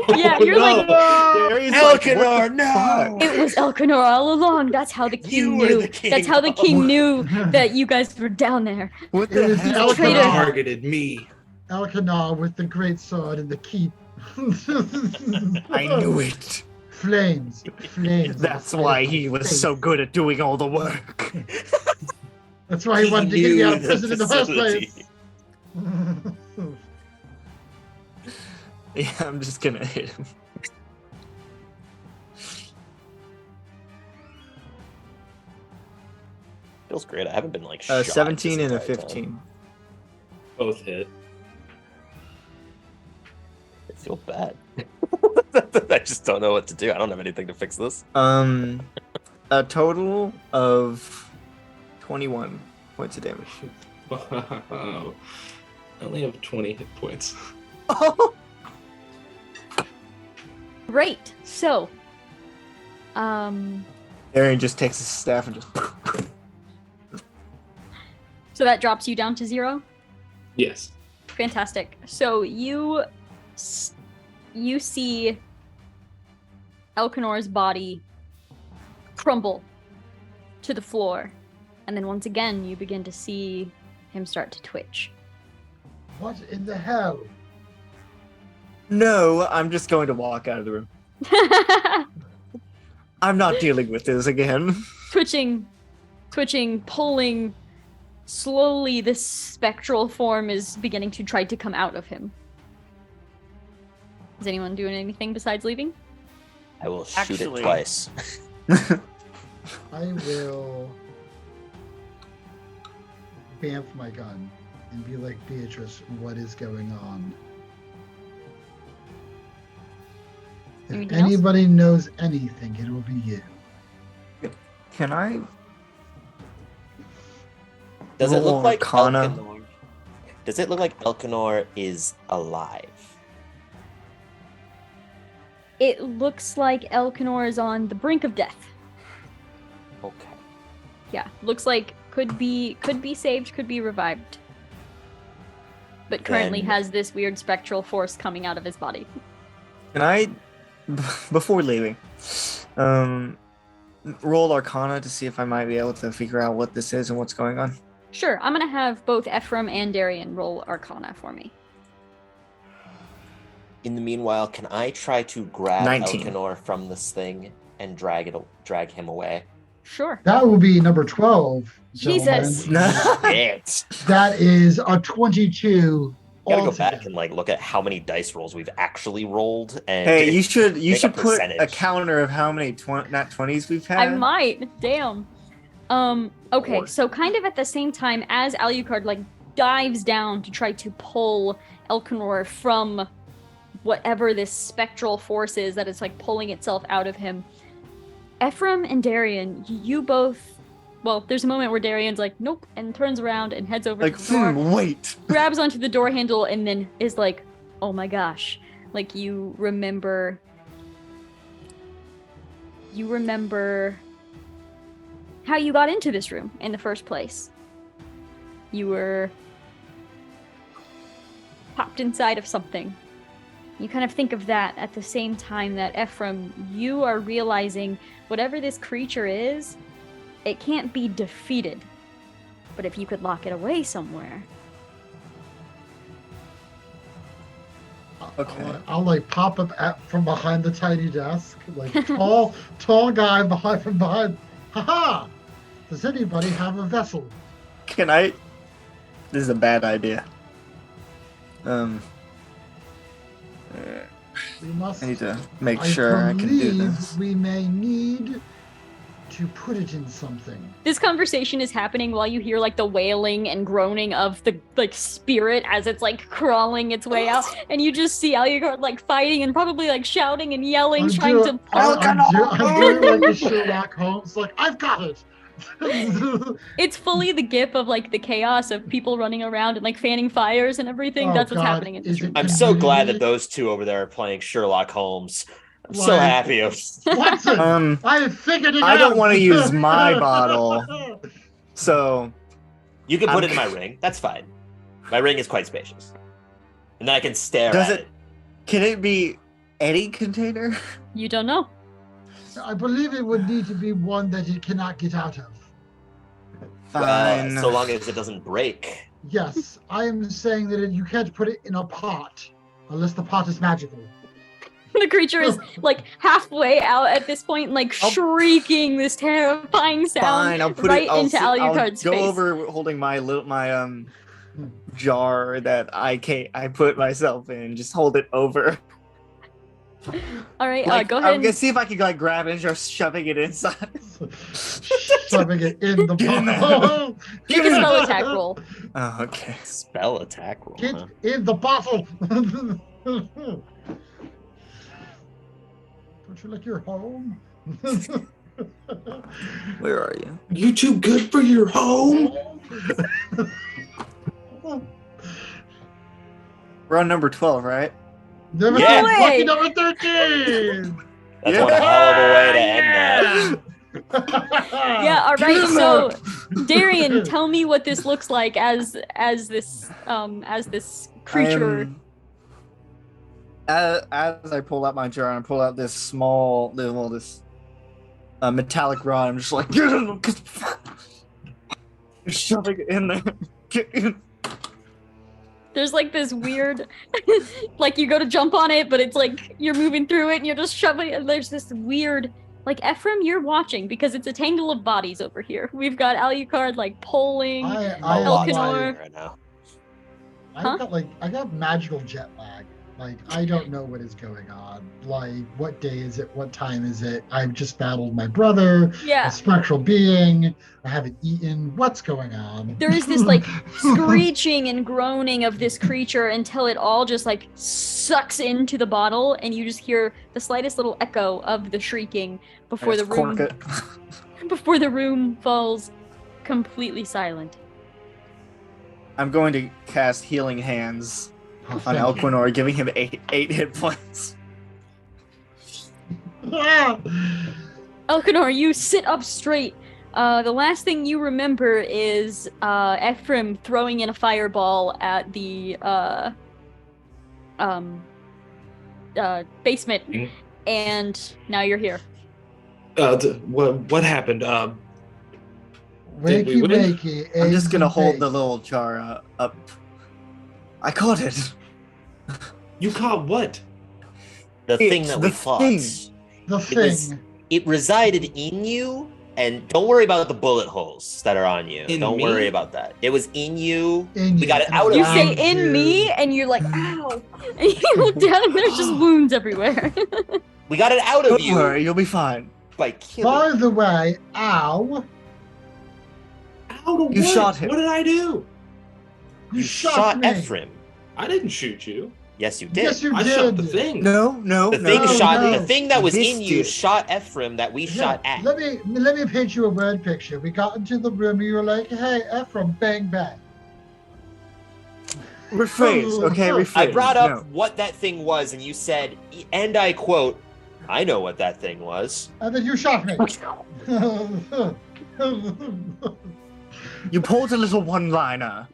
Yeah, you're like, Darian's like, Elkanor, what the no! fuck? it was Elkanor all along. That's how the king You were knew. the king That's how the all king knew that you guys were down there. What It the was hell? He's a traitor. Targeted me. Elkanah with the great sword and the keep. I knew it. Flames. That's why he was so good at doing all the work. That's why he wanted to get me out of prison in the first facility. place. Yeah, I'm just gonna hit him. Feels great. I haven't been like shot 17 this and a entire 15. time. Both hit. I feel bad. I just don't know what to do. I don't have anything to fix this. A total of 21 points of damage. Wow. I only have 20 hit points. Great. So, Aaron just takes his staff and just. so that drops you down to 0. Yes. Fantastic. So you see Elkanor's body crumble to the floor, and then once again you begin to see him start to twitch. What in the hell? No, I'm just going to walk out of the room. I'm not dealing with this again. twitching, pulling. Slowly, this spectral form is beginning to try to come out of him. Is anyone doing anything besides leaving? I will shoot Actually- it twice. I will bamf my gun and be like, Beatrice, what is going on? If Anything else? anybody knows anything, it will be you. Can I? Does it Roll look like Arcana. Elkanor? Does it look like Elkanor is alive? It looks like Elkanor is on the brink of death. Okay. Yeah, looks like could be saved, could be revived. But currently Then- has this weird spectral force coming out of his body. Can I? Before leaving, roll Arcana to see if I might be able to figure out what this is and what's going on. Sure, I'm gonna have both Efriam and Darian roll Arcana for me. In the meanwhile, can I try to grab 19. Elkanor from this thing and drag him away? Sure. That will be number 12. Jesus. gentlemen. It. That is a 22. I gotta go altogether. back and like look at how many dice rolls we've actually rolled. And Hey, you should make a put a percentage. counter of how many nat 20s we've had. I might. Damn. Okay, Or- so kind of at the same time as Alucard like dives down to try to pull Elkanor from whatever this spectral force is that is like pulling itself out of him. Efriam and Darian, you both. Well, there's a moment where Darian's like, nope, and turns around and heads over Like, to the door, wait. grabs onto the door handle, and then is like, oh my gosh. Like, you remember how you got into this room in the first place. You were popped inside of something. You kind of think of that at the same time that Efriam, you are realizing whatever this creature is, it can't be defeated. But if you could lock it away somewhere. Okay. I'll like pop up from behind the tiny desk, like tall guy from behind. Haha! Does anybody have a vessel? Can I? This is a bad idea. We must. I need to make sure I can do believe this. we may need to put it in something. This conversation is happening while you hear like the wailing and groaning of the like spirit as it's like crawling its way out, and you just see Alucard like fighting and probably like shouting and yelling, trying to I'm doing like the Sherlock Holmes, like I've got it. It's fully the gif of like the chaos of people running around and like fanning fires and everything. Oh, That's what's God. happening in this Is it room. I'm so glad that Community? those two over there are playing Sherlock Holmes. I'm so Like- happy. Watson, I have figured it out. I don't want to use my bottle. So, You can put it in my ring. That's fine. My ring is quite spacious. And then I can stare at it. Can it be any container? You don't know. I believe it would need to be one that it cannot get out of. Fine. So long as it doesn't break. Yes, I am saying that you can't put it in a pot unless the pot is magical. The creature is like halfway out at this point, like shrieking this terrifying sound Fine, I'll put right it. I'll into Alucard's go face. over holding my jar that I put myself in. Just hold it over. All right, Like, go ahead. I'm gonna see if I can like grab it and start shoving it inside. Shoving it in the bottle. Make a spell attack roll. Oh, okay. Spell attack roll. Get Huh? in the bottle. Don't you like your home? Where are you? You too good for your home? We're on number 12, right? Never Yeah. lucky number 13. That's one hell of a way to end that. Yeah, all right. So, Darian, tell me what this looks like as this creature. As I pull out my jar and I pull out this small this metallic rod, I'm just like, shoving it in there. Get in. There's like this weird, like you go to jump on it, but it's like you're moving through it and you're just shoving it. And there's this weird, like Efriam, you're watching because it's a tangle of bodies over here. We've got Alucard like pulling. Elkinor. Right now. I got magical jet lag. Like, I don't know what is going on. Like, what day is it? What time is it? I've just battled my brother, Yeah. a spectral being. I haven't eaten. What's going on? There is this like screeching and groaning of this creature until it all just like sucks into the bottle, and you just hear the slightest little echo of the shrieking before the room before the room falls completely silent. I'm going to cast Healing Hands on Thank you. Elkinor, giving him eight hit points. Elkinor, you sit up straight. The last thing you remember is Efriam throwing in a fireball at the basement, and now you're here. What happened? Did we Wakey, win? wakey. I'm just gonna eggs hold and the bakes. little jar up. I caught it. You caught what? The thing It's that the we fought. thing. The It was- thing. It resided in you, and don't worry about the bullet holes that are on you. In Don't me? worry about that. It was in you. In We you, got it and out of You Wow. say around in you. me, and you're like, ow. And you look down, and there's just wounds everywhere. We got it out of Don't you worry, you'll be fine. by killing. By the way, ow. Out of You what? shot him. What did I do? You shot shot me. Ephraim. I didn't shoot you. Yes, you did. Yes, you I did. shot the thing. No. The thing no, shot. no. The thing that was This in you did. shot Ephraim that we shot at. Let me paint you a word picture. We got into the room. You were like, "Hey, Ephraim, bang bang." Rephrase, okay? Rephrase. I brought up No. what that thing was, and you said, and I quote, "I know what that thing was." And then you shot me. You pulled a little one-liner.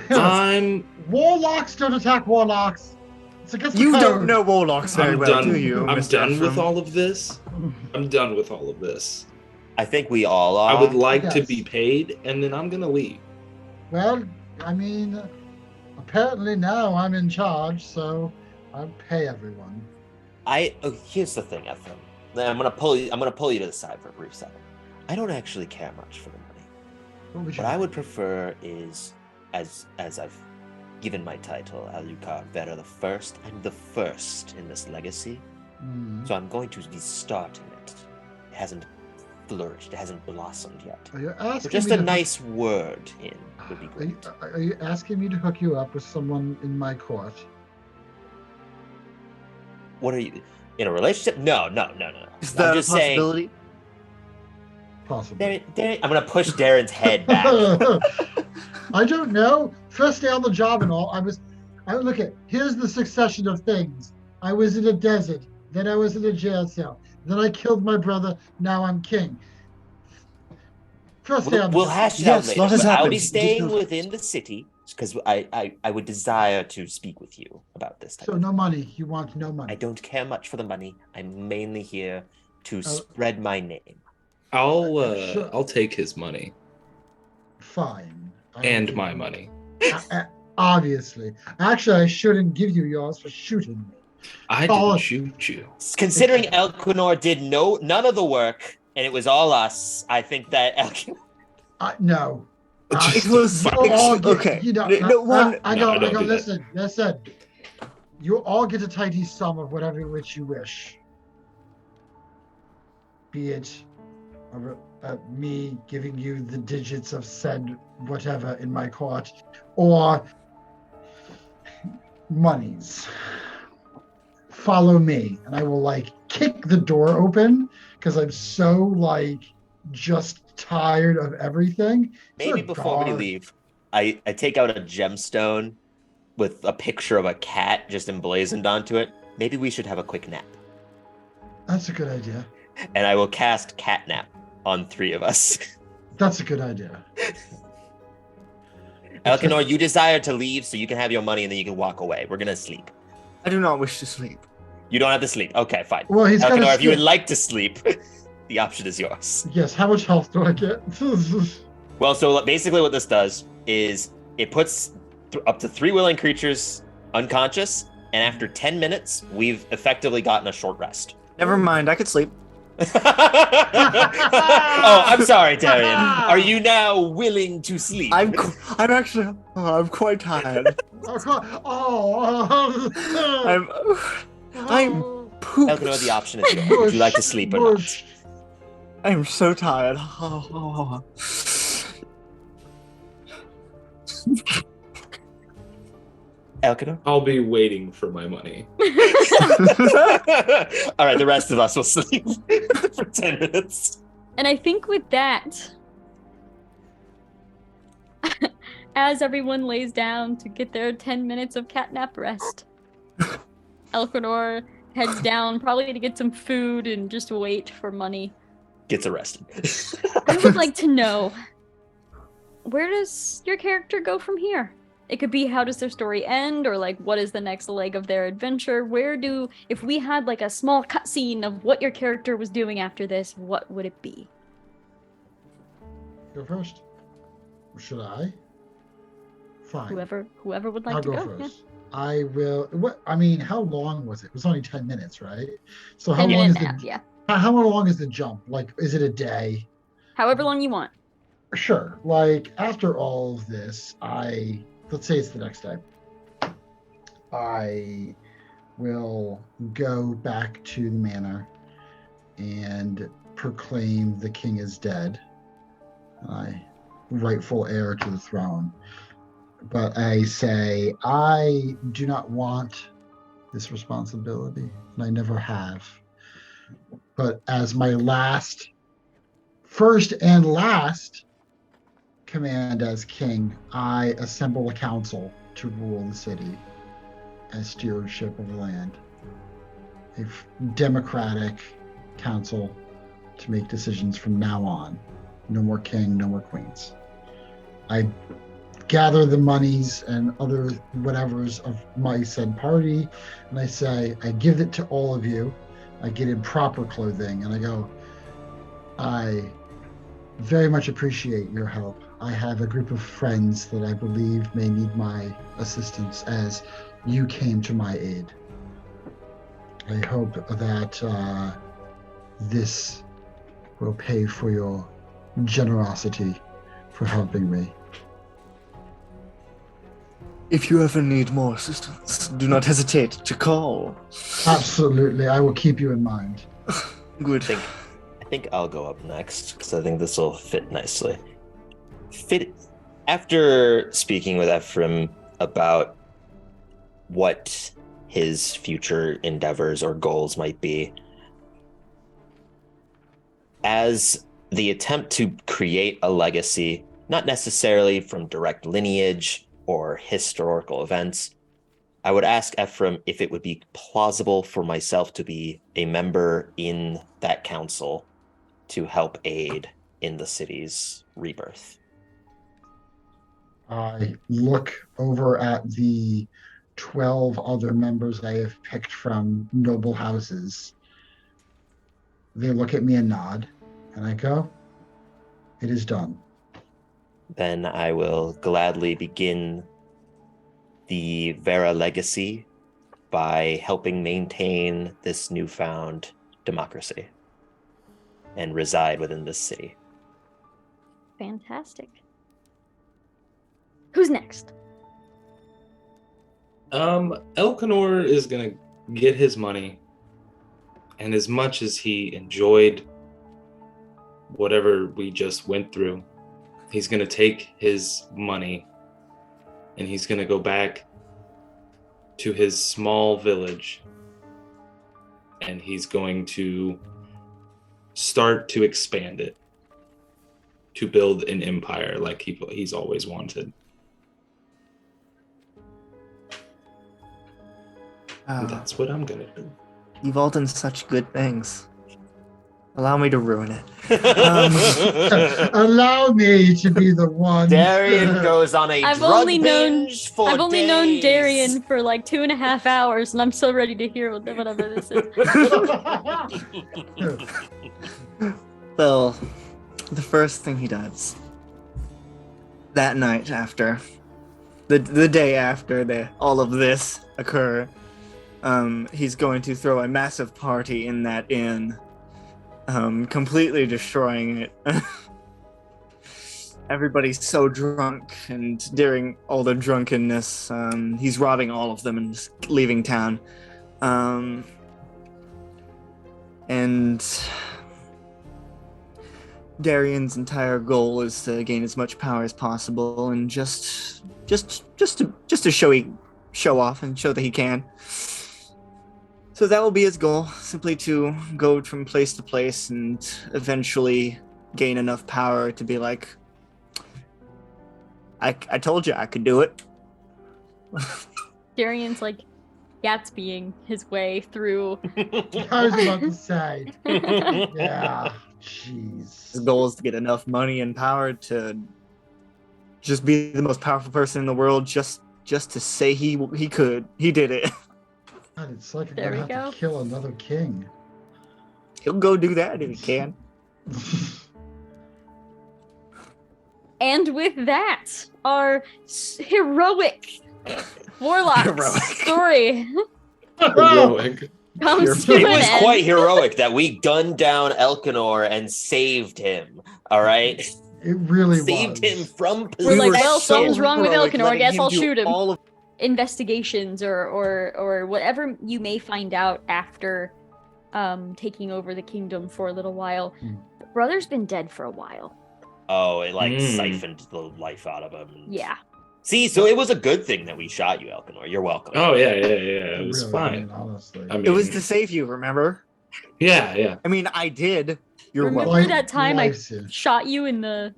I'm Warlocks don't attack warlocks. It's against the You code. don't know warlocks very I'm well, done. do you? I'm Mr. done with Efriam? all of this. I'm done with all of this. I think we all are. I would like to yes. be paid, and then I'm gonna leave. Well, I mean, apparently now I'm in charge, so I pay everyone. Here's the thing, Ephraim. I'm gonna pull you to the side for a brief second. I don't actually care much for the money. What I would prefer is, as I've given my title, Alucard Vera the First, I'm the first in this legacy. Mm. So I'm going to be starting it. It hasn't flourished, it hasn't blossomed yet. Are you So asking just me a to nice word in would be great. Are you asking me to hook you up with someone in my court? What are you in a relationship? No. Is that I'm a just saying. possibility? Possibly. Darren, I'm gonna push Darren's head back. I don't know. First day on the job and all, here's the succession of things. I was in a desert, then I was in a jail cell, then I killed my brother, now I'm king. First day on the We'll job. hash it Yes, out lot later. has But I'll happened. be Just staying go within the city because I would desire to speak with you about this type So of no money. You want no money. I don't care much for the money. I'm mainly here to Oh. spread my name. Sure. I'll take his money Fine. I will and give my you- money. Obviously. Actually, I shouldn't give you yours for shooting me. I Oh. didn't shoot you. Considering Elquinor did none of the work and it was all us, I think that Elquinor. No. It was okay. You know, No one. I No, go. don't do that. Listen. You all get a tidy sum of whatever which you wish. Be it me giving you the digits of said whatever in my court, or monies. Follow me, and I will like kick the door open because I'm so like just tired of everything. Maybe Good before we God. leave, I take out a gemstone with a picture of a cat just emblazoned onto it. Maybe we should have a quick nap. That's a good idea. And I will cast catnap on 3 of us. That's a good idea. Elquinor, you desire to leave so you can have your money and then you can walk away. We're gonna sleep. I do not wish to sleep. You don't have to sleep. Okay, fine. Well, he's gonna Elquinor, if you would skip. like to sleep, the option is yours. Yes, how much health do I get? Well, so basically what this does is it puts up to 3 willing creatures unconscious, and after 10 minutes, we've effectively gotten a short rest. Never mind. I could sleep. Oh, I'm sorry, Darian. Are you now willing to sleep? I'm quite tired. I'm pooped. Elquinor, the option is yours. Would you like to sleep or not? I'm so tired. Elquinor? I'll be waiting for my money. All right, the rest of us will sleep for 10 minutes. And I think with that, as everyone lays down to get their 10 minutes of catnap rest, Elquinor heads down probably to get some food and just wait for money. Gets arrested. I would like to know, where does your character go from here? It could be, how does their story end, or like, what is the next leg of their adventure? If we had like a small cutscene of what your character was doing after this, what would it be? Go first. Or should I? Fine. Whoever would like I'll to go go. first. I will. What? I mean, how long was it? It was only 10 minutes, right? So Yeah. how 10 long minutes is and a half, the? yeah. How long is the jump? Like, is it a day? However long you want. Sure. Like after all of this, let's say it's the next day. I will go back to the manor and proclaim the king is dead, my rightful heir to the throne. But I say, I do not want this responsibility, and I never have. But as my first and last command as king, I assemble a council to rule the city as stewardship of the land. A democratic council to make decisions from now on. No more king, no more queens. I gather the monies and other whatevers of my said party, and I say, I give it to all of you. I get in proper clothing, and I go, I very much appreciate your help. I have a group of friends that I believe may need my assistance as you came to my aid. I hope that this will pay for your generosity for helping me. If you ever need more assistance, do not hesitate to call. Absolutely, I will keep you in mind. Good. I think I'll go up next because I think this will fit nicely. After speaking with Efriam about what his future endeavors or goals might be, as the attempt to create a legacy, not necessarily from direct lineage or historical events, I would ask Efriam if it would be plausible for myself to be a member in that council to help aid in the city's rebirth. I look over at the 12 other members I have picked from noble houses. They look at me and nod, and I go, "It is done." Then I will gladly begin the Vera legacy by helping maintain this newfound democracy and reside within this city. Fantastic. Who's next? Elkanor is gonna get his money, and as much as he enjoyed whatever we just went through, he's gonna take his money and he's gonna go back to his small village, and he's going to start to expand it to build an empire like he's always wanted. And that's what I'm gonna do. You've all done such good things. Allow me to ruin it. Allow me to be the one. Darian goes on a I've drug only binge for I've only known days. Darian for like 2.5 hours, and I'm so ready to hear whatever this is. Well, the first thing he does that night after the day after all of this occur, he's going to throw a massive party in that inn, completely destroying it. Everybody's so drunk, and during all the drunkenness, he's robbing all of them and just leaving town. And Darian's entire goal is to gain as much power as possible, and just to show off and show that he can. So that will be his goal, simply to go from place to place and eventually gain enough power to be like, I told you I could do it. Darian's like Gatsbying his way through. I was about to say. Yeah. Jeez. His goal is to get enough money and power to just be the most powerful person in the world, just to say he could. He did it. God, it's like I'm There gonna we have go. to kill another king. He'll go do that if he can. And with that, our heroic warlock Heroic. story Heroic. comes to It an was end. quite heroic that we gunned down Elkanor and saved him. All right, It really saved was. him from We're possession. like, well, something's wrong with heroic, Elkanor, I letting guess him I'll do shoot him. all of Investigations or whatever you may find out after taking over the kingdom for a little while. Hmm. The brother's been dead for a while. Oh, it like Mm. siphoned the life out of him. Yeah. See, so it was a good thing that we shot you, Elkanor. You're welcome. Oh yeah. It was Really, fine. honestly. I mean, it was to save you, remember? yeah. I mean, I did. You're Remember welcome. that time I Life-saving. shot you in the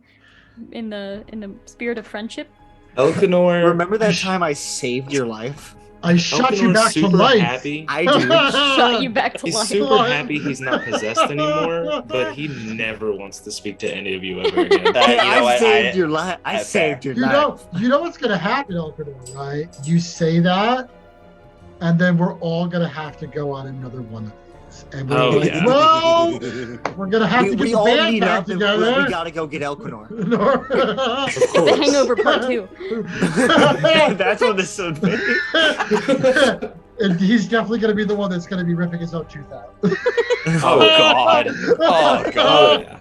spirit of friendship? Elkanor. Remember that time I saved your life? I shot you Elkanor's back to super life. happy. I do. Shot you back to He's life. super happy he's not possessed anymore, but he never wants to speak to any of you ever again. You know I what, saved your life. I Okay. saved your You life. know what's gonna happen, Elkanor, right? You say that, and then we're all gonna have to go on another one of these. And we're Oh, like, yeah. well, we're gonna have to get we the all band meet back up and together. we gotta go get Elkanor. Of The course. Hangover Part 2. That's what this would be. And he's definitely gonna be the one that's gonna be ripping his own tooth out. Oh God! Oh God! Oh yeah.